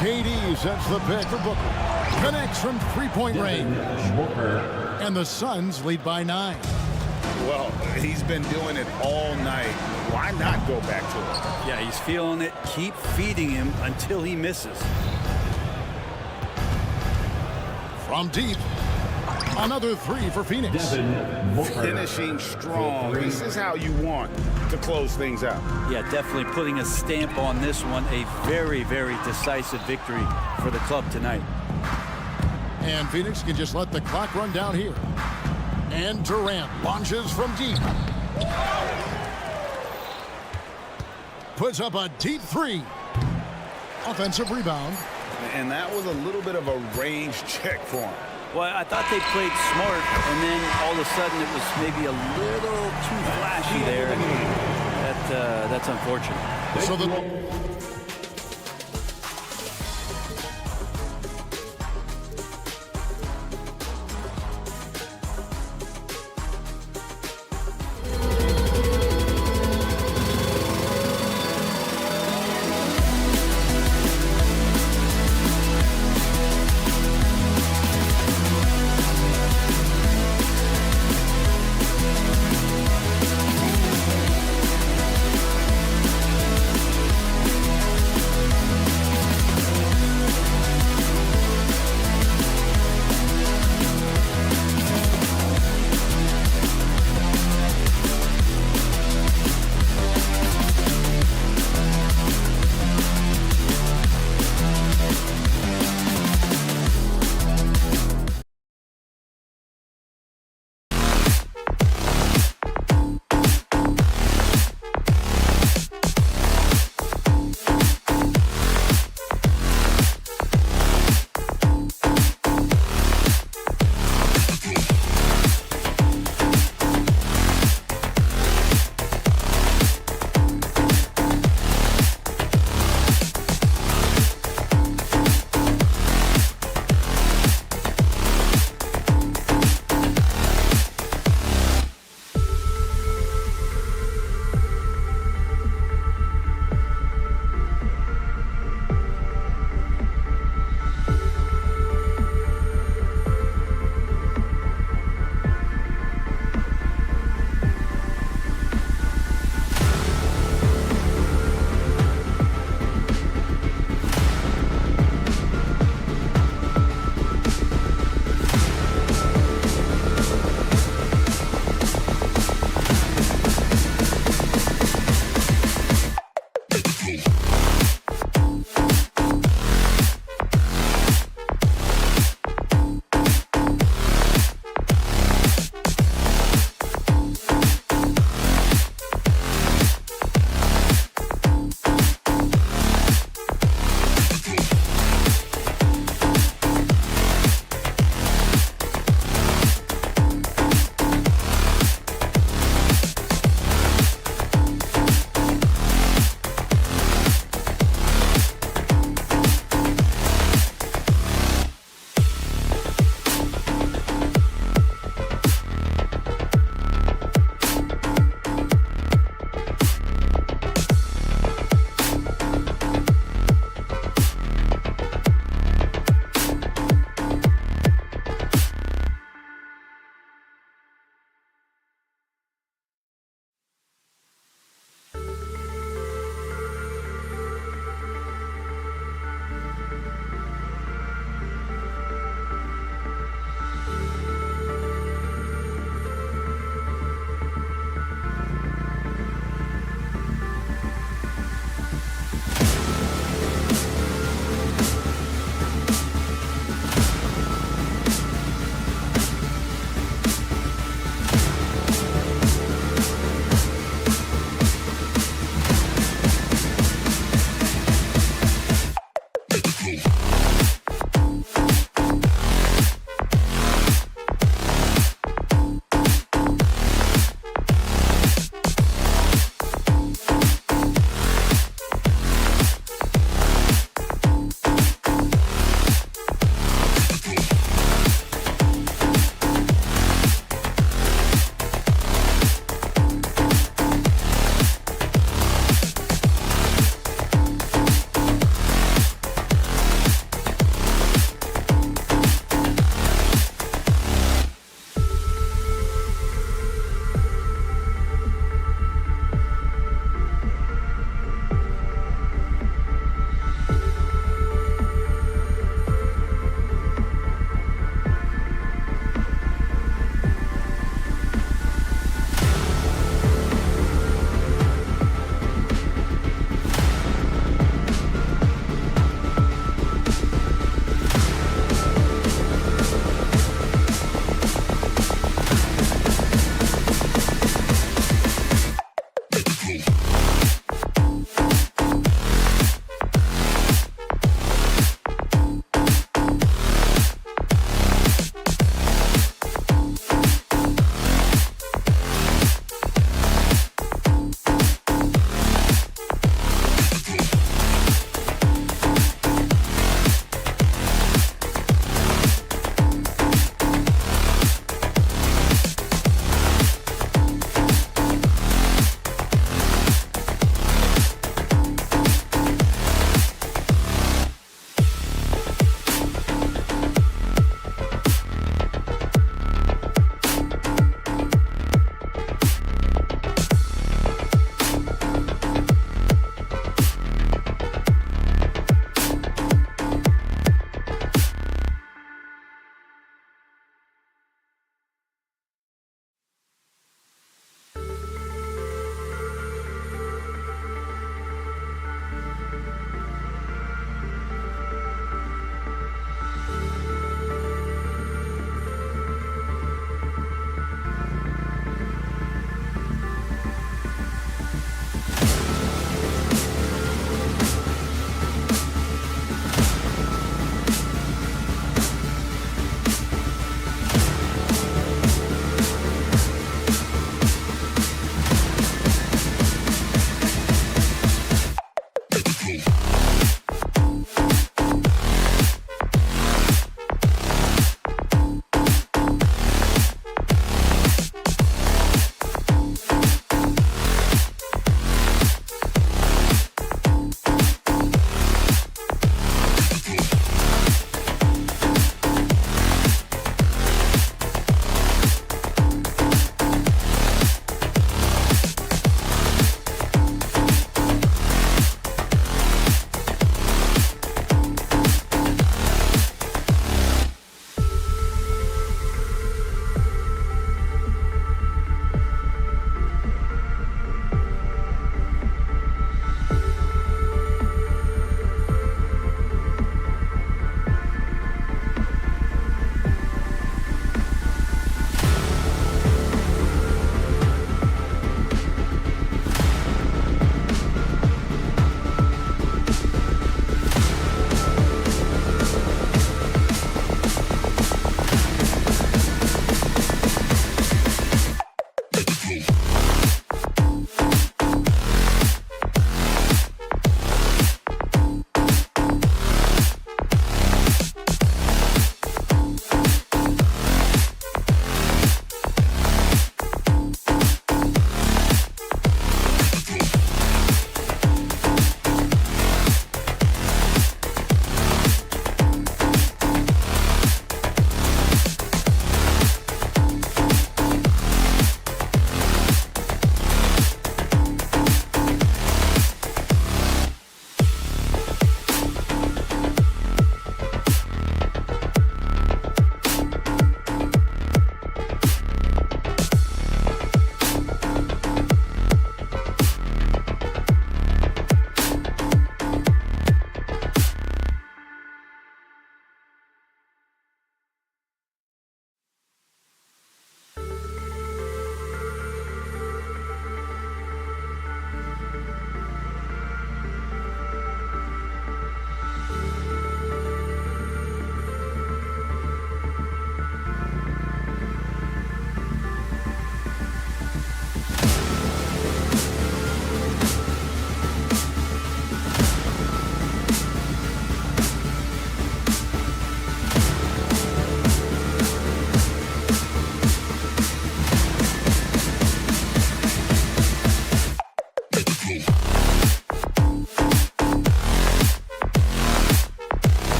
KD sets the pick for Booker. Connects from three-point range. And the Suns lead by 9. Well, he's been doing it all night. Why not go back to it? Yeah, he's feeling it. Keep feeding him until he misses. From deep. Another three for Phoenix. Finishing strong. This is how you want to close things out. Yeah, definitely putting a stamp on this one. A very, very decisive victory for the club tonight. And Phoenix can just let the clock run down here. And Durant launches from deep. Puts up a deep three. Offensive rebound. And that was a little bit of a range check for him. Well, I thought they played smart, and then all of a sudden it was maybe a little too flashy there. And that's unfortunate. So the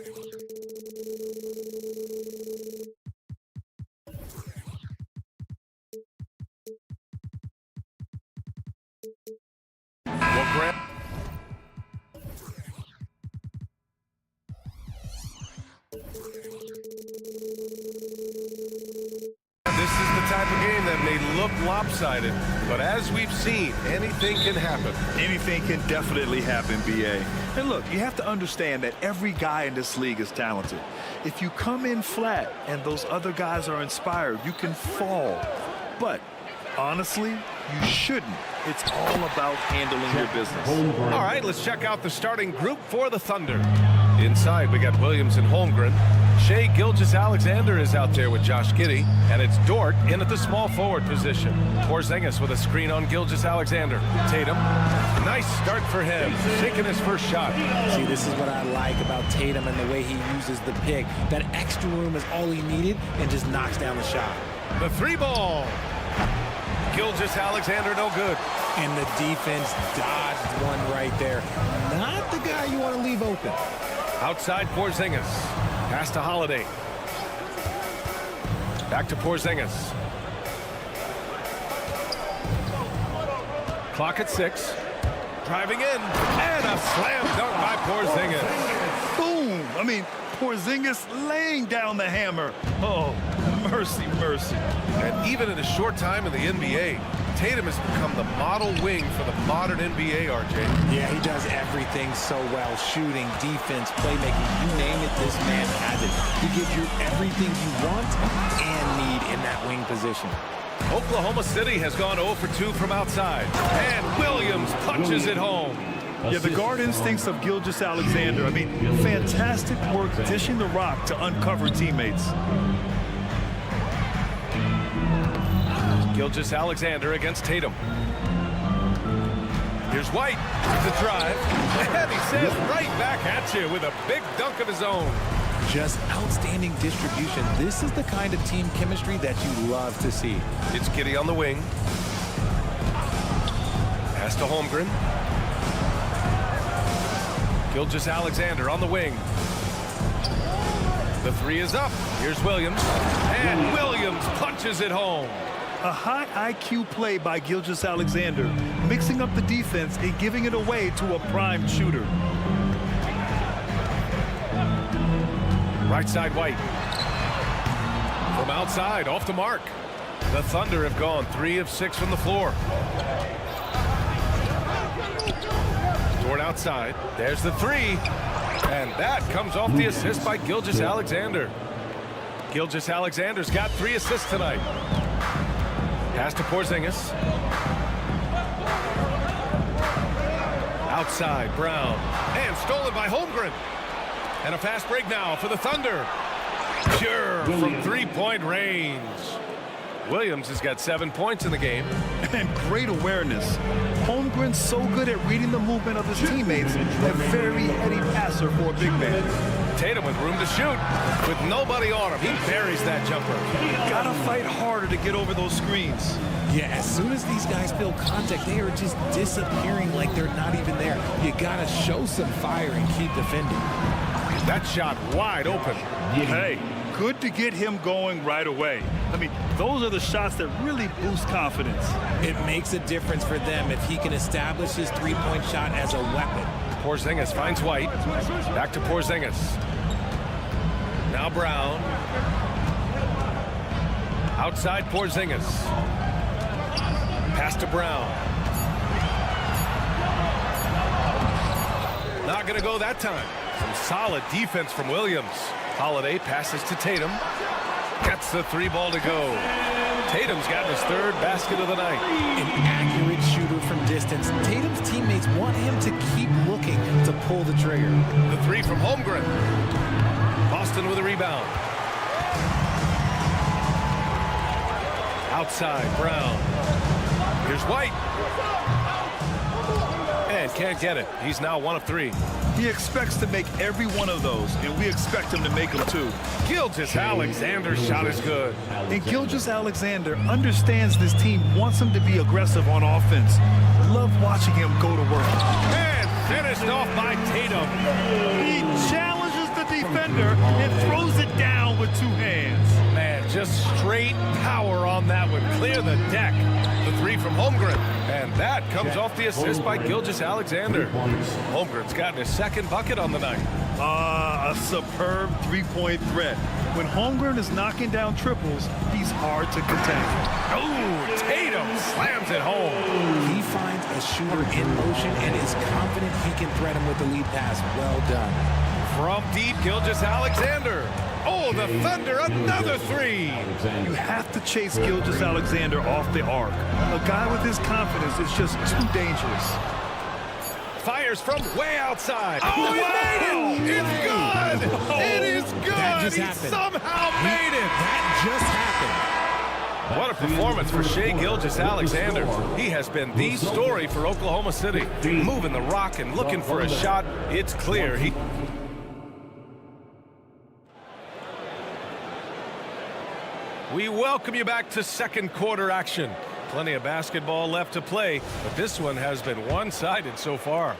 This is the type of game that may look lopsided, but as we've seen, anything can happen. Anything can definitely happen, BA. And look, you have to understand that every guy in this league is talented. If you come in flat and those other guys are inspired, you can fall. But honestly, you shouldn't. It's all about handling your business. All right, let's check out the starting group for the Thunder. Inside, we got Williams and Holmgren. Shai Gilgeous-Alexander is out there with Josh Giddey, and it's Dort in at the small forward position. Porzingis with a screen on Gilgeous-Alexander. Tatum, nice start for him, taking his first shot. See, this is what I like about Tatum and the way he uses the pick. That extra room is all he needed and just knocks down the shot. The three ball. Gilgeous-Alexander no good. And the defense dodged one right there. Not the guy you want to leave open. Outside Porzingis. Pass to Holiday. Back to Porzingis. Clock at 6. Driving in. And a slam dunk by Porzingis. Boom! I mean, Porzingis laying down the hammer. Oh, mercy, mercy. And even in a short time in the NBA, Tatum has become the model wing for the modern NBA, RJ. Yeah, he does everything so well. Shooting, defense, playmaking, you name it, this man has it. He gives you everything you want and need in that wing position. Oklahoma City has gone 0 for 2 from outside. And Williams punches it home. Yeah, the guard instincts of Gilgeous-Alexander. I mean, fantastic work dishing the rock to uncover teammates. Gilgeous-Alexander against Tatum. Here's White, the drive, and he says right back at you with a big dunk of his own. Just outstanding distribution. This is the kind of team chemistry that you love to see. It's Giddey on the wing. Pass to Holmgren. Gilgeous-Alexander on the wing. The three is up. Here's Williams. And Williams punches it home. A high IQ play by Gilgeous-Alexander, mixing up the defense and giving it away to a prime shooter. Right side White. From outside, off the mark. The Thunder have gone 3 of 6 from the floor. Toward outside. There's the three. And that comes off the assist by Gilgeous-Alexander. Gilgeous-Alexander's got 3 assists tonight. Pass to Porzingis. Outside, Brown. And stolen by Holmgren. And a fast break now for the Thunder. Sure, from three-point range. Williams has got 7 points in the game. And great awareness. Holmgren's so good at reading the movement of his teammates. A very heady passer for a big man. Tatum with room to shoot. With nobody on him, he buries that jumper. Gotta fight harder to get over those screens. Yeah, as soon as these guys feel contact, they are just disappearing like they're not even there. You gotta show some fire and keep defending. That shot wide open. Hey, good to get him going right away. I mean, those are the shots that really boost confidence. It makes a difference for them if he can establish his three-point shot as a weapon. Porzingis finds White. Back to Porzingis. Now Brown. Outside Porzingis. Pass to Brown. Not going to go that time. Some solid defense from Williams. Holiday passes to Tatum. Gets the three ball to go. Tatum's gotten his 3rd basket of the night. An accurate shooter from distance. Tatum's teammates want him to keep looking to pull the trigger. The three from Holmgren. Boston with a rebound. Outside, Brown. Here's White. And can't get it. He's now 1 of 3. He expects to make every one of those, and we expect him to make them too. Gilgeous-Alexander's shot is good. And Gilgeous-Alexander understands this team wants him to be aggressive on offense. Love watching him go to work. And finished off by Tatum. He challenges the defense. defender and throws it down with 2 hands. Man, just straight power on that one. Clear the deck. The 3 from Holmgren. And that comes off the assist by Gilgeous-Alexander. Holmgren's gotten his 2nd bucket on the night. A superb 3-point threat. When Holmgren is knocking down triples, he's hard to contain. Oh, Tatum slams it home. He finds a shooter in motion and is confident he can thread him with the lead pass. Well done. From deep, Gilgeous-Alexander. Oh, the Thunder, another 3. You have to chase Gilgeous-Alexander off the arc. A guy with his confidence is just too dangerous. Fires from way outside. Oh, he made it! It's good! It is good! That just he happened. somehow made it! That just happened. What a performance for Shai Gilgeous-Alexander. He has been the story for Oklahoma City. Moving the rock and looking for a shot. It's clear he... We welcome you back to 2nd quarter action. Plenty of basketball left to play, but this one has been one-sided so far.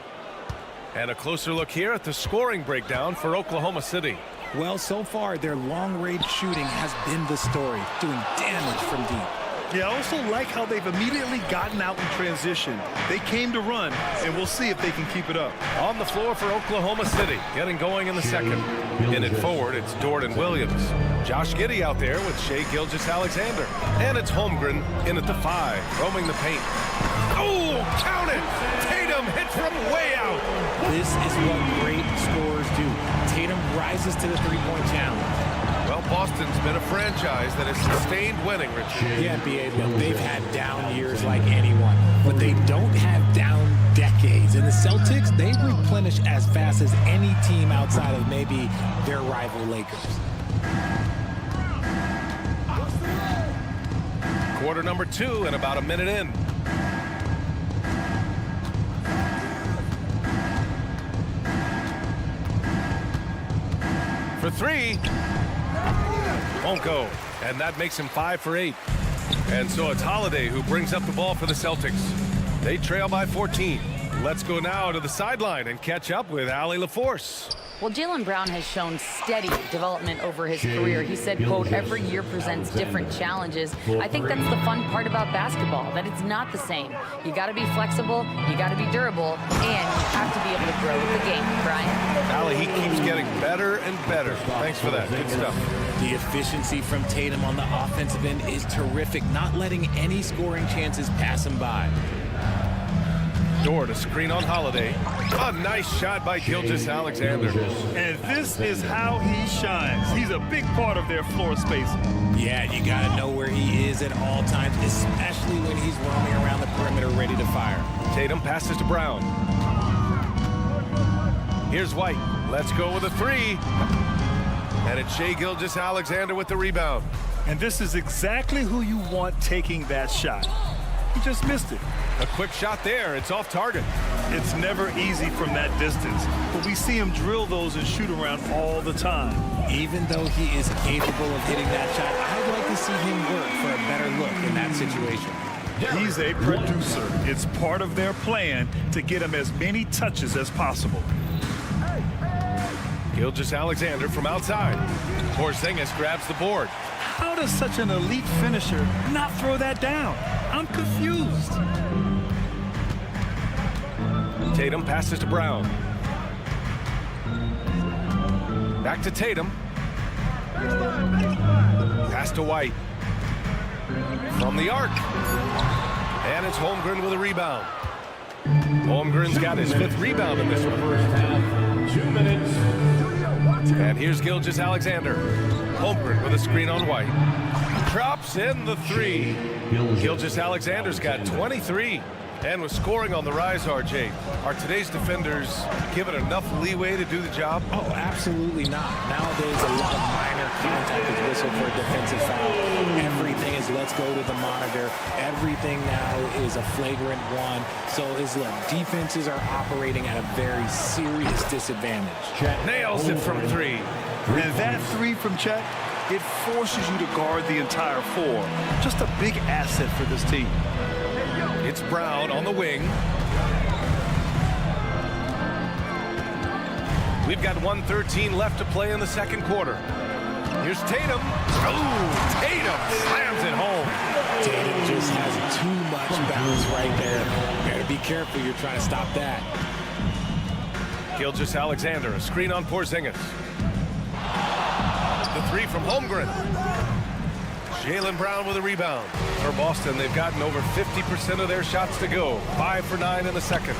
And a closer look here at the scoring breakdown for Oklahoma City. Well, so far, their long-range shooting has been the story, doing damage from deep. Yeah, I also like how they've immediately gotten out in transition. They came to run, and we'll see if they can keep it up. On the floor for Oklahoma City, getting going in the 2nd. In it forward, it's Jordan Williams. Josh Giddey out there with Shai Gilgeous-Alexander. And it's Holmgren in at the 5, roaming the paint. Oh, count it! Tatum hits from way out. This is what great scorers do. Tatum rises to the 3-point challenge. Well, Boston's been a franchise that has sustained winning, Richard. Yeah, B.A., look, they've had down years like anyone, but they don't have down decades. And the Celtics, they replenish as fast as any team outside of maybe their rival Lakers. Quarter number 2 and about a minute in. For 3. Won't go. And that makes him 5 for 8. And so it's Holiday who brings up the ball for the Celtics. They trail by 14. Let's go now to the sideline and catch up with Allie LaForce. Well, Jaylen Brown has shown steady development over his career. He said, quote, every year presents different challenges. I think that's the fun part about basketball, that it's not the same. You got to be flexible, you got to be durable, and you have to be able to grow with the game. Brian? Allie, he keeps getting better and better. Thanks for that. Good stuff. The efficiency from Tatum on the offensive end is terrific, not letting any scoring chances pass him by. Door to screen on Holiday. A nice shot by Gilgeous-Alexander. And this is how he shines. He's a big part of their floor spacing. Yeah, you got to know where he is at all times, especially when he's roaming around the perimeter ready to fire. Tatum passes to Brown. Here's White. Let's go with a 3. And it's Shai Gilgeous-Alexander with the rebound. And this is exactly who you want taking that shot. He just missed it. A quick shot there. It's off target. It's never easy from that distance, but we see him drill those and shoot around all the time. Even though he is capable of hitting that shot, I'd like to see him work for a better look in that situation. He's a producer. It's part of their plan to get him as many touches as possible. Gilgeous-Alexander from outside. Porzingis grabs the board. How does such an elite finisher not throw that down? I'm confused. Tatum passes to Brown. Back to Tatum. Pass to White. From the arc. And it's Holmgren with a rebound. Holmgren's got his 5th rebound in this one. First half, 2 minutes. And here's Gilgeous-Alexander. Holmgren with a screen on White. Drops in the 3. Gilgeous-Alexander's got 23. And with scoring on the rise, RJ, are today's defenders given enough leeway to do the job? Oh, absolutely not. Nowadays, a lot of minor contact is whistled for a defensive foul. Everything is let's go to the monitor. Everything now is a flagrant 1. So defenses are operating at a very serious disadvantage. Chet nails it from 3. And that 3 from Chet, it forces you to guard the entire 4. Just a big asset for this team. It's Brown on the wing. We've got 1:13 left to play in the second quarter. Here's Tatum. Oh, Tatum slams it home. Tatum just has too much bounce right there. Better be careful. You're trying to stop that. Gilgeous-Alexander, a screen on Porzingis. The three from Holmgren. Jaylen Brown with a rebound. For Boston, they've gotten over 50% of their shots to go. 5 for 9 in the second.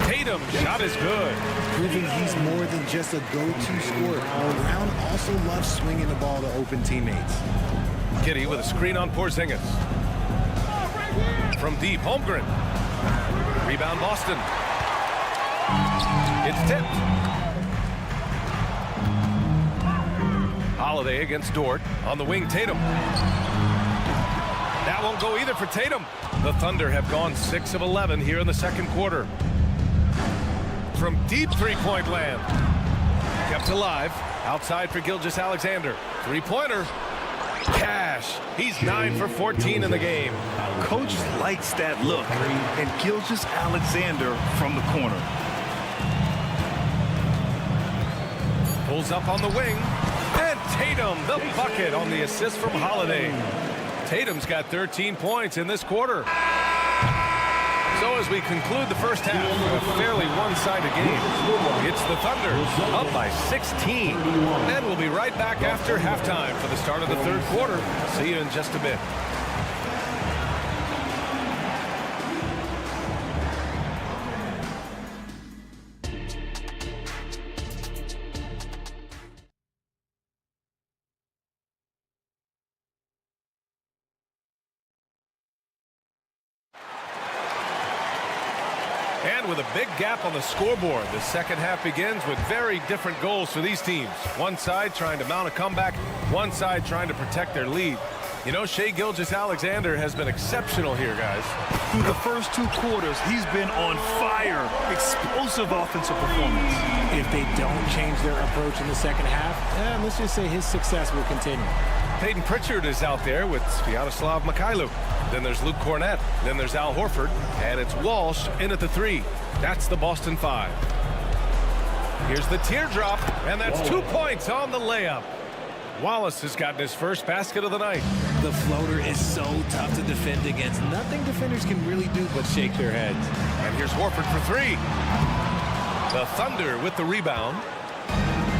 Tatum, shot is good. Proving he's more than just a go-to scorer. Brown also loves swinging the ball to open teammates. Giddey with a screen on Porzingis. From deep, Holmgren. Rebound, Boston. It's tipped. Holiday against Dort. On the wing, Tatum. That won't go either for Tatum. The Thunder have gone 6 of 11 here in the second quarter. From deep three-point land. Kept alive. Outside for Gilgeous-Alexander. Three-pointer. Cash. He's 9 for 14 in the game. Coach likes that look. And Gilgeous-Alexander from the corner. Pulls up on the wing. And Tatum, the bucket on the assist from Holiday. Tatum's got 13 points in this quarter. So as we conclude the first half of a fairly one-sided game, it's the Thunder up by 16. And we'll be right back after halftime for the start of the third quarter. See you in just a bit. And with a big gap on the scoreboard, the second half begins with very different goals for these teams. One side trying to mount a comeback, one side trying to protect their lead. You know, Shai Gilgeous-Alexander has been exceptional here, guys. Through the first 2 quarters, he's been on fire. Explosive offensive performance. If they don't change their approach in the second half, let's just say his success will continue. Peyton Pritchard is out there with Sviatoslav Mikhailuk. Then there's Luke Cornett. Then there's Al Horford. And it's Walsh in at the 3. That's the Boston 5. Here's the teardrop, and that's 2 points on the layup. Wallace has gotten his first basket of the night. The floater is so tough to defend against. Nothing defenders can really do but shake their heads. And here's Horford for 3. The Thunder with the rebound.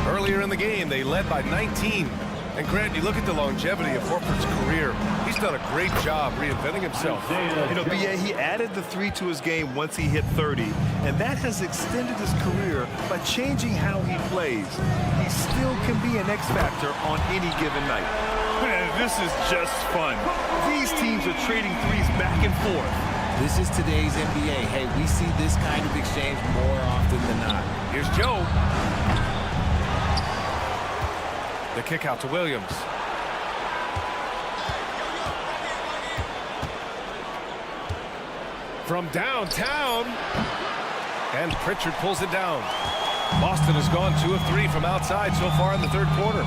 Earlier in the game, they led by 19. And Grant, you look at the longevity of Horford's career. He's done a great job reinventing himself. You know, B.A., he added the 3 to his game once he hit 30. And that has extended his career by changing how he plays. He still can be an X factor on any given night. Man, this is just fun. These teams are trading threes back and forth. This is today's NBA. Hey, we see this kind of exchange more often than not. Here's Joe. The kick out to Williams. From downtown. And Pritchard pulls it down. Boston has gone 2 of 3 from outside so far in the third quarter.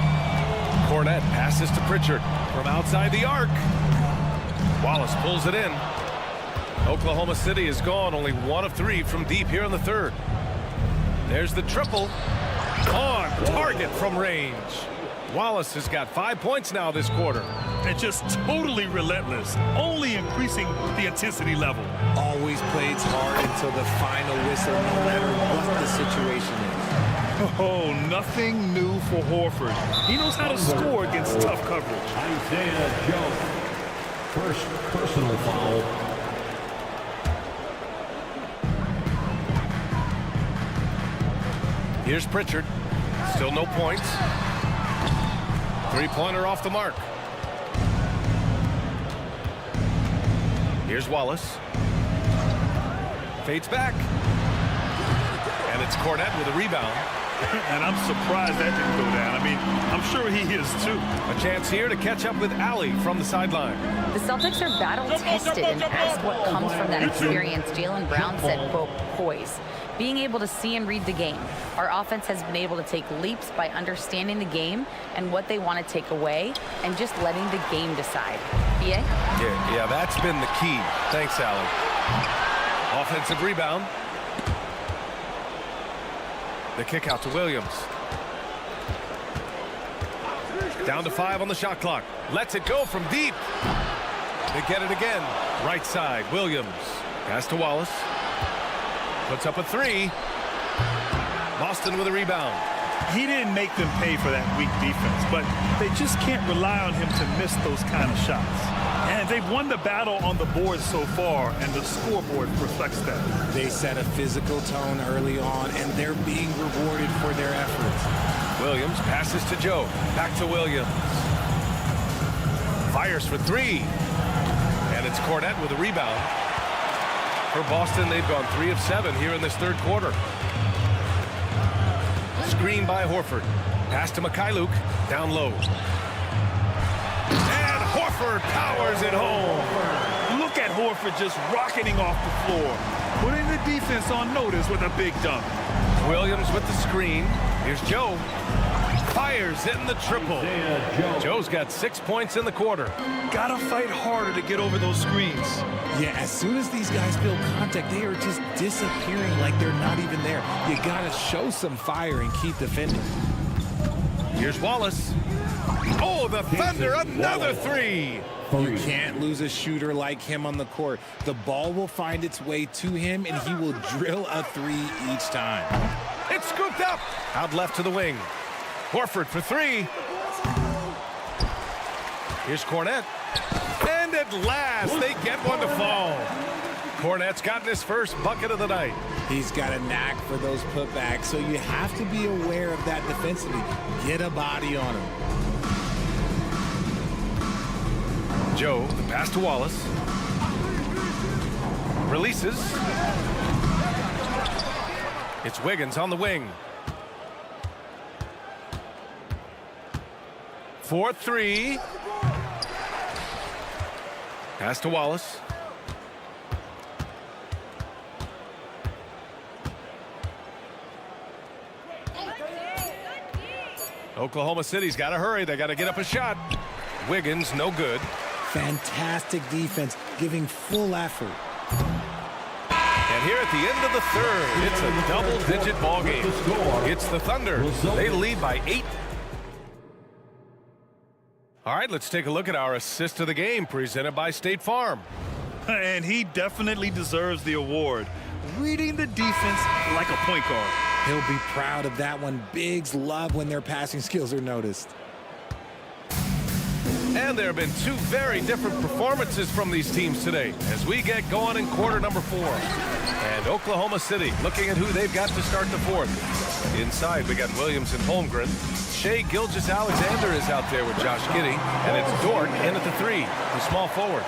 Cornett passes to Pritchard from outside the arc. Wallace pulls it in. Oklahoma City has gone only 1 of 3 from deep here in the third. There's the triple. On target from range. Wallace has got 5 points now this quarter. And just totally relentless, only increasing the intensity level. Always plays hard until the final whistle, no matter what the situation is. Oh, nothing new for Horford. He knows how to score against tough coverage. Isaiah Joe. First personal foul. Here's Pritchard. Still no points. Three-pointer off the mark. Here's Wallace. Fades back. And it's Cornett with a rebound. And I'm surprised that didn't go down. I mean, I'm sure he is too. A chance here to catch up with Allie from the sideline. The Celtics are battle-tested, and as what comes from that experience, Jaylen Brown said, quote, poise. Being able to see and read the game. Our offense has been able to take leaps by understanding the game and what they want to take away and just letting the game decide. B.A.? Yeah, that's been the key. Thanks, Allie. Offensive rebound. The kick out to Williams. Down to 5 on the shot clock. Lets it go from deep. They get it again. Right side, Williams. Pass to Wallace. Puts up a 3. Boston with a rebound. He didn't make them pay for that weak defense, but they just can't rely on him to miss those kind of shots. And they've won the battle on the board so far, and the scoreboard reflects that. They set a physical tone early on, and they're being rewarded for their efforts. Williams passes to Joe. Back to Williams. Fires for 3. And it's Cornette with a rebound. For Boston, they've gone 3 of 7 here in this third quarter. Screen by Horford. Pass to Mikhailuk. Down low. And Horford powers it home. Look at Horford just rocketing off the floor, putting the defense on notice with a big dunk. Williams with the screen. Here's Joe. Fires in the triple. Joe's got 6 points in the quarter. Gotta fight harder to get over those screens. Yeah, as soon as these guys build contact, they are just disappearing like they're not even there. You gotta show some fire and keep defending. Here's Wallace. Oh, the Thunder, another 3. You can't lose a shooter like him on the court. The ball will find its way to him, and he will drill a 3 each time. It's scooped up. Out left to the wing. Horford for 3. Here's Cornette. And at last, they get one to fall. Cornette's gotten his first bucket of the night. He's got a knack for those putbacks, so you have to be aware of that defensively. Get a body on him. Joe, the pass to Wallace. Releases. It's Wiggins on the wing. 4-3. Pass to Wallace. Oklahoma City's got to hurry. They got to get up a shot. Wiggins, no good. Fantastic defense, giving full effort. And here at the end of the third, it's a double-digit ball game. It's the Thunder. They lead by 8. All right, let's take a look at our assist of the game presented by State Farm. And he definitely deserves the award. Reading the defense like a point guard. He'll be proud of that one. Bigs love when their passing skills are noticed. And there have been 2 very different performances from these teams today as we get going in quarter number 4. And Oklahoma City looking at who they've got to start the 4th. Inside, we got Williams and Holmgren. Shai Gilgeous-Alexander is out there with Josh Giddey. And it's Dort in at the 3, the small forward.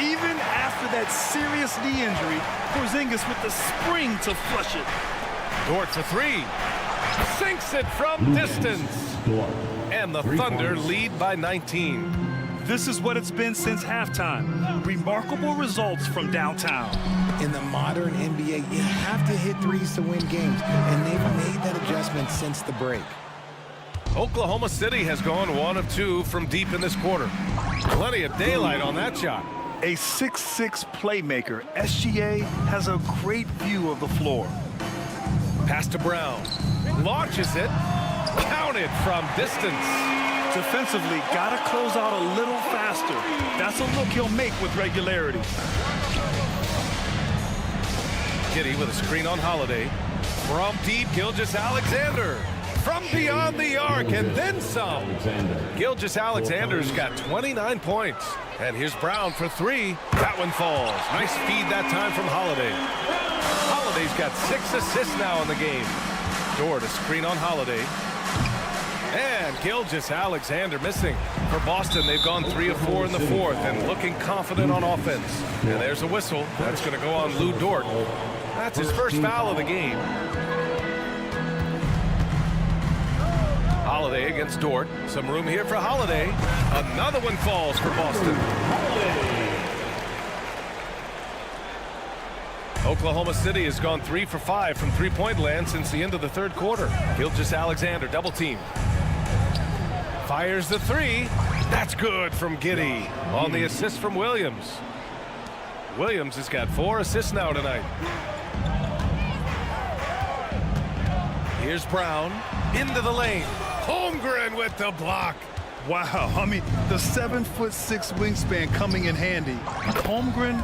Even after that serious knee injury, Porzingis with the spring to flush it. Dort for 3. Sinks it from distance. And the Thunder lead by 19. This is what it's been since halftime. Remarkable results from downtown. In the modern NBA, you have to hit threes to win games, and they've made that adjustment since the break. Oklahoma City has gone 1 of 2 from deep in this quarter. Plenty of daylight on that shot. A 6'6" playmaker, SGA has a great view of the floor. Pass to Brown. Launches it. Counted from distance. Defensively, gotta close out a little faster. That's a look he'll make with regularity. Giddey with a screen on Holiday. From deep, Gilgeous-Alexander. From beyond the arc and then some. Gilgeous-Alexander's got 29 points. And here's Brown for 3. That one falls. Nice feed that time from Holiday. Holiday's got 6 assists now in the game. Dort a screen on Holiday. And Gilgeous-Alexander missing. For Boston, they've gone 3 of 4 in the 4th and looking confident on offense. And there's a whistle. That's going to go on Lou Dort. That's his first foul of the game. Holiday against Dort. Some room here for Holiday. Another one falls for Boston. Oklahoma City has gone 3 for 5 from three-point land since the end of the third quarter. Gilgeous-Alexander double team. Fires the 3. That's good from Giddey on the assist from Williams. Williams has got 4 assists now tonight. Here's Brown into the lane. Holmgren with the block. Wow, I mean, the 7'6" wingspan coming in handy. Holmgren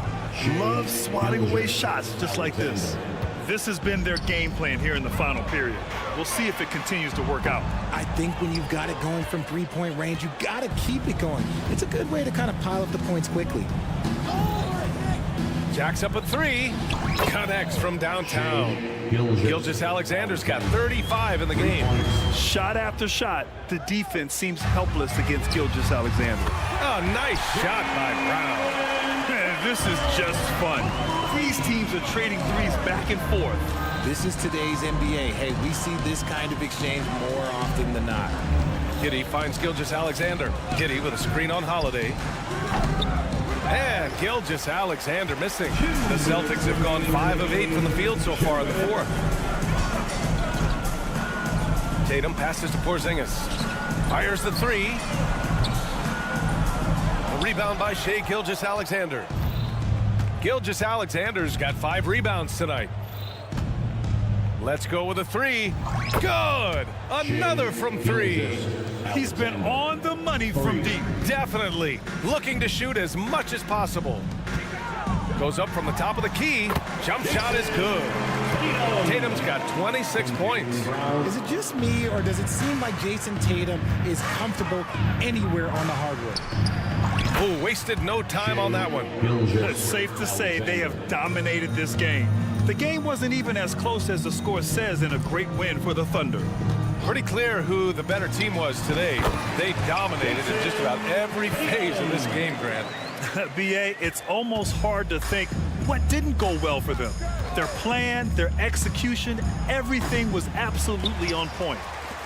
loves swatting away shots just like this. This has been their game plan here in the final period. We'll see if it continues to work out. I think when you've got it going from three-point range, you got to keep it going. It's a good way to kind of pile up the points quickly. Jacks up a three. Connects from downtown. Gilgeous-Alexander's got 35 in the game. Shot after shot, the defense seems helpless against Gilgeous-Alexander. Oh, nice shot by Brown. Man, this is just fun. These teams are trading threes back and forth. This is today's NBA. Hey, we see this kind of exchange more often than not. Giddy finds Gilgeous-Alexander. Giddy with a screen on Holiday. And Gilgeous-Alexander missing. The Celtics have gone 5 of 8 from the field so far in the fourth. Tatum passes to Porzingis. Fires the three. A rebound by Shai Gilgeous-Alexander. Gilgeous-Alexander's got 5 rebounds tonight. Let's go with a three. Good! Another from 3. He's been on the money from deep. Definitely looking to shoot as much as possible. Goes up from the top of the key. Jump shot is good. Tatum's got 26 points. Is it just me, or does it seem like Jason Tatum is comfortable anywhere on the hardwood? Oh, wasted no time on that one. It's safe to say they have dominated this game. The game wasn't even as close as the score says in a great win for the Thunder. Pretty clear who the better team was today. They dominated in just about every phase of this game, Grant. B.A., it's almost hard to think what didn't go well for them. Their plan, their execution, everything was absolutely on point.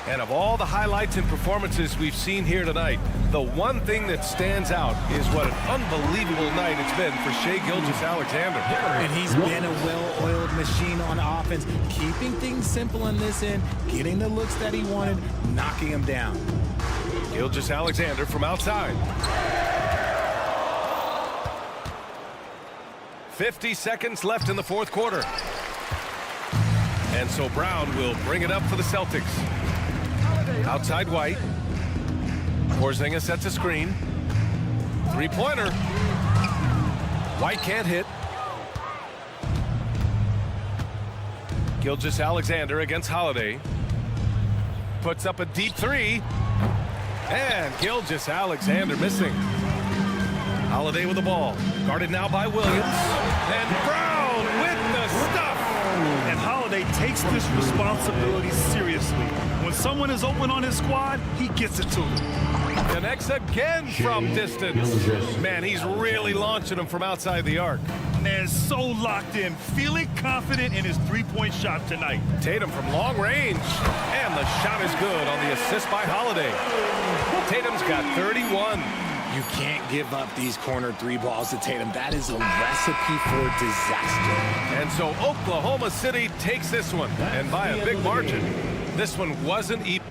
And of all the highlights and performances we've seen here tonight, the one thing that stands out is what an unbelievable night it's been for Shai Gilgeous-Alexander. And he's been a well-oiled machine on offense, keeping things simple in this end, getting the looks that he wanted, knocking him down. Gilgeous-Alexander from outside. 50 seconds left in the fourth quarter. And so Brown will bring it up for the Celtics. Outside White. Porzingis sets a screen. Three-pointer. White can't hit. Gilgeous-Alexander against Holiday. Puts up a deep three. And Gilgeous-Alexander missing. Holiday with the ball. Guarded now by Williams. And Brown with the stuff. And Holiday takes this responsibility seriously. When someone is open on his squad, he gets it to them. Connects again from distance. Man, he's really launching them from outside the arc. And so locked in, feeling confident in his three-point shot tonight. Tatum from long range. And the shot is good on the assist by Holiday. Tatum's got 31. You can't give up these corner three balls to Tatum. That is a recipe for disaster. And so Oklahoma City takes this one, and by a big margin. This one wasn't even.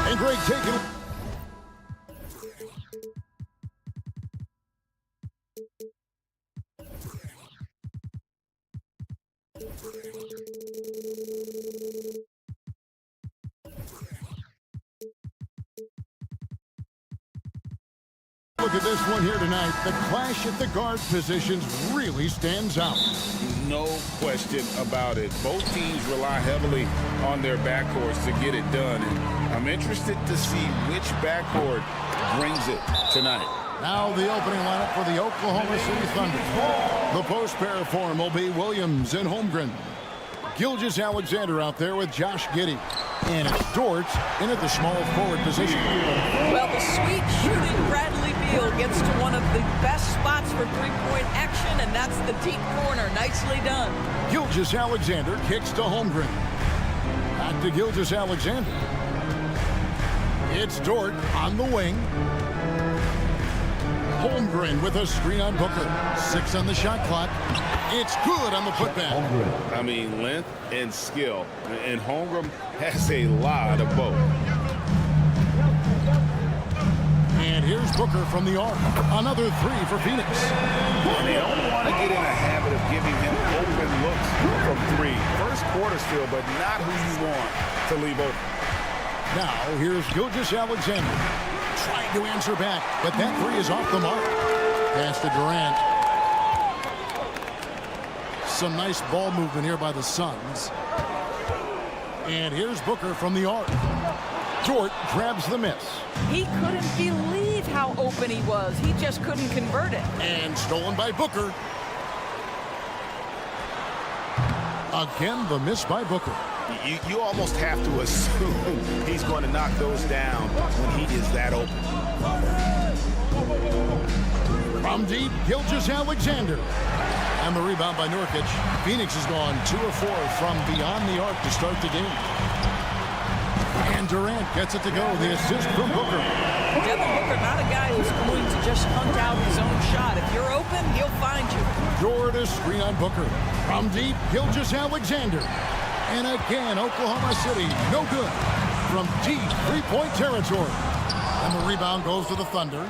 And Greg taking it. Look at this one here tonight. The clash at the guard positions really stands out. No question about it. Both teams rely heavily on their backcourts to get it done. And I'm interested to see which backcourt brings it tonight. Now the opening lineup for the Oklahoma City Thunder. The post pair form will be Williams and Holmgren. Gilgeous-Alexander out there with Josh Giddey. And it's Dort in at the small forward position. Well, the sweet shooting Bradley Beal gets to one of the best spots for three-point action, and that's the deep corner. Nicely done. Gilgeous-Alexander kicks to Holmgren. Back to Gilgeous-Alexander. It's Dort on the wing. Holmgren with a screen on Booker. 6 on the shot clock. It's good on the putback. I mean, length and skill. And Holmgren has a lot of both. And here's Booker from the arc. Another 3 for Phoenix. And they don't want to get in a habit of giving him open looks from 3. First quarter still, but not who you want to leave open. Now, here's Gilgeous-Alexander. Trying to answer back, but that 3 is off the mark. Pass to Durant. Some nice ball movement here by the Suns. And here's Booker from the arc. Dort grabs the miss. He couldn't believe how open he was. He just couldn't convert it. And stolen by Booker. Again, the miss by Booker. You almost have to assume he's going to knock those down when he is that open. From deep, Gilgeous-Alexander. And the rebound by Nurkic. Phoenix has gone 2 of 4 from beyond the arc to start the game. And Durant gets it to go. The assist from Booker. Devin Booker, not a guy who's going to just hunt out his own shot. If you're open, he'll find you. Jordan screen on Booker. From deep, Gilgeous-Alexander. And again, Oklahoma City, no good. From deep, three-point territory. And the rebound goes to the Thunder.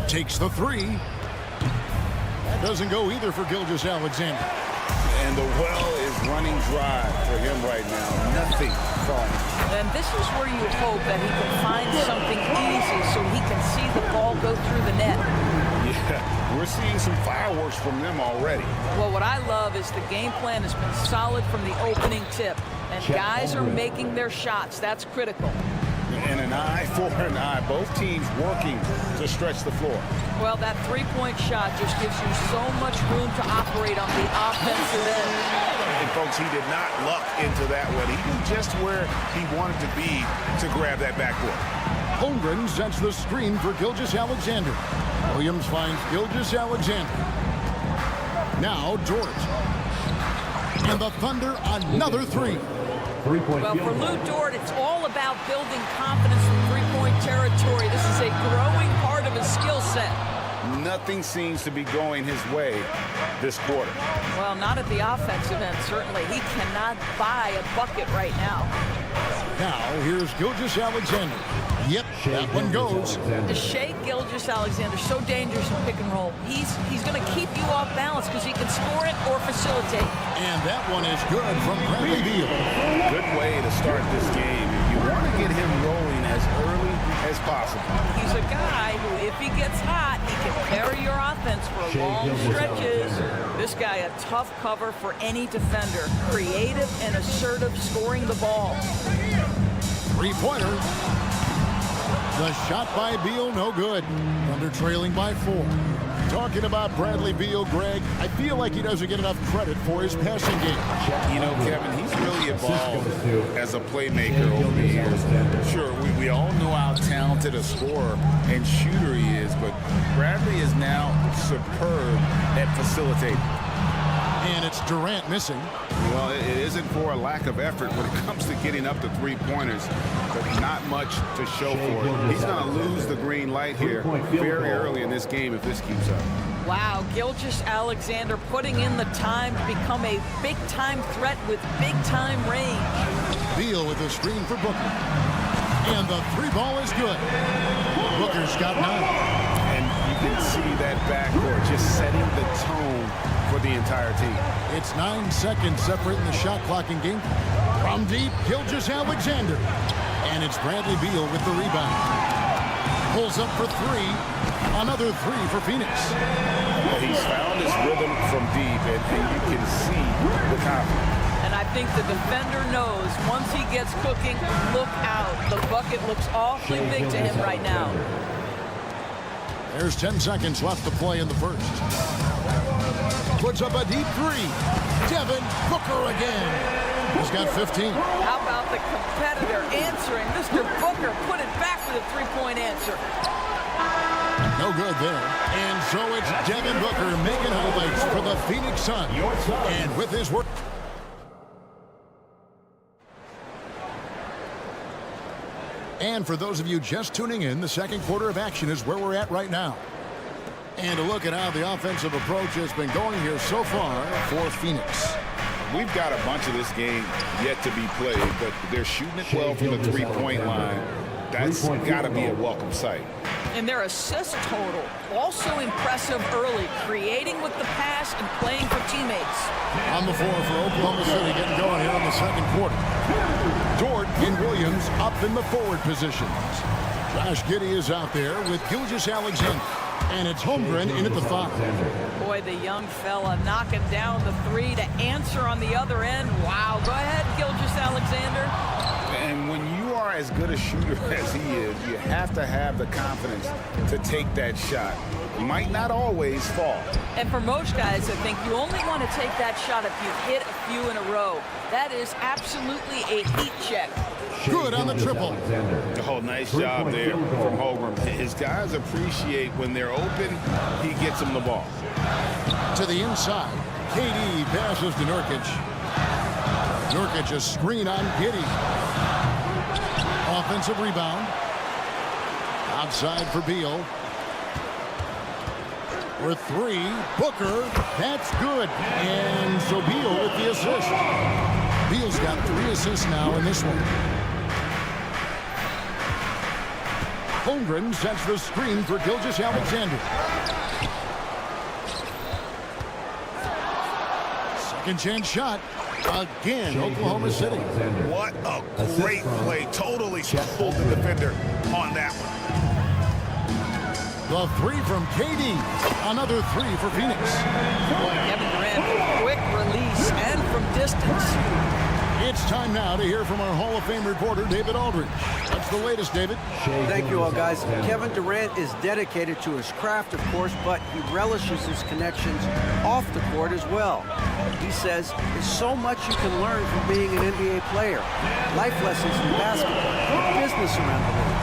Takes the 3. That doesn't go either for Gilgeous-Alexander. And the well is running dry for him right now. Nothing falling. And this is where you hope that he can find something easy so he can see the ball go through the net. Yeah, we're seeing some fireworks from them already. Well, what I love is the game plan has been solid from the opening tip. And guys are making their shots. That's critical. And an eye for an eye. Both teams working to stretch the floor. Well, that three-point shot just gives you so much room to operate on the offensive end. And, folks, he did not luck into that one. He knew just where he wanted to be to grab that backboard. Holmgren sets the screen for Gilgeous-Alexander. Williams finds Gilgeous-Alexander. Now Dort. And the Thunder another 3. Well, for Lou Dort, it's all about building confidence from three-point territory. This is a growing part of his skill set. Nothing seems to be going his way this quarter. Well, not at the offensive end, certainly. He cannot buy a bucket right now. Now, here's Gilgeous-Alexander. Yep, that one goes. Shea Gilgeous-Alexander, so dangerous in pick and roll. He's going to keep you off balance because he can score it or facilitate. And that one is good from Bradley Beal. Good way to start this game. You want to get him rolling as early as possible. He's a guy who, if he gets hot, he can carry your offense for long stretches. This guy, a tough cover for any defender. Creative and assertive, scoring the ball. Three-pointer. The shot by Beal, no good. Thunder trailing by 4. Talking about Bradley Beal, Greg, I feel like he doesn't get enough credit for his passing game. You know, Kevin, he's really evolved as a playmaker over the years. Sure, we all know how talented a scorer and shooter he is, but Bradley is now superb at facilitating. And it's Durant missing. Well, it isn't for a lack of effort when it comes to getting up to three-pointers, but not much to show for it. He's going to lose the green light here very early in this game if this keeps up. Wow, Gilgeous-Alexander putting in the time to become a big-time threat with big-time range. Beal with a screen for Booker. And the three ball is good. Booker's got 9. And you can see that backcourt just setting the tone for the entire team. It's 9 seconds separating the shot clock in game. From deep, Gilgeous-Alexander. And it's Bradley Beal with the rebound. Pulls up for 3. Another 3 for Phoenix. Well, he's found his rhythm from deep, and you can see the confidence. And I think the defender knows once he gets cooking, look out. The bucket looks awfully big to him right now. There's 10 seconds left to play in the first. Puts up a deep 3. Devin Booker again. He's got 15. How about the competitor answering? Mr. Booker put it back with a three-point answer. No good there. And so it's Devin Booker making highlights for the Phoenix Suns. And with his work. And for those of you just tuning in, the second quarter of action is where we're at right now. And a look at how the offensive approach has been going here so far for Phoenix. We've got a bunch of this game yet to be played, but they're shooting it well from the three-point line. That's got to be a welcome sight. And their assist total, also impressive early, creating with the pass and playing for teammates. On the floor for Oklahoma City, getting going here in the second quarter. Dort and Williams up in the forward positions. Josh Giddey is out there with Gilgeous-Alexander. And it's Holmgren in at the 5. Boy, the young fella knocking down the 3 to answer on the other end. Wow, go ahead, Gilgeous-Alexander. And when you are as good a shooter as he is, you have to have the confidence to take that shot. Might not always fall. And for most guys, I think you only want to take that shot if you've hit a few in a row. That is absolutely a heat check. Good on the triple. Oh, nice job there from Holmgren. His guys appreciate when they're open, he gets them the ball. To the inside. KD passes to Nurkic. Nurkic a screen on Giddey. Offensive rebound. Outside for Beal. For 3. Booker. That's good. And so Beal with the assist. Beal's got 3 assists now in this one. Holmgren sets the screen for Gilgeous-Alexander. Second chance shot. Again, Oklahoma City. What a great play. Totally schooled the defender on that one. The 3 from KD. Another 3 for Phoenix. Kevin Durant, quick release and from distance. It's time now to hear from our Hall of Fame reporter, David Aldridge. What's the latest, David? Thank you all, guys. Kevin Durant is dedicated to his craft, of course, but he relishes his connections off the court as well. He says there's so much you can learn from being an NBA player. Life lessons in basketball, business around the league.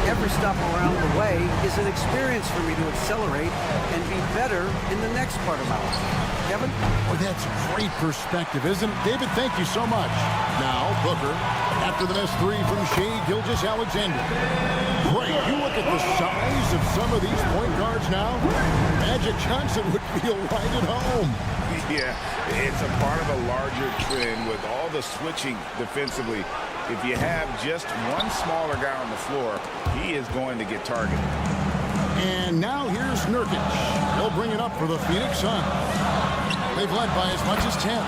Every stop around the way is an experience for me to accelerate and be better in the next part of my life. Kevin? Well, that's great perspective, isn't it? David, thank you so much. Now, Booker, after the missed 3 from Shai Gilgeous-Alexander. Great. You look at the size of some of these point guards now. Magic Johnson would feel right at home. Yeah, it's a part of a larger trend with all the switching defensively. If you have just one smaller guy on the floor, he is going to get targeted. And now here's Nurkic. He'll bring it up for the Phoenix Suns. They've led by as much as 10.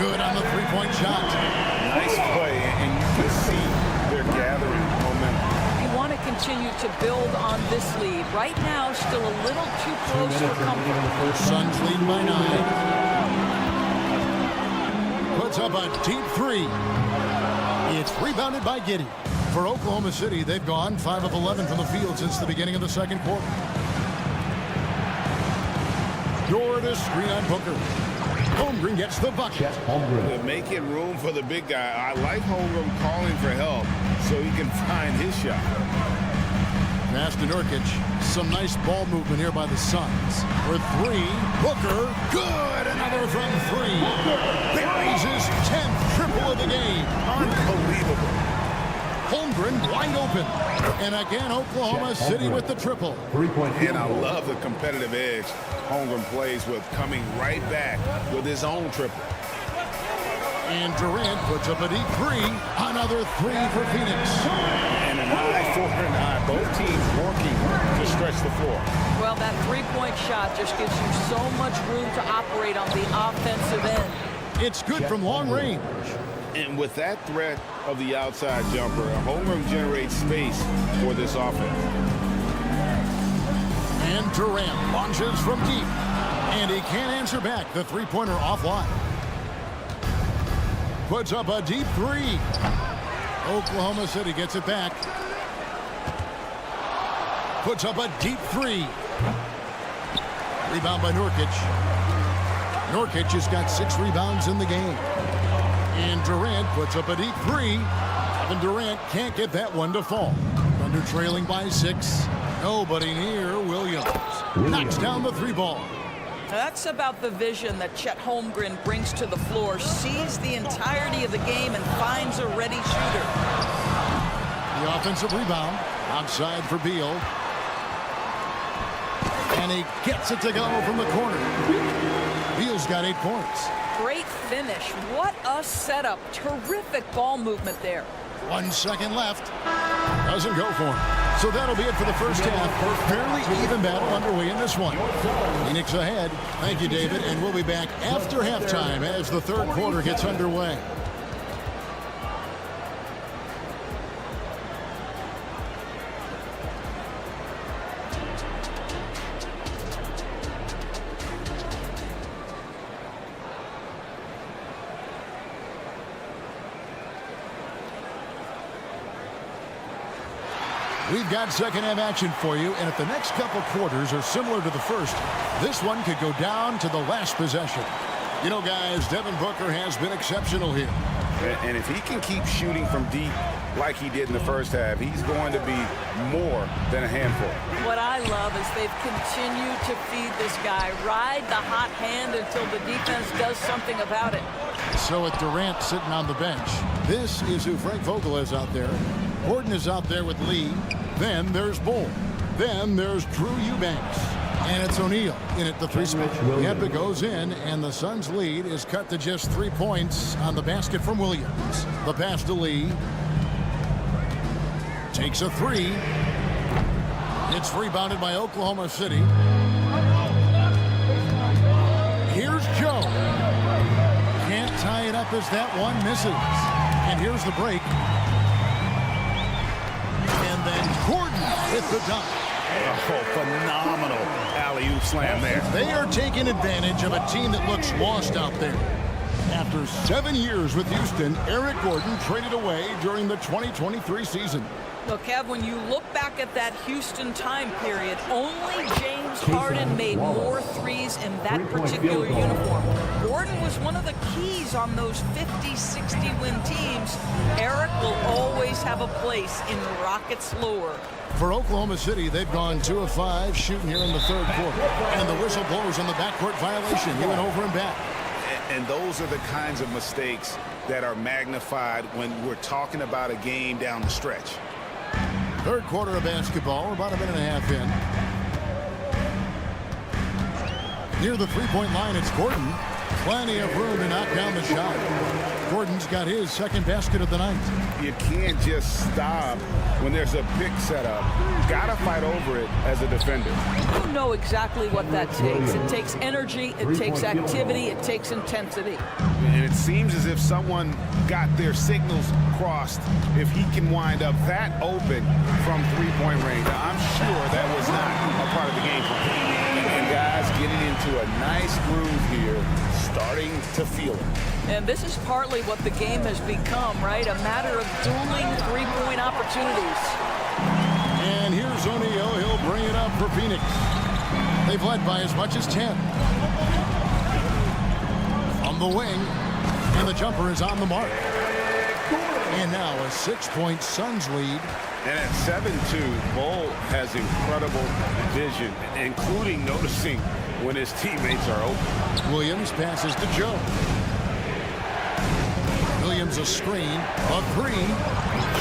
Good on the three-point shot. Nice play, and you can see they're gathering momentum. You want to continue to build on this lead. Right now, still a little too close for comfort. Suns lead by 9. Puts up a deep 3. It's rebounded by Giddey. For Oklahoma City, they've gone 5 of 11 from the field since the beginning of the second quarter. Dort to screen on Booker. Holmgren gets the bucket. They're making room for the big guy. I like Holmgren calling for help so he can find his shot. Pass to Nurkic. Some nice ball movement here by the Suns. For 3, Booker. Good. Another from 3. Buries his 10th triple of the game. Unbelievable. Holmgren wide open. And again, Oklahoma City with the triple. And I love the competitive edge Holmgren plays with, coming right back with his own triple. And Durant puts up a deep three. Another three for Phoenix. And an eye for an eye. Both teams working to stretch the floor. Well, that three-point shot just gives you so much room to operate on the offensive end. It's good from long range. And with that threat of the outside jumper, Holmgren generates space for this offense. And Durant launches from deep. And he can't answer back. The three-pointer offline. Puts up a deep three. Oklahoma City gets it back. Puts up a deep three. Rebound by Nurkic. Nurkic has got 6 rebounds in the game. And Durant puts up a deep three. Kevin Durant can't get that one to fall. Thunder trailing by 6. Nobody near Williams. Knocks down the 3 ball. That's about the vision that Chet Holmgren brings to the floor. Sees the entirety of the game and finds a ready shooter. The offensive rebound. Outside for Beal. And he gets it to go from the corner. Beal's got 8 points. Great finish. What a setup. Terrific ball movement there. 1 second left. Doesn't go for him. So that'll be it for the first half. Fairly even battle underway in this one. Phoenix ahead. Thank you, David. And we'll be back after halftime as the third quarter gets underway. We've got second half action for you, and if the next couple quarters are similar to the first, this one could go down to the last possession. You know, guys, Devin Booker has been exceptional here. And if he can keep shooting from deep like he did in the first half, he's going to be more than a handful. What I love is they've continued to feed this guy. Ride the hot hand until the defense does something about it. So with Durant sitting on the bench, this is who Frank Vogel is out there. Gordon is out there with Lee. Then there's Bull. Then there's Drew Eubanks. And it's O'Neal in at the 3 spot. Yep, it goes in, and the Suns' lead is cut to just 3 points on the basket from Williams. The pass to Lee. Takes a 3. It's rebounded by Oklahoma City. Here's Joe. Can't tie it up as that one misses. And here's the break. And then Gordon with the dunk. Oh, phenomenal alley-oop slam there. They are taking advantage of a team that looks lost out there. After 7 years with Houston, Eric Gordon traded away during the 2023 season. Look, Kev, when you look back at that Houston time period, only James Harden made more threes in that particular uniform. Gordon was one of the keys on those 50-60 win teams. Eric will always have a place in the Rockets' lore. For Oklahoma City, they've gone 2 of 5 shooting here in the third quarter. And the whistle blows on the backcourt violation. He went over and back. And those are the kinds of mistakes that are magnified when we're talking about a game down the stretch. Third quarter of basketball, about a minute and a half in. Near the three-point line, it's Gordon. Plenty of room to knock down the shot. Gordon's got his second basket of the night. You can't just stop when there's a pick set up. Gotta fight over it as a defender. You know exactly what that takes. It takes energy, it takes activity, it takes intensity. And it seems as if someone got their signals crossed if he can wind up that open from three-point range. Now, I'm sure that was not a part of the game plan. And guys getting into a nice groove here, starting to feel it. And this is partly what the game has become, right? A matter of dueling three-point opportunities. And here's O'Neal. He'll bring it up for Phoenix. They've led by as much as 10. On the wing, and the jumper is on the mark. And now a 6-point Suns lead. And at 7-2, Bull has incredible vision, including noticing when his teammates are open. Williams passes to Joe. Williams Williams a screen. A three.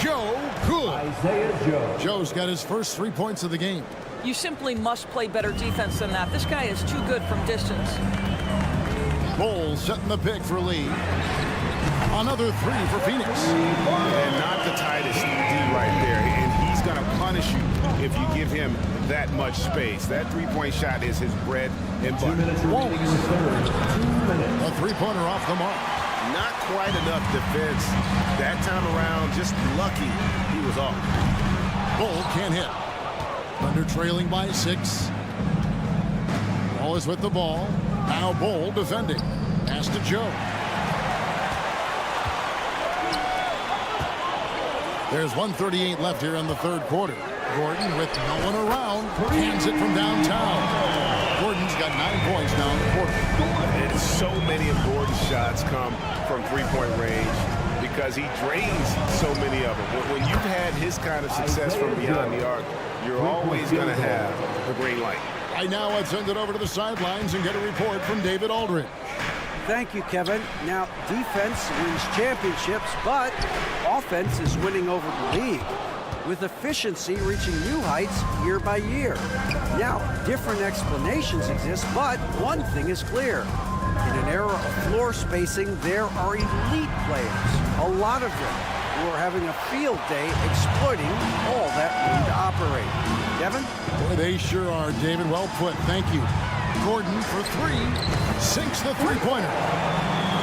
Joe, good. Isaiah Joe. Joe's got his first 3 points of the game. You simply must play better defense than that. This guy is too good from distance. Bowles setting the pick for Lee. Another three for Phoenix. And not the tightest D right there. And he's going to punish you if you give him that much space. That three-point shot is his bread and 2 butter. minutes remaining in the third. 2 minutes. A three-pointer off the mark. Not quite enough defense. That time around, just lucky he was off. Bull can't hit. Thunder trailing by 6. Ball is with the ball. Now Bull defending. Pass to Joe. There's 1:38 left here in the third quarter. Gordon with no one around. Hands it from downtown. Gordon's got 9 points now in the quarter. And so many of Gordon's shots come from three-point range because he drains so many of them. When you've had his kind of success from beyond the arc, you're always going to have the green light. Right now, let's send it over to the sidelines and get a report from David Aldridge. Thank you, Kevin. Now, defense wins championships, but offense is winning over the league, with efficiency reaching new heights year by year. Now, different explanations exist, but one thing is clear. In an era of floor spacing, there are elite players, a lot of them, who are having a field day exploiting all that room to operate. Kevin? Boy, they sure are, David. Well put. Thank you. Gordon for three. Sinks the three-pointer.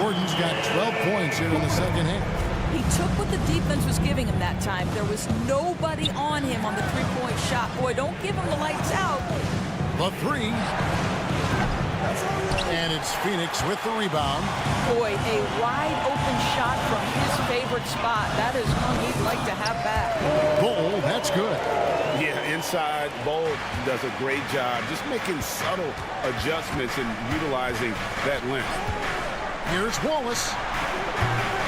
Gordon's got 12 points here in the second half. He took what the defense was giving him that time. There was nobody on him on the three-point shot. Boy, don't give him the lights out. The three. And it's Phoenix with the rebound. Boy, a wide-open shot from his favorite spot. That is one he'd like to have back. Bull, that's good. Yeah, inside, Bull does a great job just making subtle adjustments and utilizing that length. Here's Wallace.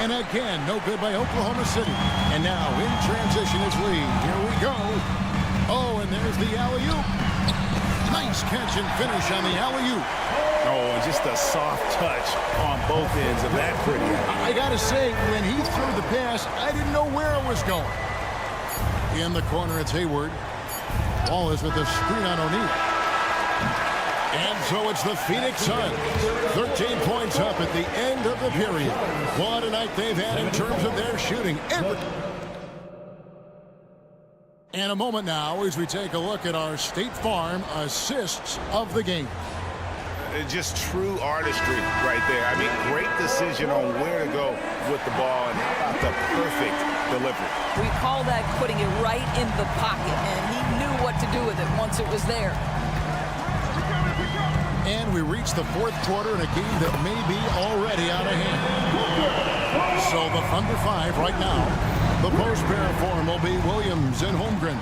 And again, no good by Oklahoma City. And now in transition is Lee. Here we go. Oh, and there's the alley-oop. Nice catch and finish on the alley-oop. Oh, just a soft touch on both ends of that pretty alley-oop. I got to say, when he threw the pass, I didn't know where it was going. In the corner, it's Hayward. Wallace with the screen on O'Neal. And so it's the Phoenix Suns. 13 points up at the end of the period. What a night they've had in terms of their shooting. And a moment now as we take a look at our State Farm assists of the game. Just true artistry right there. I mean, great decision on where to go with the ball, and how about the perfect delivery. We call that putting it right in the pocket, and he knew what to do with it once it was there. And we reach the fourth quarter in a game that may be already out of hand. So the Thunder 5 right now. The post-pair form will be Williams and Holmgren.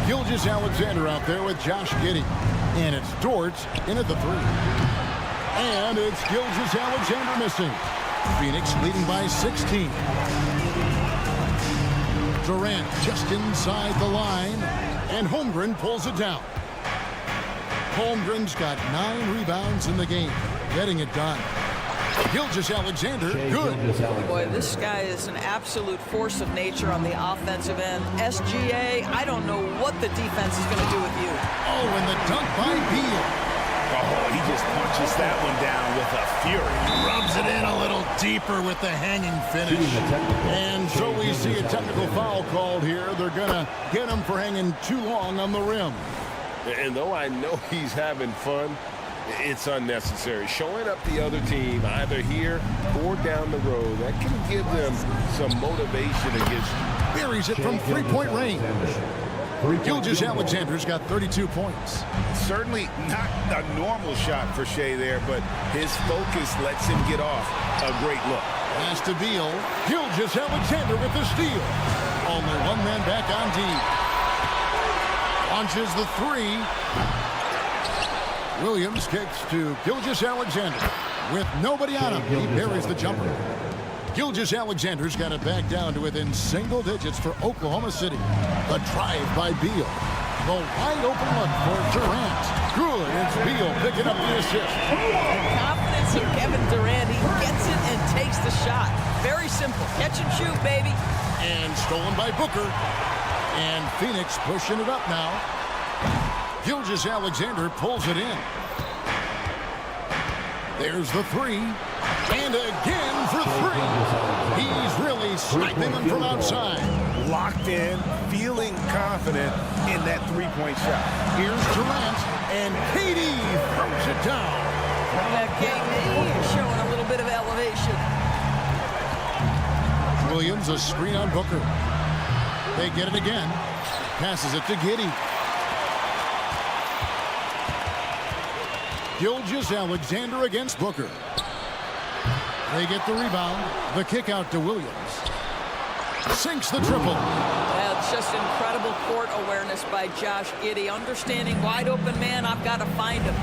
Gilgeous-Alexander out there with Josh Giddey. And it's Dort in at the three. And it's Gilgeous-Alexander missing. Phoenix leading by 16. Durant just inside the line. And Holmgren pulls it down. Holmgren's got 9 rebounds in the game. Getting it done. Gilgeous-Alexander, good. Boy, this guy is an absolute force of nature on the offensive end. SGA, I don't know what the defense is going to do with you. Oh, and the dunk by Beal. Oh, he just punches that one down with a fury. Rubs it in a little deeper with the hanging finish. And so we see a technical foul called here. They're going to get him for hanging too long on the rim. And though I know he's having fun, it's unnecessary. Showing up the other team either here or down the road, that can give them some motivation against you. Buries it from three-point range. Gilgeous-Alexander's got 32 points. Certainly not a normal shot for Shea there, but his focus lets him get off a great look. Pass to Beal. Gilgeous-Alexander with the steal. Only one man back on D. Launches the three. Williams kicks to Gilgeous-Alexander. With nobody on him, he buries the jumper. Gilgeous-Alexander's got it back down to within single digits for Oklahoma City. The drive by Beal. The wide open look for Durant. Good. It's Beal picking up the assist. Confidence in Kevin Durant. He gets it and takes the shot. Very simple. Catch and shoot, baby. And stolen by Booker. And Phoenix pushing it up now. Gilgeous-Alexander pulls it in. There's the three. And again for three. He's really sniping them from outside. Locked in, feeling confident in that three-point shot. Here's Durant. And KD throws it down. KD is showing a little bit of elevation. Williams, a screen on Booker. They get it again. Passes it to Giddey. Gilgeous-Alexander against Booker. They get the rebound. The kick out to Williams. Sinks the triple. Yeah, it's just incredible court awareness by Josh Giddey. Understanding wide open man, I've got to find him.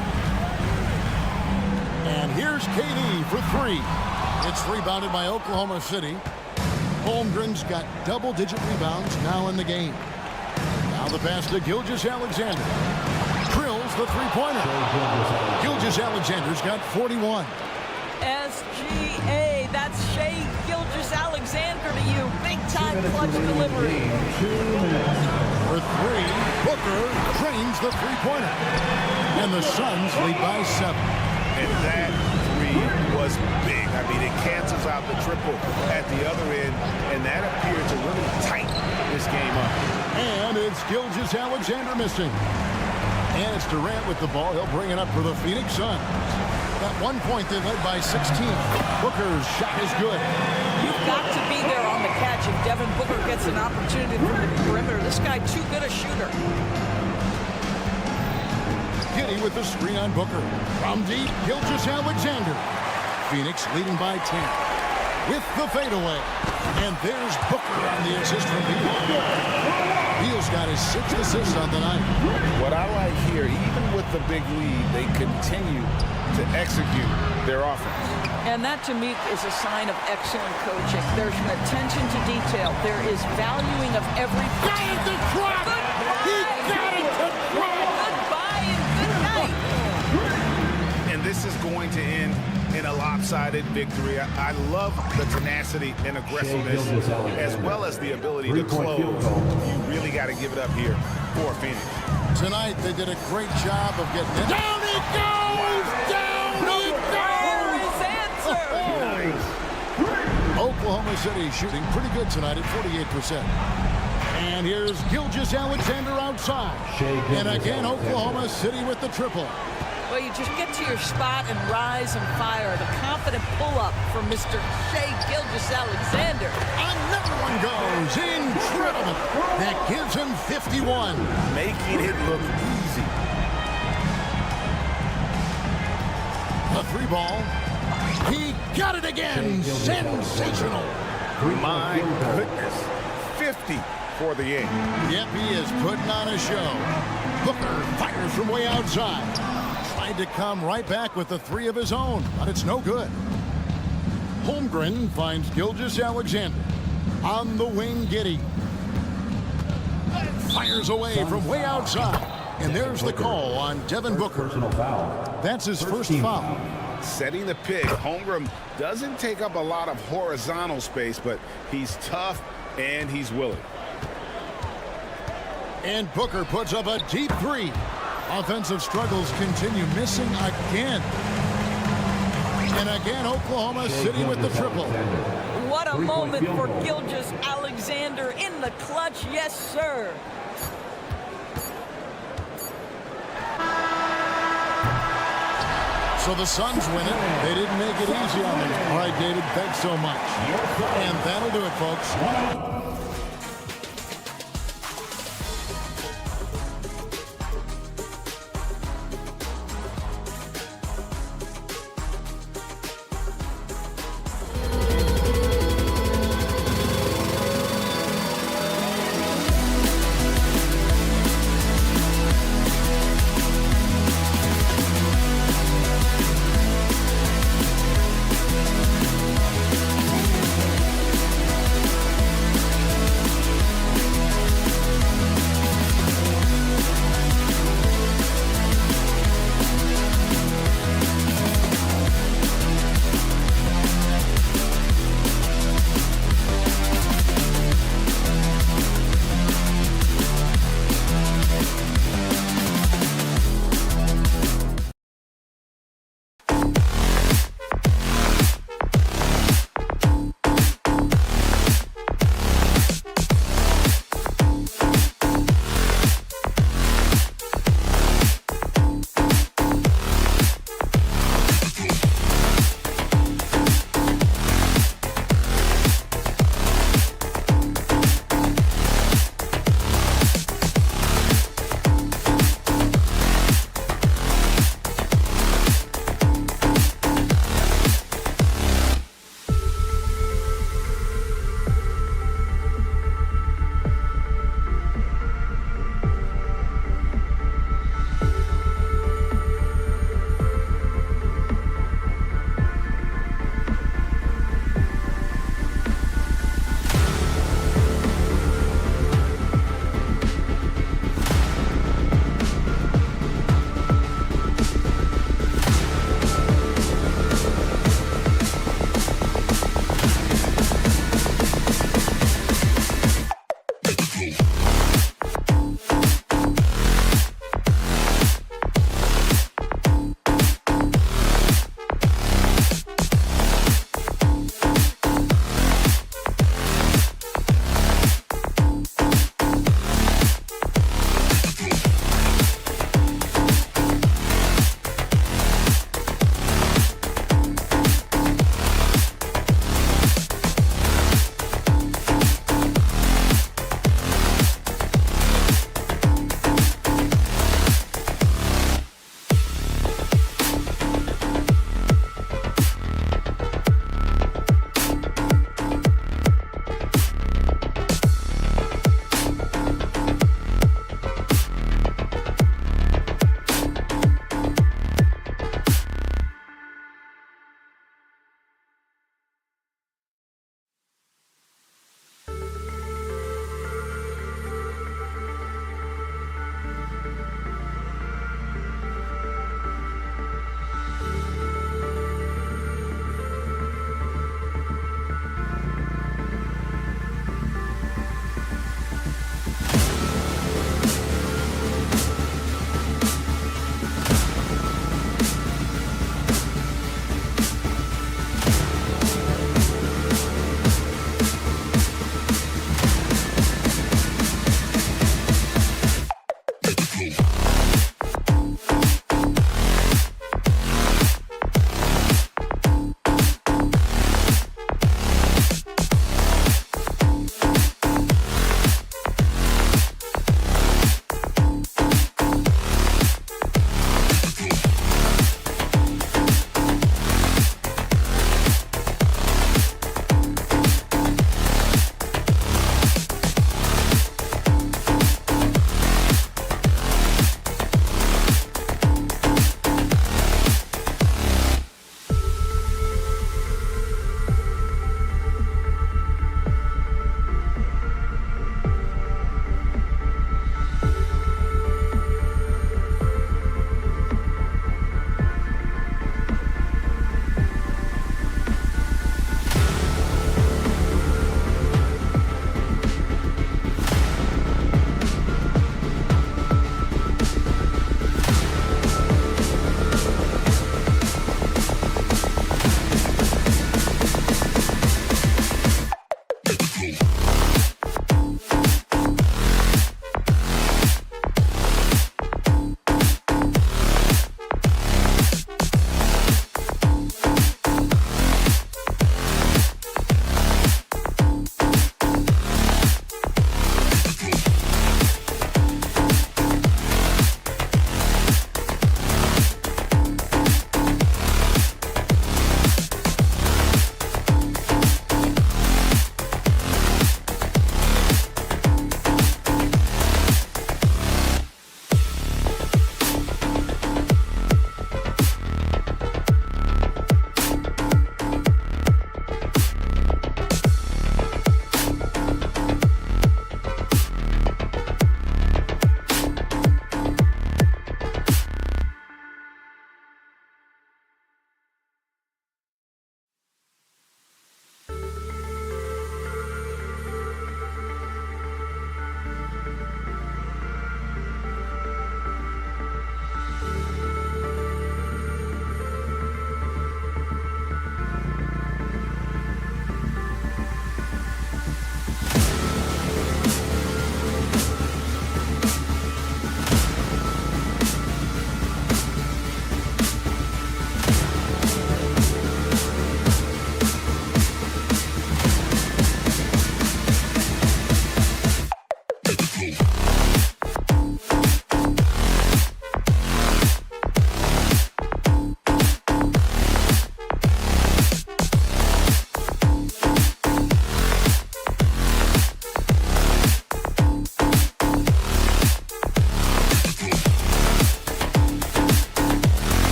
And here's KD for three. It's rebounded by Oklahoma City. Holmgren's got double-digit rebounds now in the game. Now the pass to Gilgeous-Alexander. Drills the three-pointer. Gilgeous-Alexander's got 41. SGA, that's Shai Gilgeous-Alexander to you. Big-time clutch delivery. For three, Booker drains the three-pointer. And the Suns lead by 7. And that three was big. I mean, it cancels out the triple at the other end, and that appeared to really tighten this game up. And it's Gilgeous-Alexander missing. And it's Durant with the ball. He'll bring it up for the Phoenix Suns. At one point, they led by 16. Booker's shot is good. You've got to be there on the catch if Devin Booker gets an opportunity from the perimeter. This guy too good a shooter. Giddey with the screen on Booker. From deep, Gilgeous-Alexander. Phoenix leading by 10. With the fadeaway. And there's Booker on the assist from Beal. Beal's got his 6th assist on the night. What I like here, even with the big lead, they continue to execute their offense. And that, to me, is a sign of excellent coaching. There's an attention to detail. There is valuing of every... Got it to drop! He got it to drop! Goodbye and good night. And this is going to end in a lopsided victory. I love the tenacity and aggressiveness, as well as the ability to close. You really got to give it up here for Phoenix. Tonight, they did a great job of getting it. Down he goes! Down he goes! Nice. Oklahoma City shooting pretty good tonight at 48%. And here's Gilgeous-Alexander outside. And again, Oklahoma City with the triple. Well, you just get to your spot and rise and fire. The confident pull-up from Mr. Shai Gilgeous-Alexander. Another one goes. Incredible. That gives him 51. Making it look easy. A three ball. He got it again. Sensational. My goodness. 50 for the game. Yep, he is putting on a show. Booker fires from way outside. Tried to come right back with the three of his own, but it's no good. Holmgren finds Gilgeous-Alexander. On the wing, Giddey. Fires away from way outside. And there's the call on Devin Booker. That's his first foul. Setting the pick. Holmgren doesn't take up a lot of horizontal space, but he's tough and he's willing. And Booker puts up a deep three. Offensive struggles continue, missing again. And again, Oklahoma City with the triple. What a moment for Gilgeous-Alexander in the clutch. Yes, sir. So the Suns win it. They didn't make it easy on them. All right, David, thanks so much. And that'll do it, folks.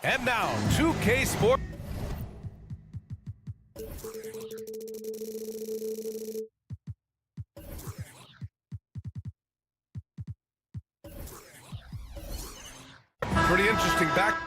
And now, 2K Sports. Pretty interesting back.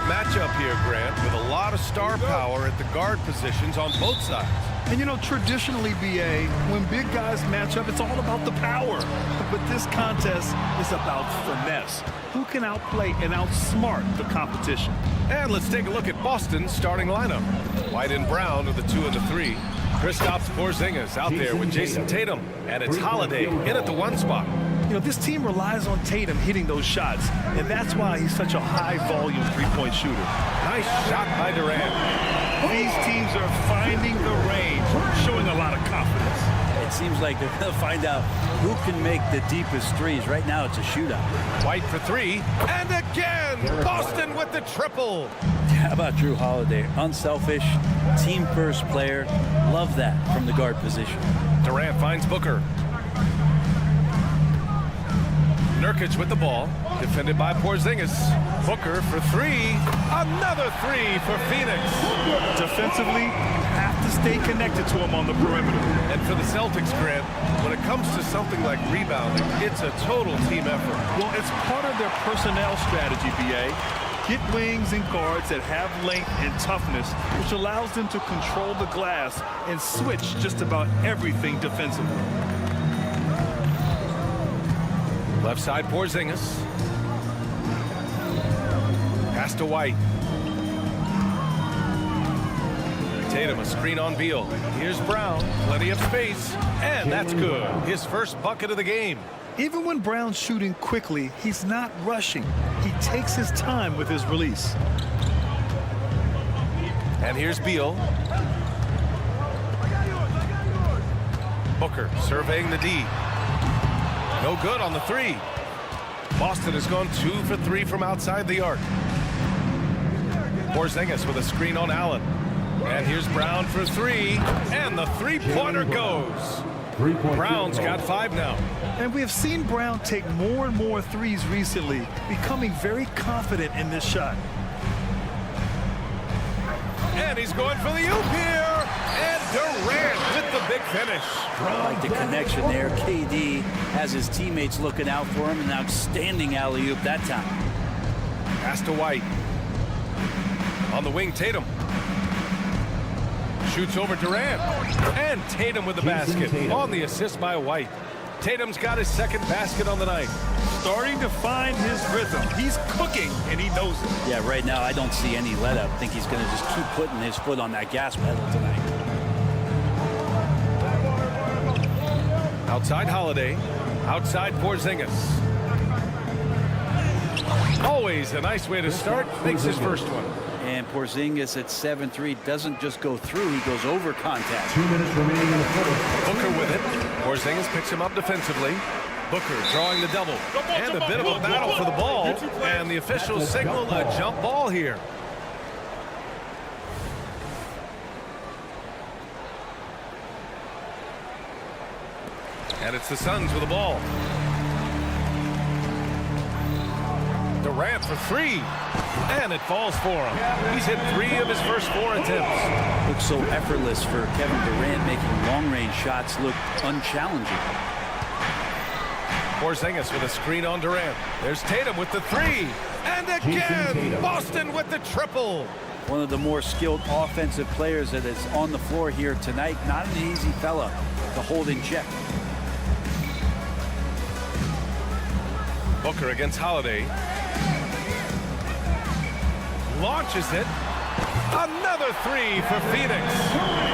Matchup here, Grant, with a lot of star power at the guard positions on both sides. And you know, traditionally, BA, when big guys match up, it's all about the power. But this contest is about finesse. Who can outplay and outsmart the competition? And let's take a look at Boston's starting lineup. White and Brown are the 2 and the 3. Kristaps Porzingis out there with Jason Tatum. And it's Holiday in at the 1 spot. You know, this team relies on Tatum hitting those shots, and that's why he's such a high-volume three-point shooter. Nice shot by Durant. These teams are finding the range, showing a lot of confidence. It seems like they're going to find out who can make the deepest threes. Right now, it's a shootout. White for 3, and again, Boston with the triple. How about Drew Holiday? Unselfish, team-first player. Love that from the guard position. Durant finds Booker. Nurkic with the ball, defended by Porzingis. Booker for 3, another 3 for Phoenix. Defensively, you have to stay connected to him on the perimeter. And for the Celtics, Grant, when it comes to something like rebounding, it's a total team effort. Well, it's part of their personnel strategy, BA. Get wings and guards that have length and toughness, which allows them to control the glass and switch just about everything defensively. Left side, Porzingis. Pass to White. Tatum, a screen on Beal. Here's Brown, plenty of space, and that's good. His first bucket of the game. Even when Brown's shooting quickly, he's not rushing. He takes his time with his release. And here's Beal. Booker surveying the D. No good on the 3. Boston has gone 2 for 3 from outside the arc. Porzingis with a screen on Allen. And here's Brown for 3. And the three-pointer goes. Brown's got 5 now. And we have seen Brown take more and more threes recently, becoming very confident in this shot. And he's going for the oop here. And Durant with the big finish. I like the connection there. KD has his teammates looking out for him. An outstanding alley-oop that time. Pass to White. On the wing, Tatum. Shoots over Durant. And Tatum with the basket. On the assist by White. Tatum's got his second basket on the night. Starting to find his rhythm. He's cooking, and he knows it. Yeah, right now I don't see any let-up. I think he's going to just keep putting his foot on that gas pedal tonight. Outside Holiday. Outside Porzingis. Always a nice way to start. Makes his first one. And Porzingis at 7-3 doesn't just go through, he goes over contact. 2 minutes remaining in the fourth. Booker with it. Porzingis picks him up defensively. Booker drawing the double. And a bit of a battle for the ball. And the officials signal a jump ball here. And it's the Suns with the ball. Durant for 3. And it falls for him. He's hit 3 of his first 4 attempts. Looks so effortless for Kevin Durant, making long-range shots look unchallenging. Porzingis with a screen on Durant. There's Tatum with the 3. And again, Boston with the triple. One of the more skilled offensive players that is on the floor here tonight. Not an easy fella to hold in check. Booker against Holiday. Launches it. Another 3 for Phoenix.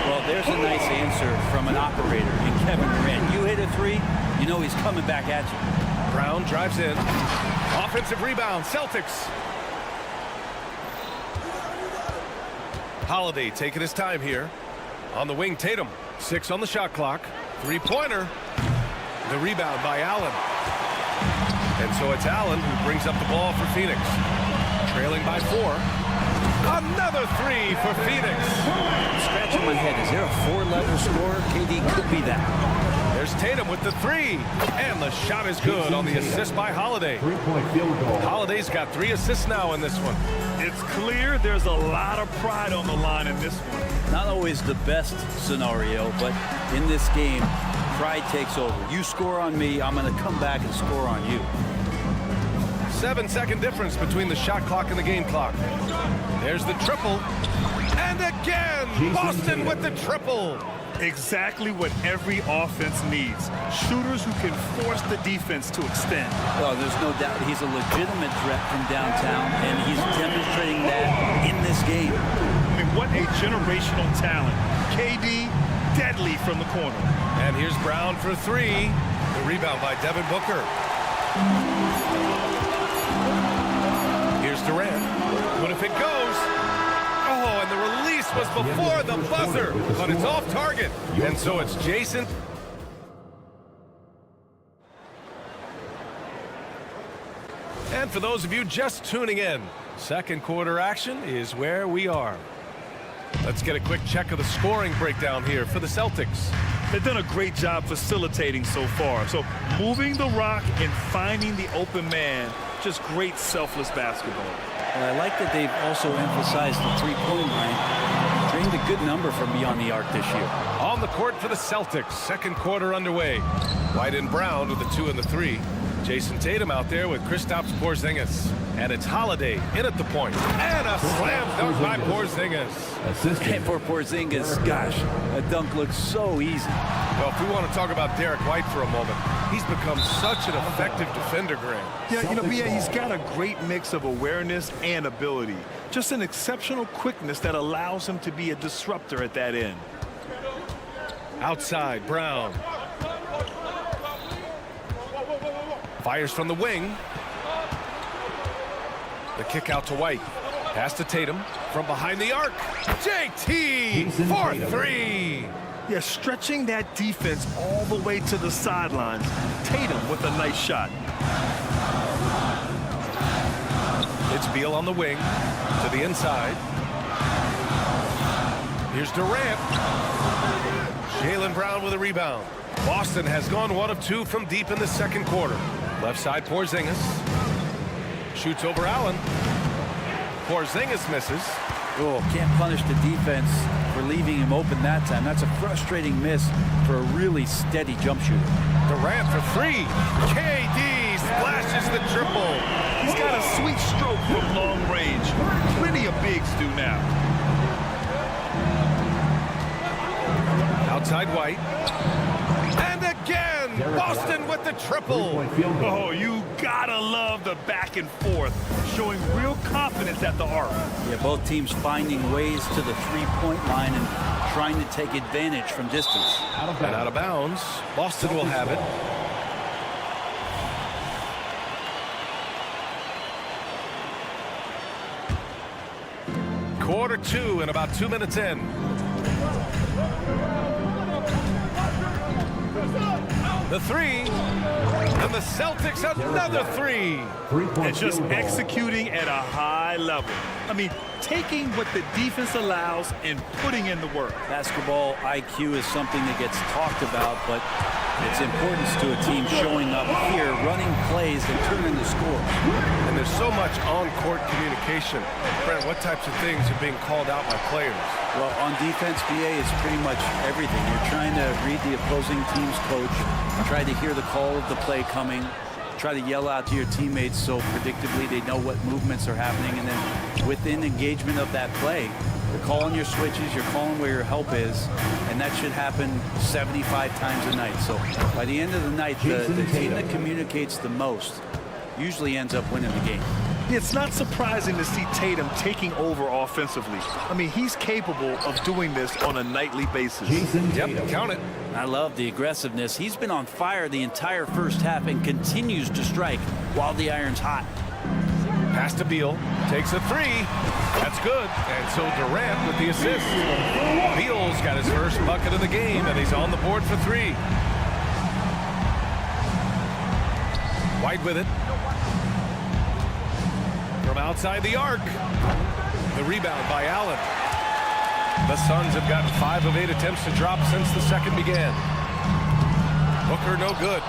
Well, there's a nice answer from an operator in Kevin Durant. You hit a 3, you know he's coming back at you. Brown drives in. Offensive rebound, Celtics. Holiday taking his time here. On the wing, Tatum. 6 on the shot clock. 3-pointer. The rebound by Allen. And so it's Allen who brings up the ball for Phoenix. Trailing by 4. Another 3 for Phoenix. Scratching my head. Is there a 4-letter score? KD could be that. There's Tatum with the 3. And the shot is good on the assist by Holiday. 3-point field goal. Holiday's got 3 assists now in this one. It's clear there's a lot of pride on the line in this one. Not always the best scenario, but in this game, pride takes over. You score on me, I'm going to come back and score on you. 7-second difference between the shot clock and the game clock. There's the triple. And again, Boston with the triple. Exactly what every offense needs. Shooters who can force the defense to extend. Well, there's no doubt he's a legitimate threat from downtown, and he's demonstrating that in this game. I mean, what a generational talent. KD, deadly from the corner. And here's Brown for 3. The rebound by Devin Booker. Here's Durant. What if it goes? Oh, and the release was before the buzzer, but it's off target. And so it's Jason. And for those of you just tuning in, second quarter action is where we are. Let's get a quick check of the scoring breakdown here for the Celtics. They've done a great job facilitating so far. So moving the rock and finding the open man, just great selfless basketball. And I like that they've also emphasized the three-point line. Trained a good number from beyond the arc this year. On the court for the Celtics, second quarter underway. White and Brown with the 2 and the 3. Jason Tatum out there with Kristaps Porzingis. And it's Holiday in at the point. And a slam dunk by Porzingis. And for Porzingis, gosh, that dunk looks so easy. Well, if we want to talk about Derek White for a moment, he's become such an effective defender, Graham. Yeah, you know, he's got a great mix of awareness and ability. Just an exceptional quickness that allows him to be a disruptor at that end. Outside, Brown. Fires from the wing. The kick out to White. Pass to Tatum from behind the arc. JT for 3. Yeah, stretching that defense all the way to the sidelines. Tatum with a nice shot. It's Beal on the wing to the inside. Here's Durant. Jaylen Brown with a rebound. Boston has gone 1 of 2 from deep in the second quarter. Left side, Porzingis. Shoots over Allen. Porzingis misses. Oh, can't punish the defense for leaving him open that time. That's a frustrating miss for a really steady jump shooter. Durant for 3. KD splashes the triple. He's got a sweet stroke from long range. Plenty of bigs do now. Outside White. And again, Boston with the triple. Oh, you gotta love the back and forth, showing real confidence at the arc. Yeah, both teams finding ways to the three-point line and trying to take advantage from distance. And out of bounds. Boston will have it. Quarter 2 and about 2 minutes in. The 3, and the Celtics another 3. And just executing at a high level. I mean, taking what the defense allows and putting in the work. Basketball IQ is something that gets talked about, but its importance to a team showing up here, running plays that turn into scores. And there's so much on-court communication. Brent, what types of things are being called out by players? Well, on defense, BA is pretty much everything. You're trying to read the opposing team's coach, try to hear the call of the play coming, try to yell out to your teammates so predictably they know what movements are happening, and then within engagement of that play, you're calling your switches, you're calling where your help is, and that should happen 75 times a night. So by the end of the night, the team that communicates the most usually ends up winning the game. It's not surprising to see Tatum taking over offensively. I mean, he's capable of doing this on a nightly basis. Yep, count it. I love the aggressiveness. He's been on fire the entire first half and continues to strike while the iron's hot. Pass to Beal, takes a 3. That's good. And so Durant with the assist. Beal's got his first bucket of the game, and he's on the board for 3. White with it. from outside the arc. The rebound by Allen. The Suns have gotten 5 of 8 attempts to drop since the second began. Booker no good.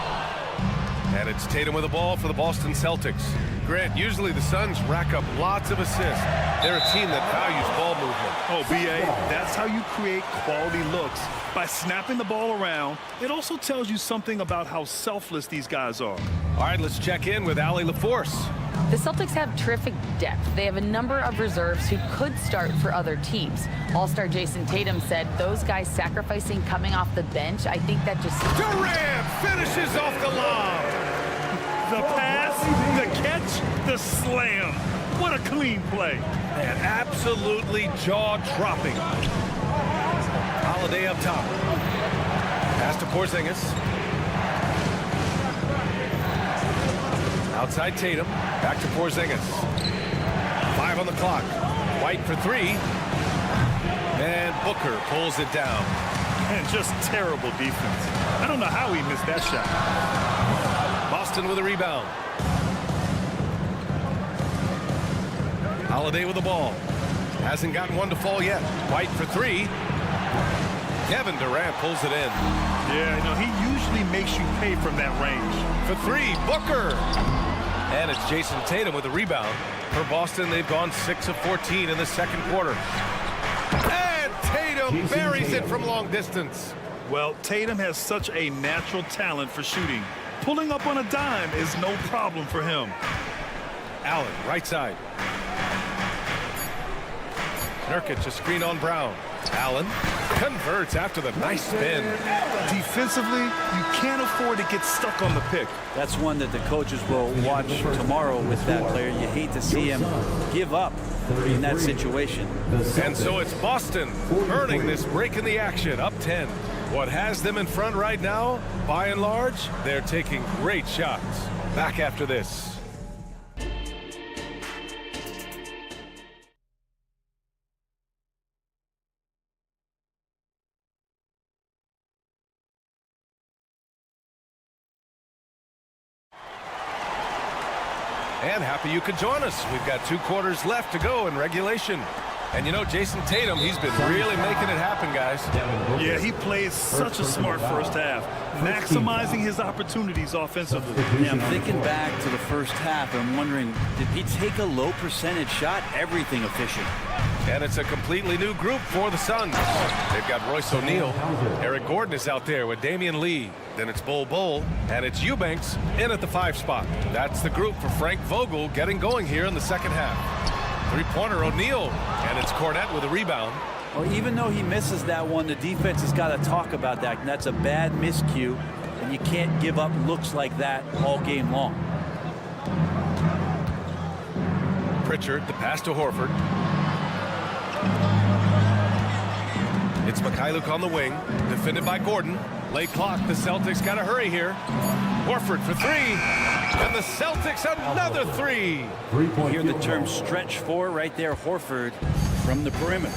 And it's Tatum with the ball for the Boston Celtics. Grant, usually the Suns rack up lots of assists. They're a team that values ball movement. Oh, B.A., that's how you create quality looks. By snapping the ball around, it also tells you something about how selfless these guys are. All right, let's check in with Allie LaForce. The Celtics have terrific depth. They have a number of reserves who could start for other teams. All-star Jason Tatum said those guys sacrificing coming off the bench, I think that just... Durant finishes off the lob. The pass, the catch, the slam. What a clean play. And absolutely jaw-dropping. Holiday up top. Pass to Porzingis. Outside Tatum. Back to Porzingis. 5 on the clock. White for 3. And Booker pulls it down. And just terrible defense. I don't know how he missed that shot. Boston with a rebound. Holiday with the ball. Hasn't gotten one to fall yet. White for 3. Kevin Durant pulls it in. Yeah, you know, he usually makes you pay from that range. For 3, Booker. And it's Jason Tatum with a rebound. For Boston, they've gone 6 of 14 in the second quarter. And Tatum buries it from long distance. Well, Tatum has such a natural talent for shooting. Pulling up on a dime is no problem for him. Allen, right side. Nurkic, a screen on Brown. Allen converts after the nice spin. Defensively, you can't afford to get stuck on the pick. That's one that the coaches will watch tomorrow with that player. You hate to see him give up in that situation. And so it's Boston earning this break in the action, up 10. What has them in front right now, by and large, they're taking great shots. Back after this. And happy you could join us. We've got 2 quarters left to go in regulation. And you know, Jason Tatum, he's been really making it happen, guys. Yeah, he plays such a smart first half, maximizing his opportunities offensively. Yeah, I'm thinking back to the first half. I'm wondering, did he take a low percentage shot? Everything efficient. And it's a completely new group for the Suns. They've got Royce O'Neal. Eric Gordon is out there with Damian Lee. Then it's Bol, and it's Eubanks in at the 5 spot. That's the group for Frank Vogel getting going here in the second half. 3-pointer O'Neal, and it's Cornette with a rebound. Well, even though he misses that one, the defense has got to talk about that. And that's a bad miscue, and you can't give up looks like that all game long. Pritchard, the pass to Horford. It's Mikhailuk on the wing, defended by Gordon. Late clock, the Celtics got to hurry here. Horford for 3, and the Celtics another 3. You hear the term stretch 4 right there, Horford from the perimeter.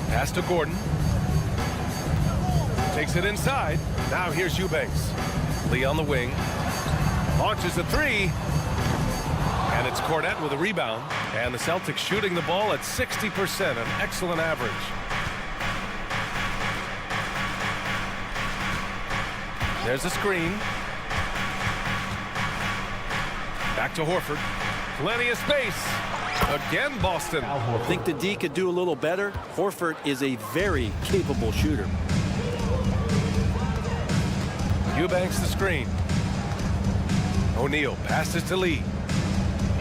Pass to Gordon. Takes it inside. Now here's Eubanks. Lee on the wing. Launches a 3. And it's Cornette with a rebound. And the Celtics shooting the ball at 60%, an excellent average. There's a screen. Back to Horford. Plenty of space. Again, Boston. I think the D could do a little better. Horford is a very capable shooter. Eubanks the screen. O'Neal passes to Lee.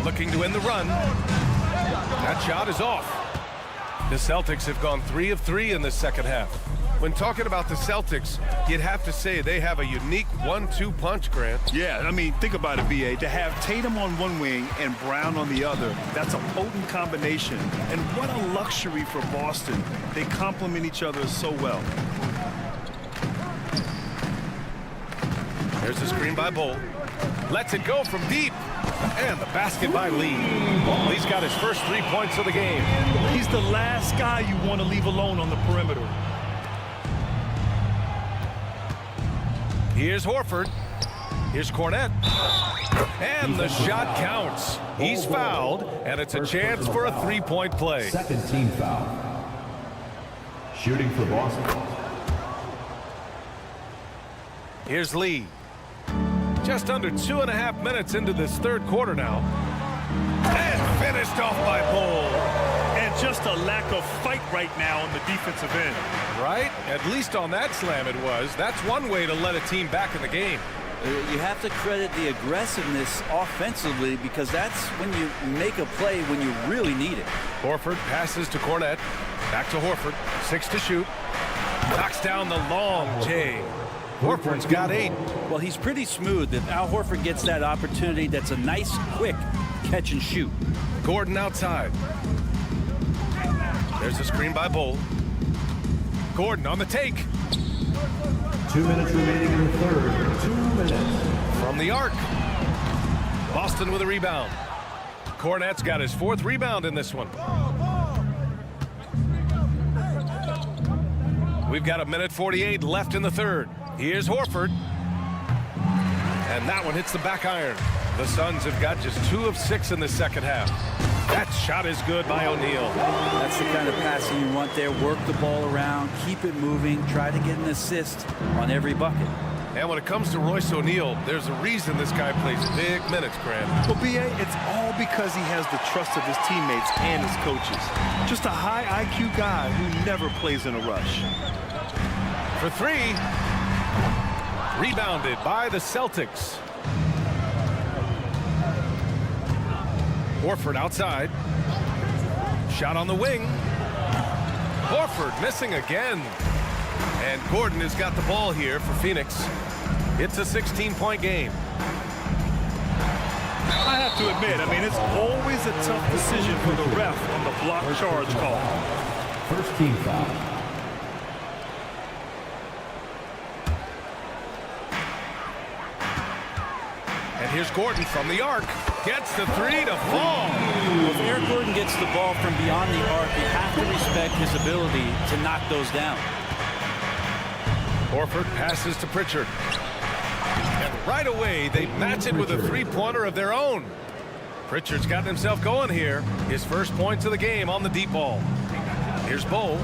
Looking to end the run. That shot is off. The Celtics have gone 3 of 3 in the second half. When talking about the Celtics, you'd have to say they have a unique 1-2 punch, Grant. Yeah, I mean, think about it, B.A. To have Tatum on one wing and Brown on the other, that's a potent combination. And what a luxury for Boston. They complement each other so well. There's a screen by Bol. Lets it go from deep. And the basket by Lee. Lee's got his first 3 points of the game. He's the last guy you want to leave alone on the perimeter. Here's Horford. Here's Cornette. And the shot counts. He's fouled, and it's a chance for a three-point play. Second team foul. Shooting for Boston. Here's Lee. Just under 2.5 minutes into this third quarter now. And finished off by Bull. And just a lack of fight right now on the defensive end. Right? At least on that slam it was. That's one way to let a team back in the game. You have to credit the aggressiveness offensively, because that's when you make a play when you really need it. Horford passes to Cornette. Back to Horford. 6 to shoot. Knocks down the long J. Horford's got 8. Well, he's pretty smooth. If Al Horford gets that opportunity, that's a nice, quick catch and shoot. Gordon outside. There's a screen by Bull. Gordon on the take. 2 minutes remaining in the third. 2 minutes. From the arc. Boston with a rebound. Cornette's got his 4th rebound in this one. We've got 1:48 left in the third. Here's Horford. And that one hits the back iron. The Suns have got just 2 of 6 in the second half. That shot is good by O'Neal. That's the kind of passing you want there. Work the ball around, keep it moving, try to get an assist on every bucket. And when it comes to Royce O'Neal, there's a reason this guy plays big minutes, Grant. Well, B.A., it's all because he has the trust of his teammates and his coaches. Just a high IQ guy who never plays in a rush. For 3. Rebounded by the Celtics. Horford outside. Shot on the wing. Horford missing again. And Gordon has got the ball here for Phoenix. It's a 16-point game. I have to admit, it's always a tough decision for the ref on the block charge call. First team foul. And here's Gordon from the arc. Gets the 3 to fall. Well, if Eric Gordon gets the ball from beyond the arc, you have to respect his ability to knock those down. Horford passes to Pritchard. And right away, they match it with a three-pointer of their own. Pritchard's gotten himself going here. His first points of the game on the deep ball. Here's Bull.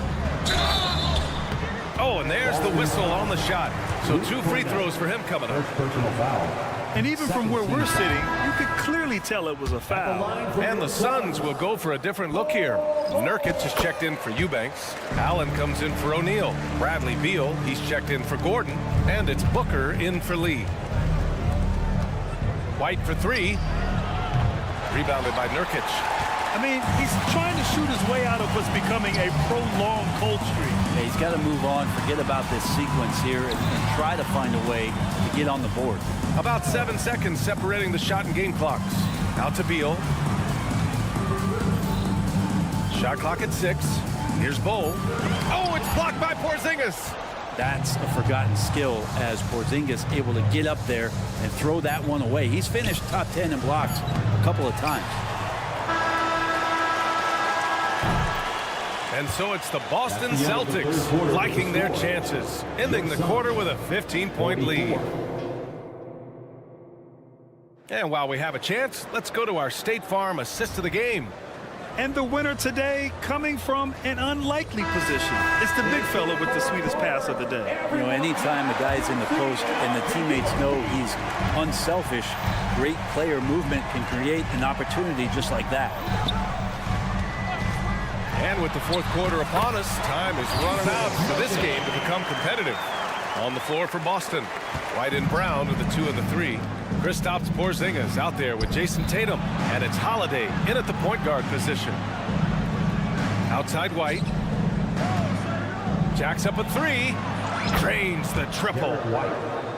Oh, and there's the whistle on the shot. So 2 free throws for him coming up. First personal foul. And even from where we're sitting, you could clearly tell it was a foul. And the Suns will go for a different look here. Nurkic is checked in for Eubanks. Allen comes in for O'Neal. Bradley Beal, he's checked in for Gordon. And it's Booker in for Lee. White for 3. Rebounded by Nurkic. He's trying to shoot his way out of what's becoming a prolonged cold streak. Yeah, he's got to move on, forget about this sequence here, and try to find a way to get on the board. About 7 seconds separating the shot and game clocks. Out to Beal. Shot clock at 6. Here's Bull. Oh, it's blocked by Porzingis. That's a forgotten skill, as Porzingis able to get up there and throw that one away. He's finished top 10 in blocks a couple of times. And so it's the Boston Celtics liking their chances, ending the quarter with a 15-point lead. And while we have a chance, let's go to our State Farm assist of the game. And the winner today coming from an unlikely position. It's the big fella with the sweetest pass of the day. Anytime the guy's in the post and the teammates know he's unselfish, great player movement can create an opportunity just like that. And with the fourth quarter upon us, time is running out for this game to become competitive. On the floor for Boston, White and Brown with the 2 and the 3. Kristaps Porzingis out there with Jason Tatum, and it's Holiday in at the point guard position. Outside White. Jacks up a 3. Drains the triple.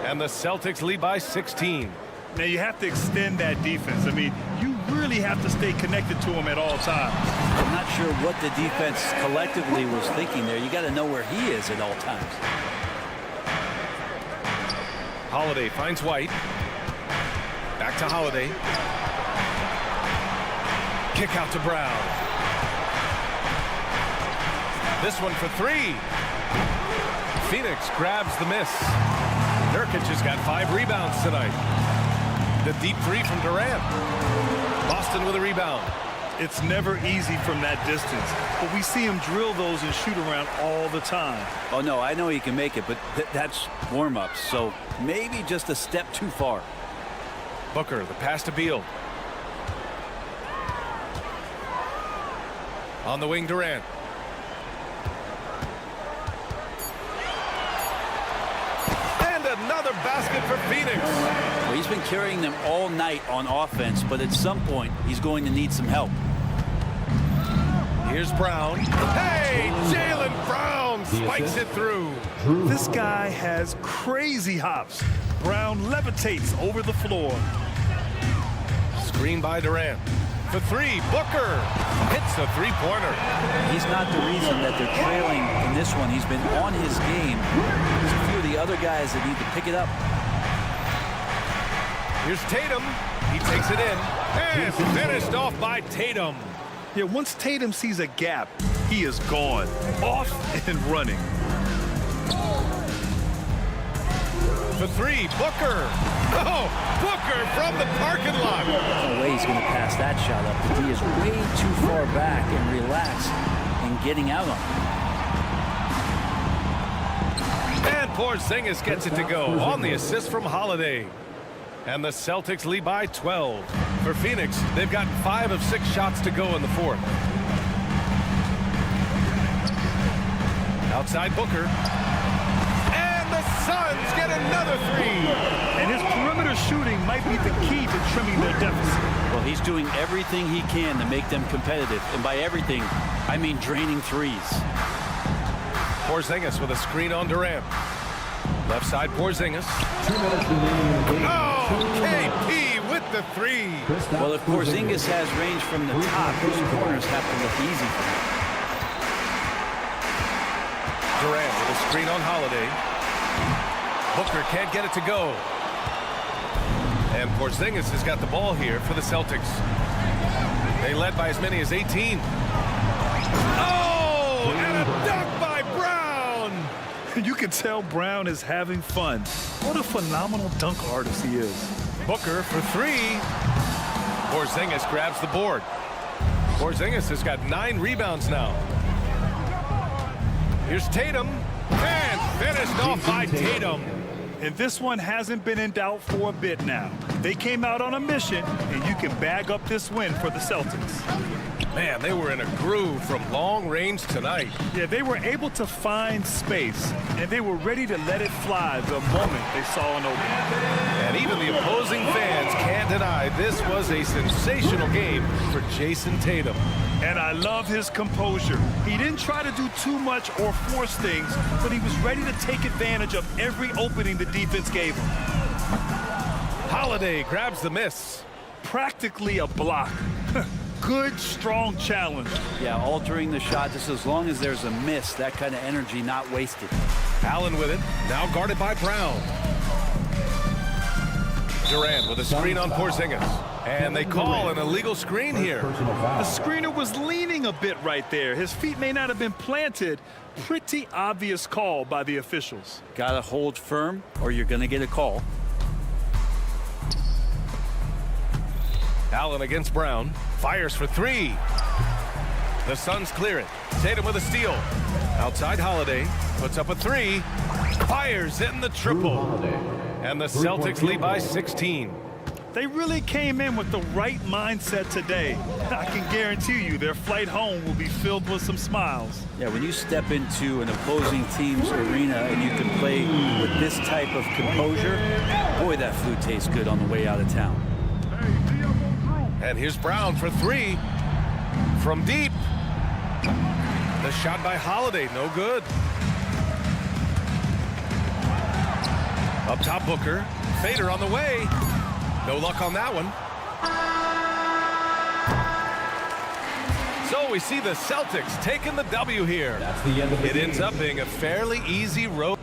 And the Celtics lead by 16. Now you have to extend that defense. You really have to stay connected to him at all times. I'm not sure what the defense collectively was thinking there. You got to know where he is at all times. Holiday finds White. Back to Holiday. Kick out to Brown. This one for 3. Phoenix grabs the miss. Nurkic has got 5 rebounds tonight. The deep 3 from Durant. Boston with a rebound. It's never easy from that distance, but we see him drill those and shoot around all the time. Oh, no, I know he can make it, but that's warm-ups, so maybe just a step too far. Booker, the pass to Beal. On the wing, Durant. And another basket for Phoenix. Well, he's been carrying them all night on offense, but at some point, he's going to need some help. Here's Brown. Hey, Jaylen Brown spikes it through. This guy has crazy hops. Brown levitates over the floor. Screen by Durant. For 3, Booker hits the three-pointer. He's not the reason that they're trailing in this one. He's been on his game. There's a few of the other guys that need to pick it up. Here's Tatum. He takes it in. And finished off by Tatum. Yeah, once Tatum sees a gap, he is gone. Off and running. For 3, Booker. Oh, Booker from the parking lot. There's no way he's going to pass that shot up. The D is way too far back and relaxed in getting out on it. And Porzingis gets it to go on the assist from Holiday. And the Celtics lead by 12. For Phoenix, they've got 5 of 6 shots to go in the 4th. Outside Booker. And the Suns get another 3. And his perimeter shooting might be the key to trimming their deficit. Well, he's doing everything he can to make them competitive. And by everything, I mean draining threes. Porzingis with a screen on Durant. Left side Porzingis. 2 minutes remaining. Oh, KP with the 3. Well, if Porzingis has range from the top, those corners have to look easy for him. Durant with a screen on Holiday. Booker can't get it to go. And Porzingis has got the ball here for the Celtics. They led by as many as 18. Oh, and a dunk by Brown. You can tell Brown is having fun. What a phenomenal dunk artist he is. Booker for 3. Porzingis grabs the board. Porzingis has got 9 rebounds now. Here's Tatum. And finished off by Tatum. And this one hasn't been in doubt for a bit now. They came out on a mission, and you can bag up this win for the Celtics. Man, they were in a groove from long range tonight. Yeah, they were able to find space, and they were ready to let it fly the moment they saw an opening. And even the opposing fans can't deny this was a sensational game for Jason Tatum. And I love his composure. He didn't try to do too much or force things, but he was ready to take advantage of every opening the defense gave him. Holiday grabs the miss. Practically a block. Good, strong challenge. Yeah, altering the shot just as long as there's a miss, that kind of energy not wasted. Allen with it, now guarded by Brown. Durant with a screen on Porzingis. And they call an illegal screen here. The screener was leaning a bit right there. His feet may not have been planted. Pretty obvious call by the officials. Got to hold firm or you're going to get a call. Allen against Brown. Fires for 3. The Suns clear it. Tatum with a steal. Outside Holiday. Puts up a 3. Fires in the triple. And the Celtics lead by 16. They really came in with the right mindset today. I can guarantee you their flight home will be filled with some smiles. Yeah, when you step into an opposing team's arena and you can play with this type of composure, boy, that food tastes good on the way out of town. And here's Brown for 3. From deep. The shot by Holiday, no good. Up top, Booker. Fader on the way. No luck on that one. So we see the Celtics taking the W here. That's the end of the It ends up being a fairly easy road